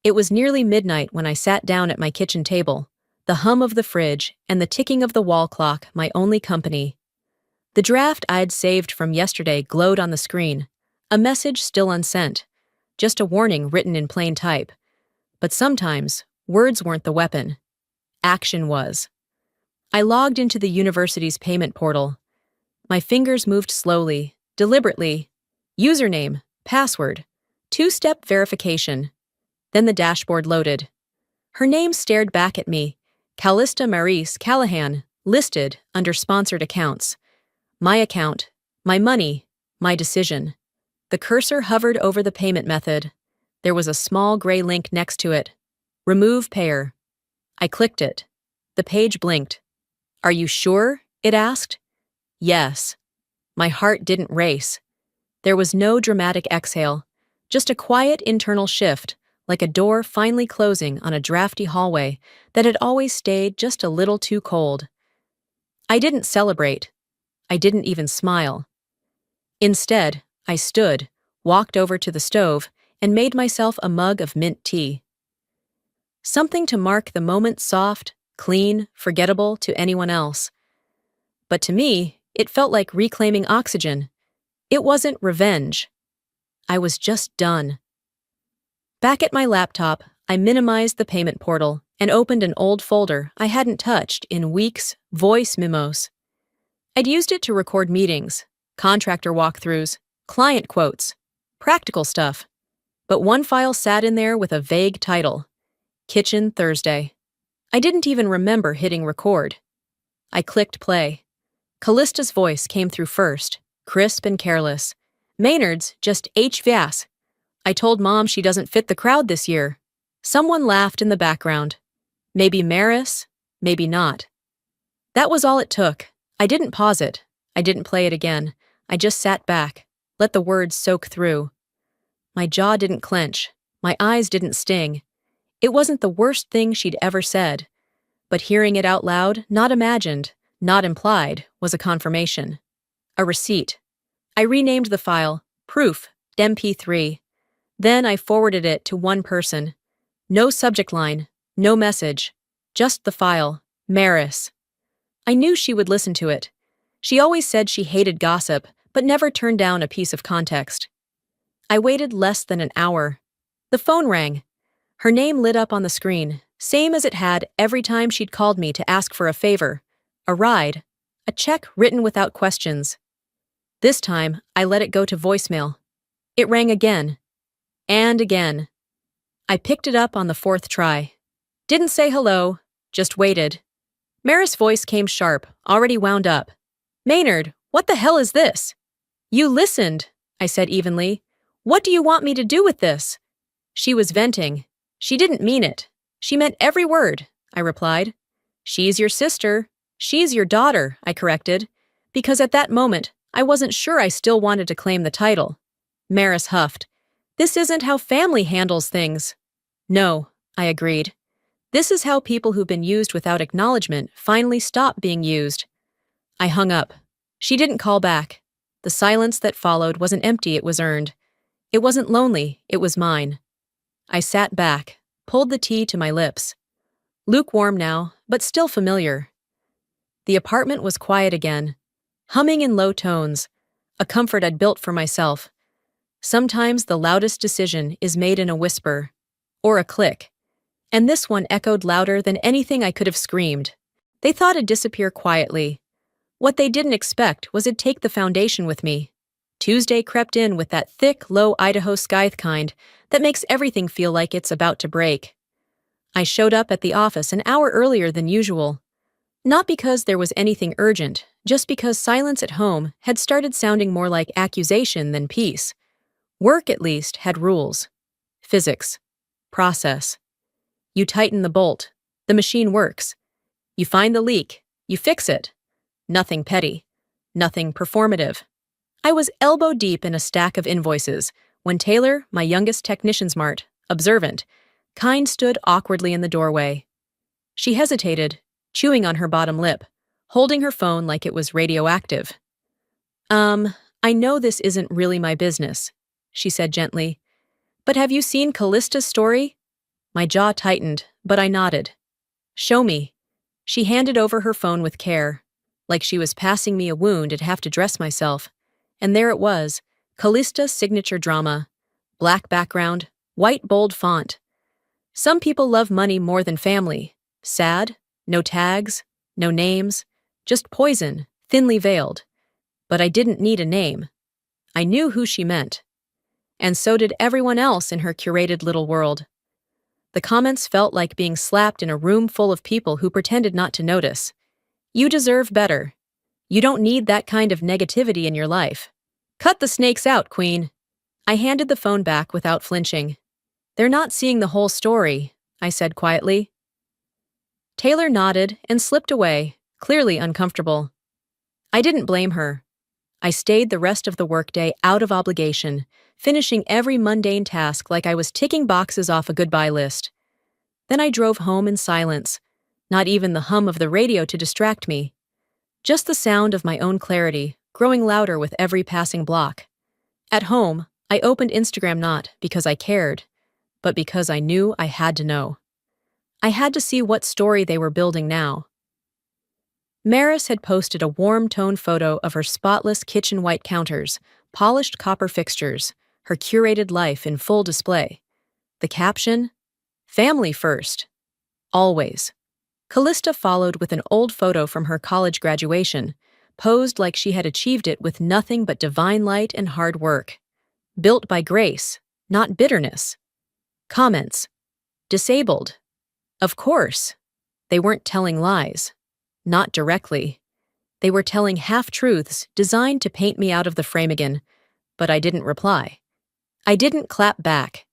It was nearly midnight when I sat down at my kitchen table, the hum of the fridge and the ticking of the wall clock my only company. The draft I'd saved from yesterday glowed on the screen, a message still unsent, just a warning written in plain type. But sometimes, words weren't the weapon. Action was. I logged into the university's payment portal. My fingers moved slowly, deliberately. Username, password, two-step verification. Then the dashboard loaded. Her name stared back at me, Callista Maurice Callahan, listed under sponsored accounts. My account, my money, my decision. The cursor hovered over the payment method. There was a small gray link next to it. Remove payer. I clicked it. The page blinked. "Are you sure?" it asked. Yes. My heart didn't race. There was no dramatic exhale, Just a quiet internal shift, like a door finally closing on a drafty hallway that had always stayed just a little too cold. I didn't celebrate. I didn't even smile. Instead, I stood, walked over to the stove, and made myself a mug of mint tea. Something to mark the moment soft, clean, forgettable to anyone else. But to me, it felt like reclaiming oxygen. It wasn't revenge. I was just done. Back at my laptop, I minimized the payment portal and opened an old folder I hadn't touched in weeks, voice memos. I'd used it to record meetings, contractor walkthroughs, client quotes, practical stuff. But one file sat in there with a vague title, Kitchen Thursday. I didn't even remember hitting record. I clicked play. Callista's voice came through first, crisp and careless. Maynard's just HVAS. I told Mom she doesn't fit the crowd this year. Someone laughed in the background. Maybe Maris, maybe not. That was all it took. I didn't pause it. I didn't play it again. I just sat back, let the words soak through. My jaw didn't clench. My eyes didn't sting. It wasn't the worst thing she'd ever said. But hearing it out loud, not imagined, not implied, was a confirmation. A receipt. I renamed the file, Proof, MP3. Then I forwarded it to one person. No subject line, no message. Just the file, Maris. I knew she would listen to it. She always said she hated gossip, but never turned down a piece of context. I waited less than an hour. The phone rang. Her name lit up on the screen, same as it had every time she'd called me to ask for a favor, a ride, a check written without questions. This time, I let it go to voicemail. It rang again. And again. I picked it up on the fourth try. Didn't say hello, just waited. Maris' voice came sharp, already wound up. Maynard, what the hell is this? You listened, I said evenly. What do you want me to do with this? She was venting. She didn't mean it. She meant every word, I replied. She's your sister. She's your daughter, I corrected, because at that moment, I wasn't sure I still wanted to claim the title. Maris huffed. This isn't how family handles things. No, I agreed. This is how people who've been used without acknowledgement finally stop being used. I hung up. She didn't call back. The silence that followed wasn't empty, it was earned. It wasn't lonely, it was mine. I sat back, pulled the tea to my lips. Lukewarm now, but still familiar. The apartment was quiet again, humming in low tones, a comfort I'd built for myself. Sometimes the loudest decision is made in a whisper, or a click, and this one echoed louder than anything I could have screamed. They thought it'd disappear quietly. What they didn't expect was it'd take the foundation with me. Tuesday crept in with that thick, low Idaho scythe kind that makes everything feel like it's about to break. I showed up at the office an hour earlier than usual. Not because there was anything urgent, just because silence at home had started sounding more like accusation than peace. Work, at least, had rules. Physics. Process. You tighten the bolt. The machine works. You find the leak. You fix it. Nothing petty. Nothing performative. I was elbow deep in a stack of invoices when Taylor, my youngest technician smart, observant, kind stood awkwardly in the doorway. She hesitated, chewing on her bottom lip, holding her phone like it was radioactive. I know this isn't really my business, she said gently. But have you seen Callista's story? My jaw tightened, but I nodded. Show me. She handed over her phone with care, like she was passing me a wound I'd have to dress myself. And there it was, Callista's signature drama. Black background, white bold font. Some people love money more than family. Sad, no tags, no names, just poison, thinly veiled. But I didn't need a name. I knew who she meant. And so did everyone else in her curated little world. The comments felt like being slapped in a room full of people who pretended not to notice. You deserve better. You don't need that kind of negativity in your life. Cut the snakes out, Queen. I handed the phone back without flinching. They're not seeing the whole story, I said quietly. Taylor nodded and slipped away, clearly uncomfortable. I didn't blame her. I stayed the rest of the workday out of obligation, finishing every mundane task like I was ticking boxes off a goodbye list. Then I drove home in silence, not even the hum of the radio to distract me. Just the sound of my own clarity, growing louder with every passing block. At home, I opened Instagram not because I cared, but because I knew I had to know. I had to see what story they were building now. Maris had posted a warm-toned photo of her spotless kitchen white counters, polished copper fixtures, her curated life in full display. The caption? Family first. Always. Callista followed with an old photo from her college graduation, posed like she had achieved it with nothing but divine light and hard work. Built by grace, not bitterness. Comments. Disabled. Of course. They weren't telling lies. Not directly. They were telling half-truths designed to paint me out of the frame again, but I didn't reply. I didn't clap back.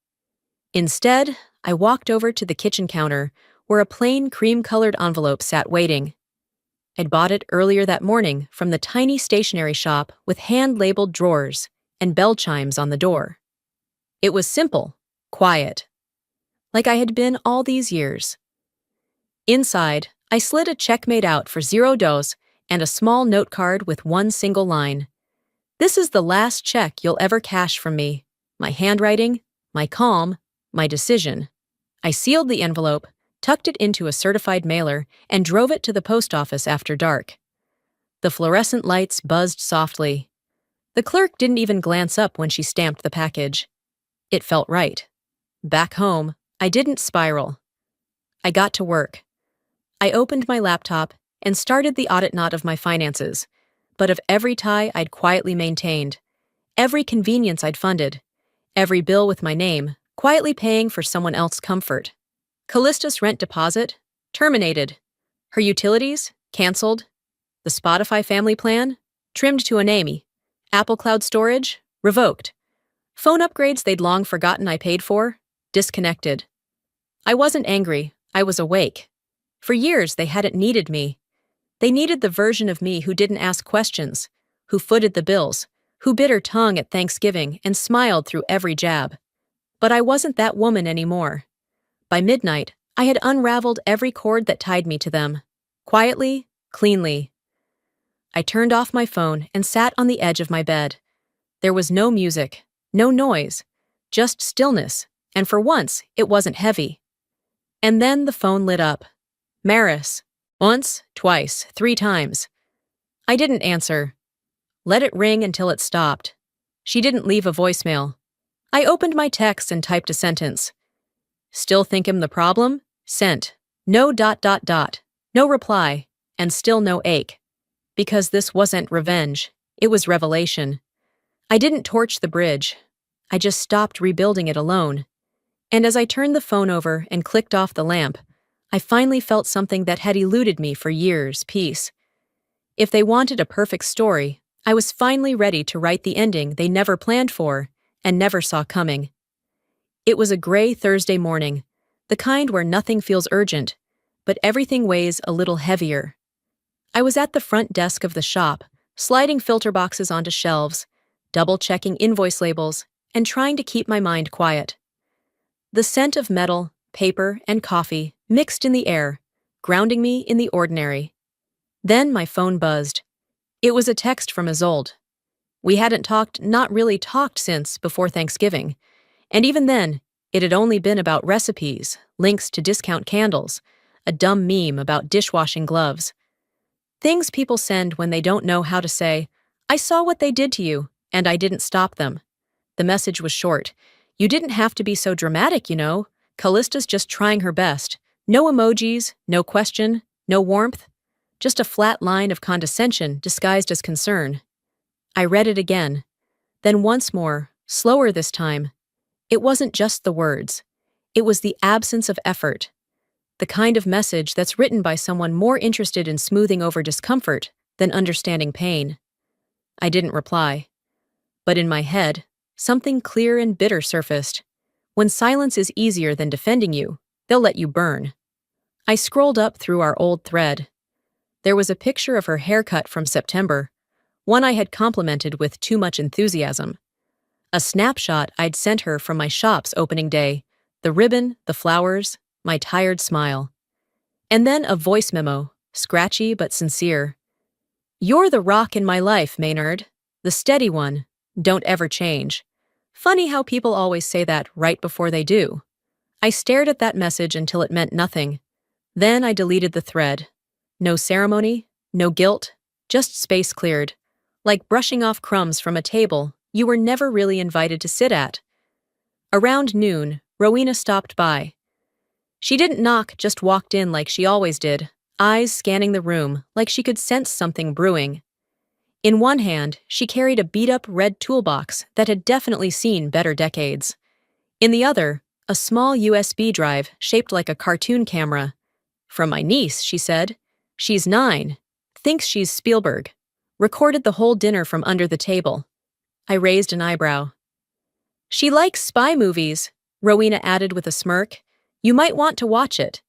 Instead, I walked over to the kitchen counter where a plain cream-colored envelope sat waiting. I'd bought it earlier that morning from the tiny stationery shop with hand-labeled drawers and bell chimes on the door. It was simple, quiet, like I had been all these years. Inside, I slid a check made out for $0 and a small note card with one single line. This is the last check you'll ever cash from me. My handwriting, my calm, my decision. I sealed the envelope, tucked it into a certified mailer, and drove it to the post office after dark. The fluorescent lights buzzed softly. The clerk didn't even glance up when she stamped the package. It felt right. Back home, I didn't spiral. I got to work. I opened my laptop and started the audit knot of my finances, but of every tie I'd quietly maintained, every convenience I'd funded, every bill with my name, quietly paying for someone else's comfort. Callista's rent deposit? Terminated. Her utilities? Canceled. The Spotify family plan? Trimmed to an Amy. Apple Cloud storage? Revoked. Phone upgrades they'd long forgotten I paid for? Disconnected. I wasn't angry, I was awake. For years they hadn't needed me. They needed the version of me who didn't ask questions, who footed the bills, who bit her tongue at Thanksgiving and smiled through every jab. But I wasn't that woman anymore. By midnight, I had unraveled every cord that tied me to them. Quietly, cleanly. I turned off my phone and sat on the edge of my bed. There was no music, no noise, just stillness, and for once, it wasn't heavy. And then the phone lit up. Maris. Once, twice, 3 times. I didn't answer. Let it ring until it stopped. She didn't leave a voicemail. I opened my text and typed a sentence. Still think him the problem? Sent. No ... No reply. And still no ache. Because this wasn't revenge. It was revelation. I didn't torch the bridge. I just stopped rebuilding it alone. And as I turned the phone over and clicked off the lamp, I finally felt something that had eluded me for years, peace. If they wanted a perfect story, I was finally ready to write the ending they never planned for and never saw coming. It was a gray Thursday morning, the kind where nothing feels urgent, but everything weighs a little heavier. I was at the front desk of the shop, sliding filter boxes onto shelves, double-checking invoice labels, and trying to keep my mind quiet. The scent of metal, paper, and coffee mixed in the air, grounding me in the ordinary. Then my phone buzzed. It was a text from Isolde. We hadn't not really talked since before Thanksgiving, and even then, it had only been about recipes, links to discount candles, a dumb meme about dishwashing gloves. Things people send when they don't know how to say, I saw what they did to you, and I didn't stop them. The message was short. You didn't have to be so dramatic, you know. Callista's just trying her best. No emojis, no question, no warmth. Just a flat line of condescension disguised as concern. I read it again. Then once more, slower this time. It wasn't just the words. It was the absence of effort. The kind of message that's written by someone more interested in smoothing over discomfort than understanding pain. I didn't reply. But in my head, something clear and bitter surfaced. When silence is easier than defending you, they'll let you burn. I scrolled up through our old thread. There was a picture of her haircut from September, one I had complimented with too much enthusiasm. A snapshot I'd sent her from my shop's opening day, the ribbon, the flowers, my tired smile. And then a voice memo, scratchy but sincere. "You're the rock in my life, Maynard. The steady one. Don't ever change." Funny how people always say that right before they do. I stared at that message until it meant nothing. Then I deleted the thread. No ceremony, no guilt, just space cleared. Like brushing off crumbs from a table you were never really invited to sit at. Around noon, Rowena stopped by. She didn't knock, just walked in like she always did, eyes scanning the room like she could sense something brewing. In one hand, she carried a beat-up red toolbox that had definitely seen better decades. In the other, a small USB drive shaped like a cartoon camera. "From my niece," she said. "She's 9. Thinks she's Spielberg. Recorded the whole dinner from under the table." I raised an eyebrow. "She likes spy movies," Rowena added with a smirk. "You might want to watch it."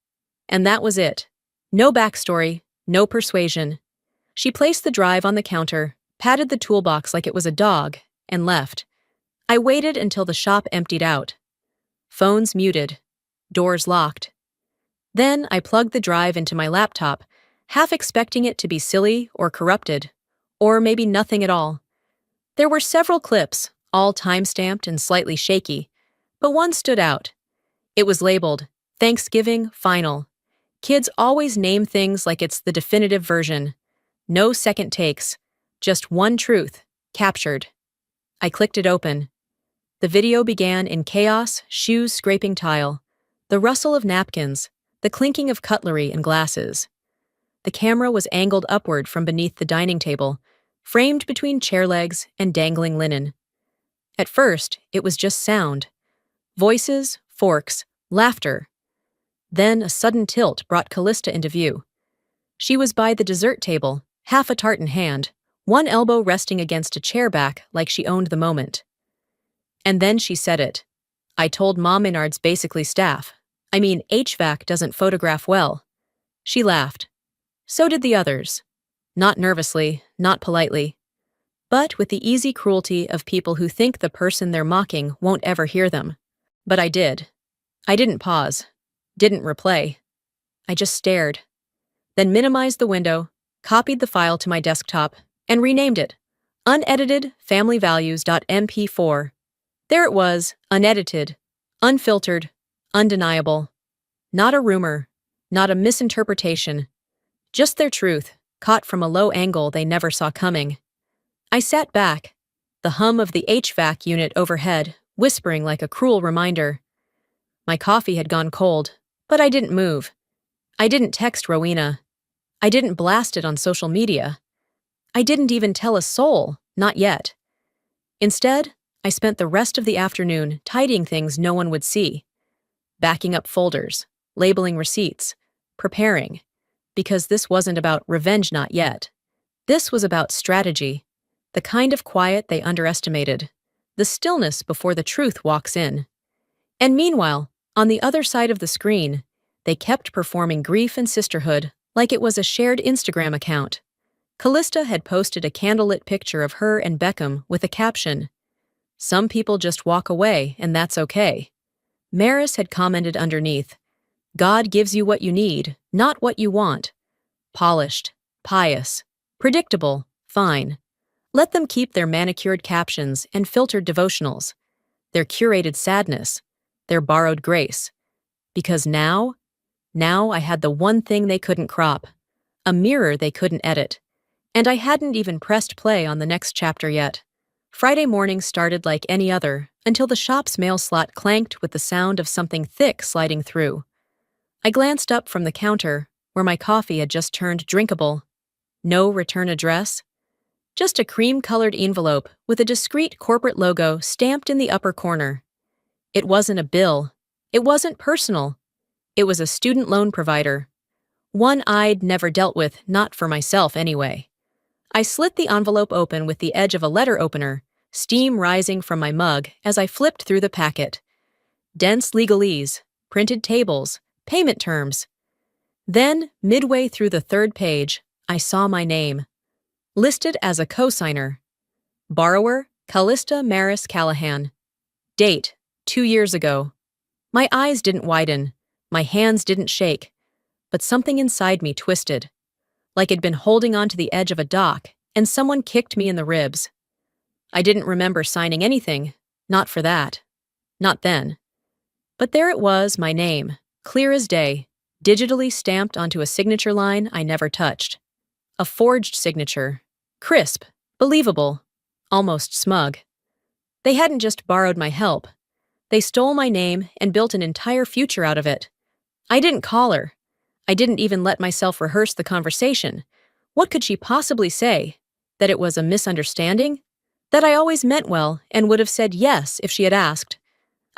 And that was it. No backstory, no persuasion. She placed the drive on the counter, patted the toolbox like it was a dog, and left. I waited until the shop emptied out. Phones muted. Doors locked. Then I plugged the drive into my laptop, half expecting it to be silly or corrupted, or maybe nothing at all. There were several clips, all time-stamped and slightly shaky, but one stood out. It was labeled, "Thanksgiving Final." Kids always name things like it's the definitive version. No second takes, just one truth, captured. I clicked it open. The video began in chaos, shoes scraping tile, the rustle of napkins, the clinking of cutlery and glasses. The camera was angled upward from beneath the dining table, framed between chair legs and dangling linen. At first, it was just sound. Voices, forks, laughter. Then a sudden tilt brought Callista into view. She was by the dessert table, half a tart in hand, one elbow resting against a chair back like she owned the moment. And then she said it. "I told Mom Maynard's basically staff. I mean, HVAC doesn't photograph well." She laughed. So did the others. Not nervously, not politely, but with the easy cruelty of people who think the person they're mocking won't ever hear them. But I did. I didn't pause. Didn't replay. I just stared. Then minimized the window, copied the file to my desktop, and renamed it. Unedited Family Values.mp4. There it was, unedited, unfiltered, undeniable. Not a rumor, not a misinterpretation. Just their truth, caught from a low angle they never saw coming. I sat back, the hum of the HVAC unit overhead, whispering like a cruel reminder. My coffee had gone cold, but I didn't move. I didn't text Rowena. I didn't blast it on social media. I didn't even tell a soul, not yet. Instead, I spent the rest of the afternoon tidying things no one would see. Backing up folders, labeling receipts, preparing. Because this wasn't about revenge not yet. This was about strategy. The kind of quiet they underestimated. The stillness before the truth walks in. And meanwhile, on the other side of the screen, they kept performing grief and sisterhood like it was a shared Instagram account. Callista had posted a candlelit picture of her and Beckham with a caption, "Some people just walk away, and that's okay." Maris had commented underneath, "God gives you what you need, not what you want." Polished, pious, predictable, fine. Let them keep their manicured captions and filtered devotionals, their curated sadness, their borrowed grace. Because now I had the one thing they couldn't crop, a mirror they couldn't edit. And I hadn't even pressed play on the next chapter yet. Friday morning started like any other, until the shop's mail slot clanked with the sound of something thick sliding through. I glanced up from the counter, where my coffee had just turned drinkable. No return address. Just a cream-colored envelope with a discreet corporate logo stamped in the upper corner. It wasn't a bill. It wasn't personal. It was a student loan provider. One I'd never dealt with, not for myself anyway. I slit the envelope open with the edge of a letter opener, steam rising from my mug as I flipped through the packet. Dense legalese, printed tables, payment terms. Then, midway through the third page, I saw my name. Listed as a cosigner. Borrower, Callista Maris Callahan. Date: 2 years ago. My eyes didn't widen, my hands didn't shake, but something inside me twisted, like I'd been holding onto the edge of a dock and someone kicked me in the ribs. I didn't remember signing anything, not for that. Not then. But there it was, my name, clear as day, digitally stamped onto a signature line I never touched. A forged signature. Crisp, believable, almost smug. They hadn't just borrowed my help. They stole my name and built an entire future out of it. I didn't call her. I didn't even let myself rehearse the conversation. What could she possibly say? That it was a misunderstanding? That I always meant well and would have said yes if she had asked.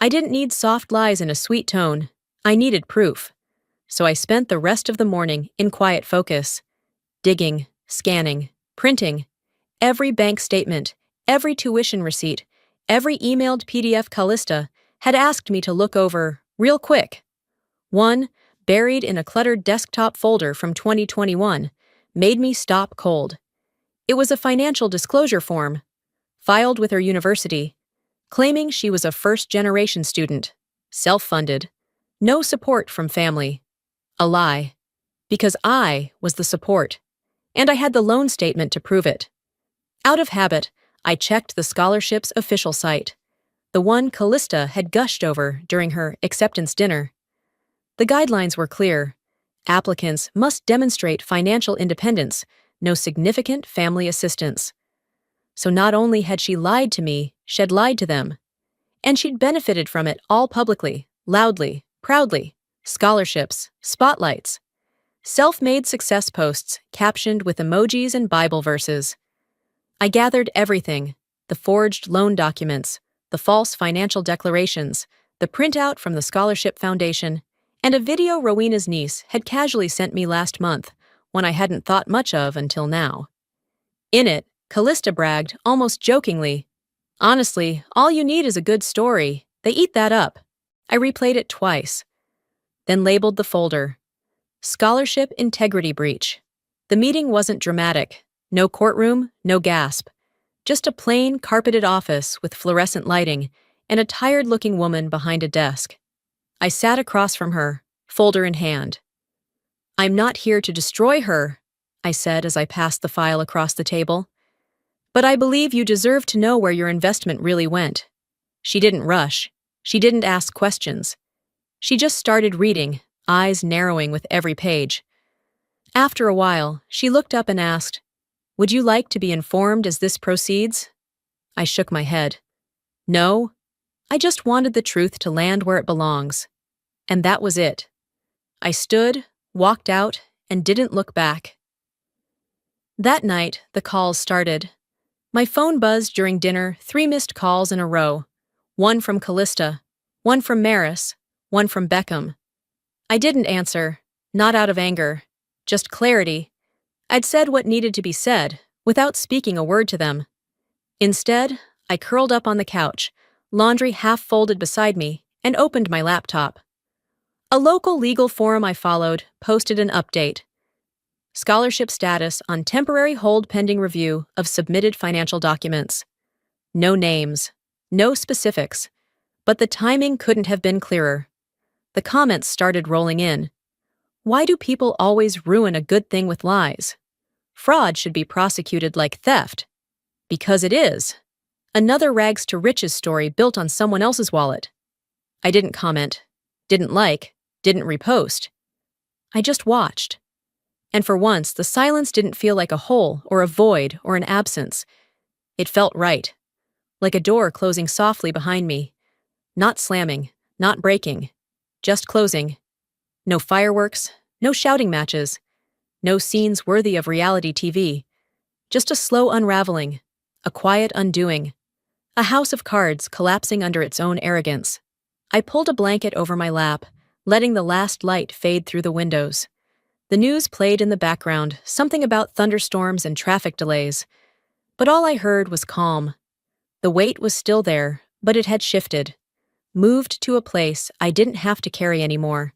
I didn't need soft lies in a sweet tone. I needed proof. So I spent the rest of the morning in quiet focus. Digging, scanning, printing. Every bank statement, every tuition receipt, every emailed PDF Callista had asked me to look over real quick. One, buried in a cluttered desktop folder from 2021, made me stop cold. It was a financial disclosure form, filed with her university, claiming she was a first-generation student, self-funded, no support from family. A lie. Because I was the support, and I had the loan statement to prove it. Out of habit, I checked the scholarship's official site, the one Callista had gushed over during her acceptance dinner. The guidelines were clear. Applicants must demonstrate financial independence, no significant family assistance. So not only had she lied to me, she'd lied to them. And she'd benefited from it all publicly, loudly, proudly. Scholarships, spotlights. Self-made success posts captioned with emojis and Bible verses. I gathered everything: the forged loan documents, the false financial declarations, the printout from the Scholarship Foundation, and a video Rowena's niece had casually sent me last month, one I hadn't thought much of until now. In it, Callista bragged, almost jokingly, "Honestly, all you need is a good story. They eat that up." I replayed it twice, then labeled the folder. Scholarship Integrity Breach. The meeting wasn't dramatic. No courtroom, no gasp. Just a plain, carpeted office with fluorescent lighting and a tired-looking woman behind a desk. I sat across from her, folder in hand. "I'm not here to destroy her," I said as I passed the file across the table. "But I believe you deserve to know where your investment really went." She didn't rush. She didn't ask questions. She just started reading, eyes narrowing with every page. After a while, she looked up and asked, "Would you like to be informed as this proceeds?" I shook my head. "No, I just wanted the truth to land where it belongs." And that was it. I stood, walked out, and didn't look back. That night, the calls started. My phone buzzed during dinner, 3 missed calls in a row. One from Callista, one from Maris, one from Beckham. I didn't answer, not out of anger, just clarity. I'd said what needed to be said, without speaking a word to them. Instead, I curled up on the couch, laundry half folded beside me, and opened my laptop. A local legal forum I followed posted an update. Scholarship status on temporary hold pending review of submitted financial documents. No names, no specifics, but the timing couldn't have been clearer. The comments started rolling in. Why do people always ruin a good thing with lies? Fraud should be prosecuted like theft. Because it is. Another rags to riches story built on someone else's wallet. I didn't comment, didn't like, didn't repost. I just watched. And for once, the silence didn't feel like a hole or a void or an absence. It felt right. Like a door closing softly behind me. Not slamming, not breaking. Just closing. No fireworks, no shouting matches, no scenes worthy of reality TV. Just a slow unraveling, a quiet undoing, a house of cards collapsing under its own arrogance. I pulled a blanket over my lap, letting the last light fade through the windows. The news played in the background, something about thunderstorms and traffic delays. But all I heard was calm. The weight was still there, but it had shifted. Moved to a place I didn't have to carry anymore,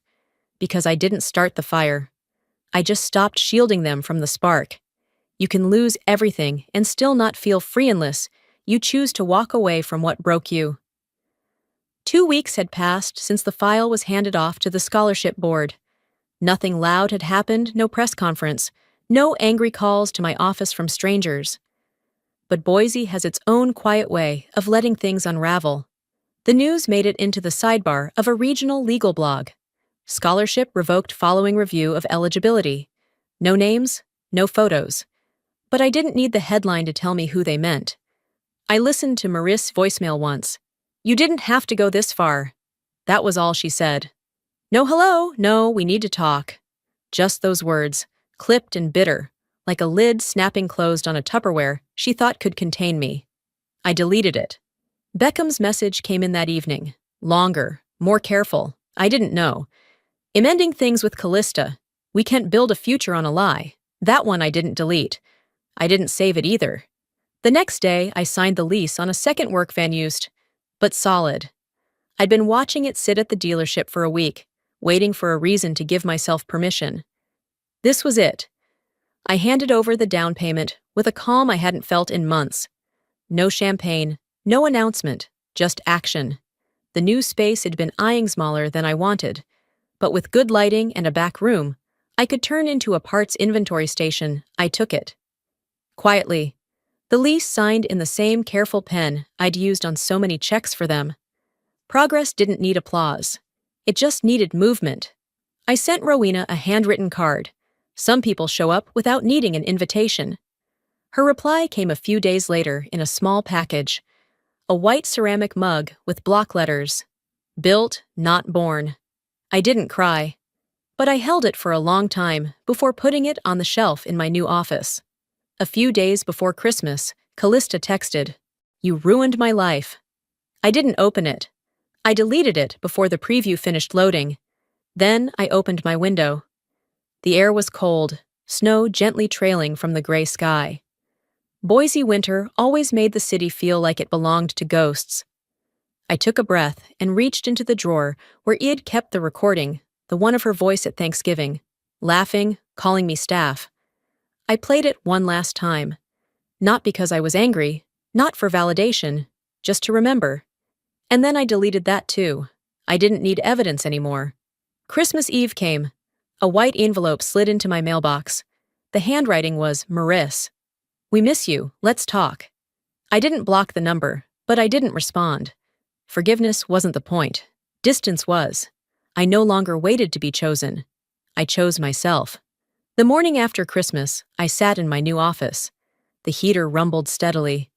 because I didn't start the fire. I just stopped shielding them from the spark. You can lose everything and still not feel free-ness. you choose to walk away from what broke you. 2 weeks had passed since the file was handed off to the scholarship board. Nothing loud had happened, no press conference, no angry calls to my office from strangers. But Boise has its own quiet way of letting things unravel. The news made it into the sidebar of a regional legal blog. Scholarship revoked following review of eligibility. No names, no photos. But I didn't need the headline to tell me who they meant. I listened to Maris's voicemail once. "You didn't have to go this far." That was all she said. "No hello, no, we need to talk." Just those words, clipped and bitter, like a lid snapping closed on a Tupperware she thought could contain me. I deleted it. Beckham's message came in that evening. Longer, more careful. I didn't know. "I'm ending things with Callista. We can't build a future on a lie." That one I didn't delete. I didn't save it either. The next day, I signed the lease on a second work van used, but solid. I'd been watching it sit at the dealership for a week, waiting for a reason to give myself permission. This was it. I handed over the down payment with a calm I hadn't felt in months. No champagne, no announcement, just action. The new space had been eyeing smaller than I wanted, but with good lighting and a back room, I could turn into a parts inventory station. I took it. Quietly. The lease signed in the same careful pen I'd used on so many checks for them. Progress didn't need applause. It just needed movement. I sent Rowena a handwritten card. Some people show up without needing an invitation. Her reply came a few days later in a small package. A white ceramic mug with block letters. Built, not born. I didn't cry. But I held it for a long time before putting it on the shelf in my new office. A few days before Christmas, Callista texted, "You ruined my life." I didn't open it. I deleted it before the preview finished loading. Then I opened my window. The air was cold, snow gently trailing from the gray sky. Boise winter always made the city feel like it belonged to ghosts. I took a breath and reached into the drawer where Id kept the recording, the one of her voice at Thanksgiving, laughing, calling me staff. I played it one last time. Not because I was angry, not for validation, just to remember. And then I deleted that too. I didn't need evidence anymore. Christmas Eve came. A white envelope slid into my mailbox. The handwriting was Maris. "We miss you, let's talk." I didn't block the number, but I didn't respond. Forgiveness wasn't the point. Distance was. I no longer waited to be chosen. I chose myself. The morning after Christmas, I sat in my new office. The heater rumbled steadily.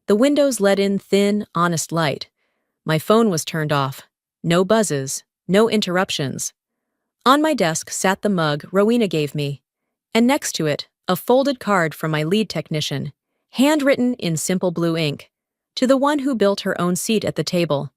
The windows let in thin, honest light. My phone was turned off. No buzzes, no interruptions. On my desk sat the mug Rowena gave me, and next to it, a folded card from my lead technician, handwritten in simple blue ink, to the one who built her own seat at the table.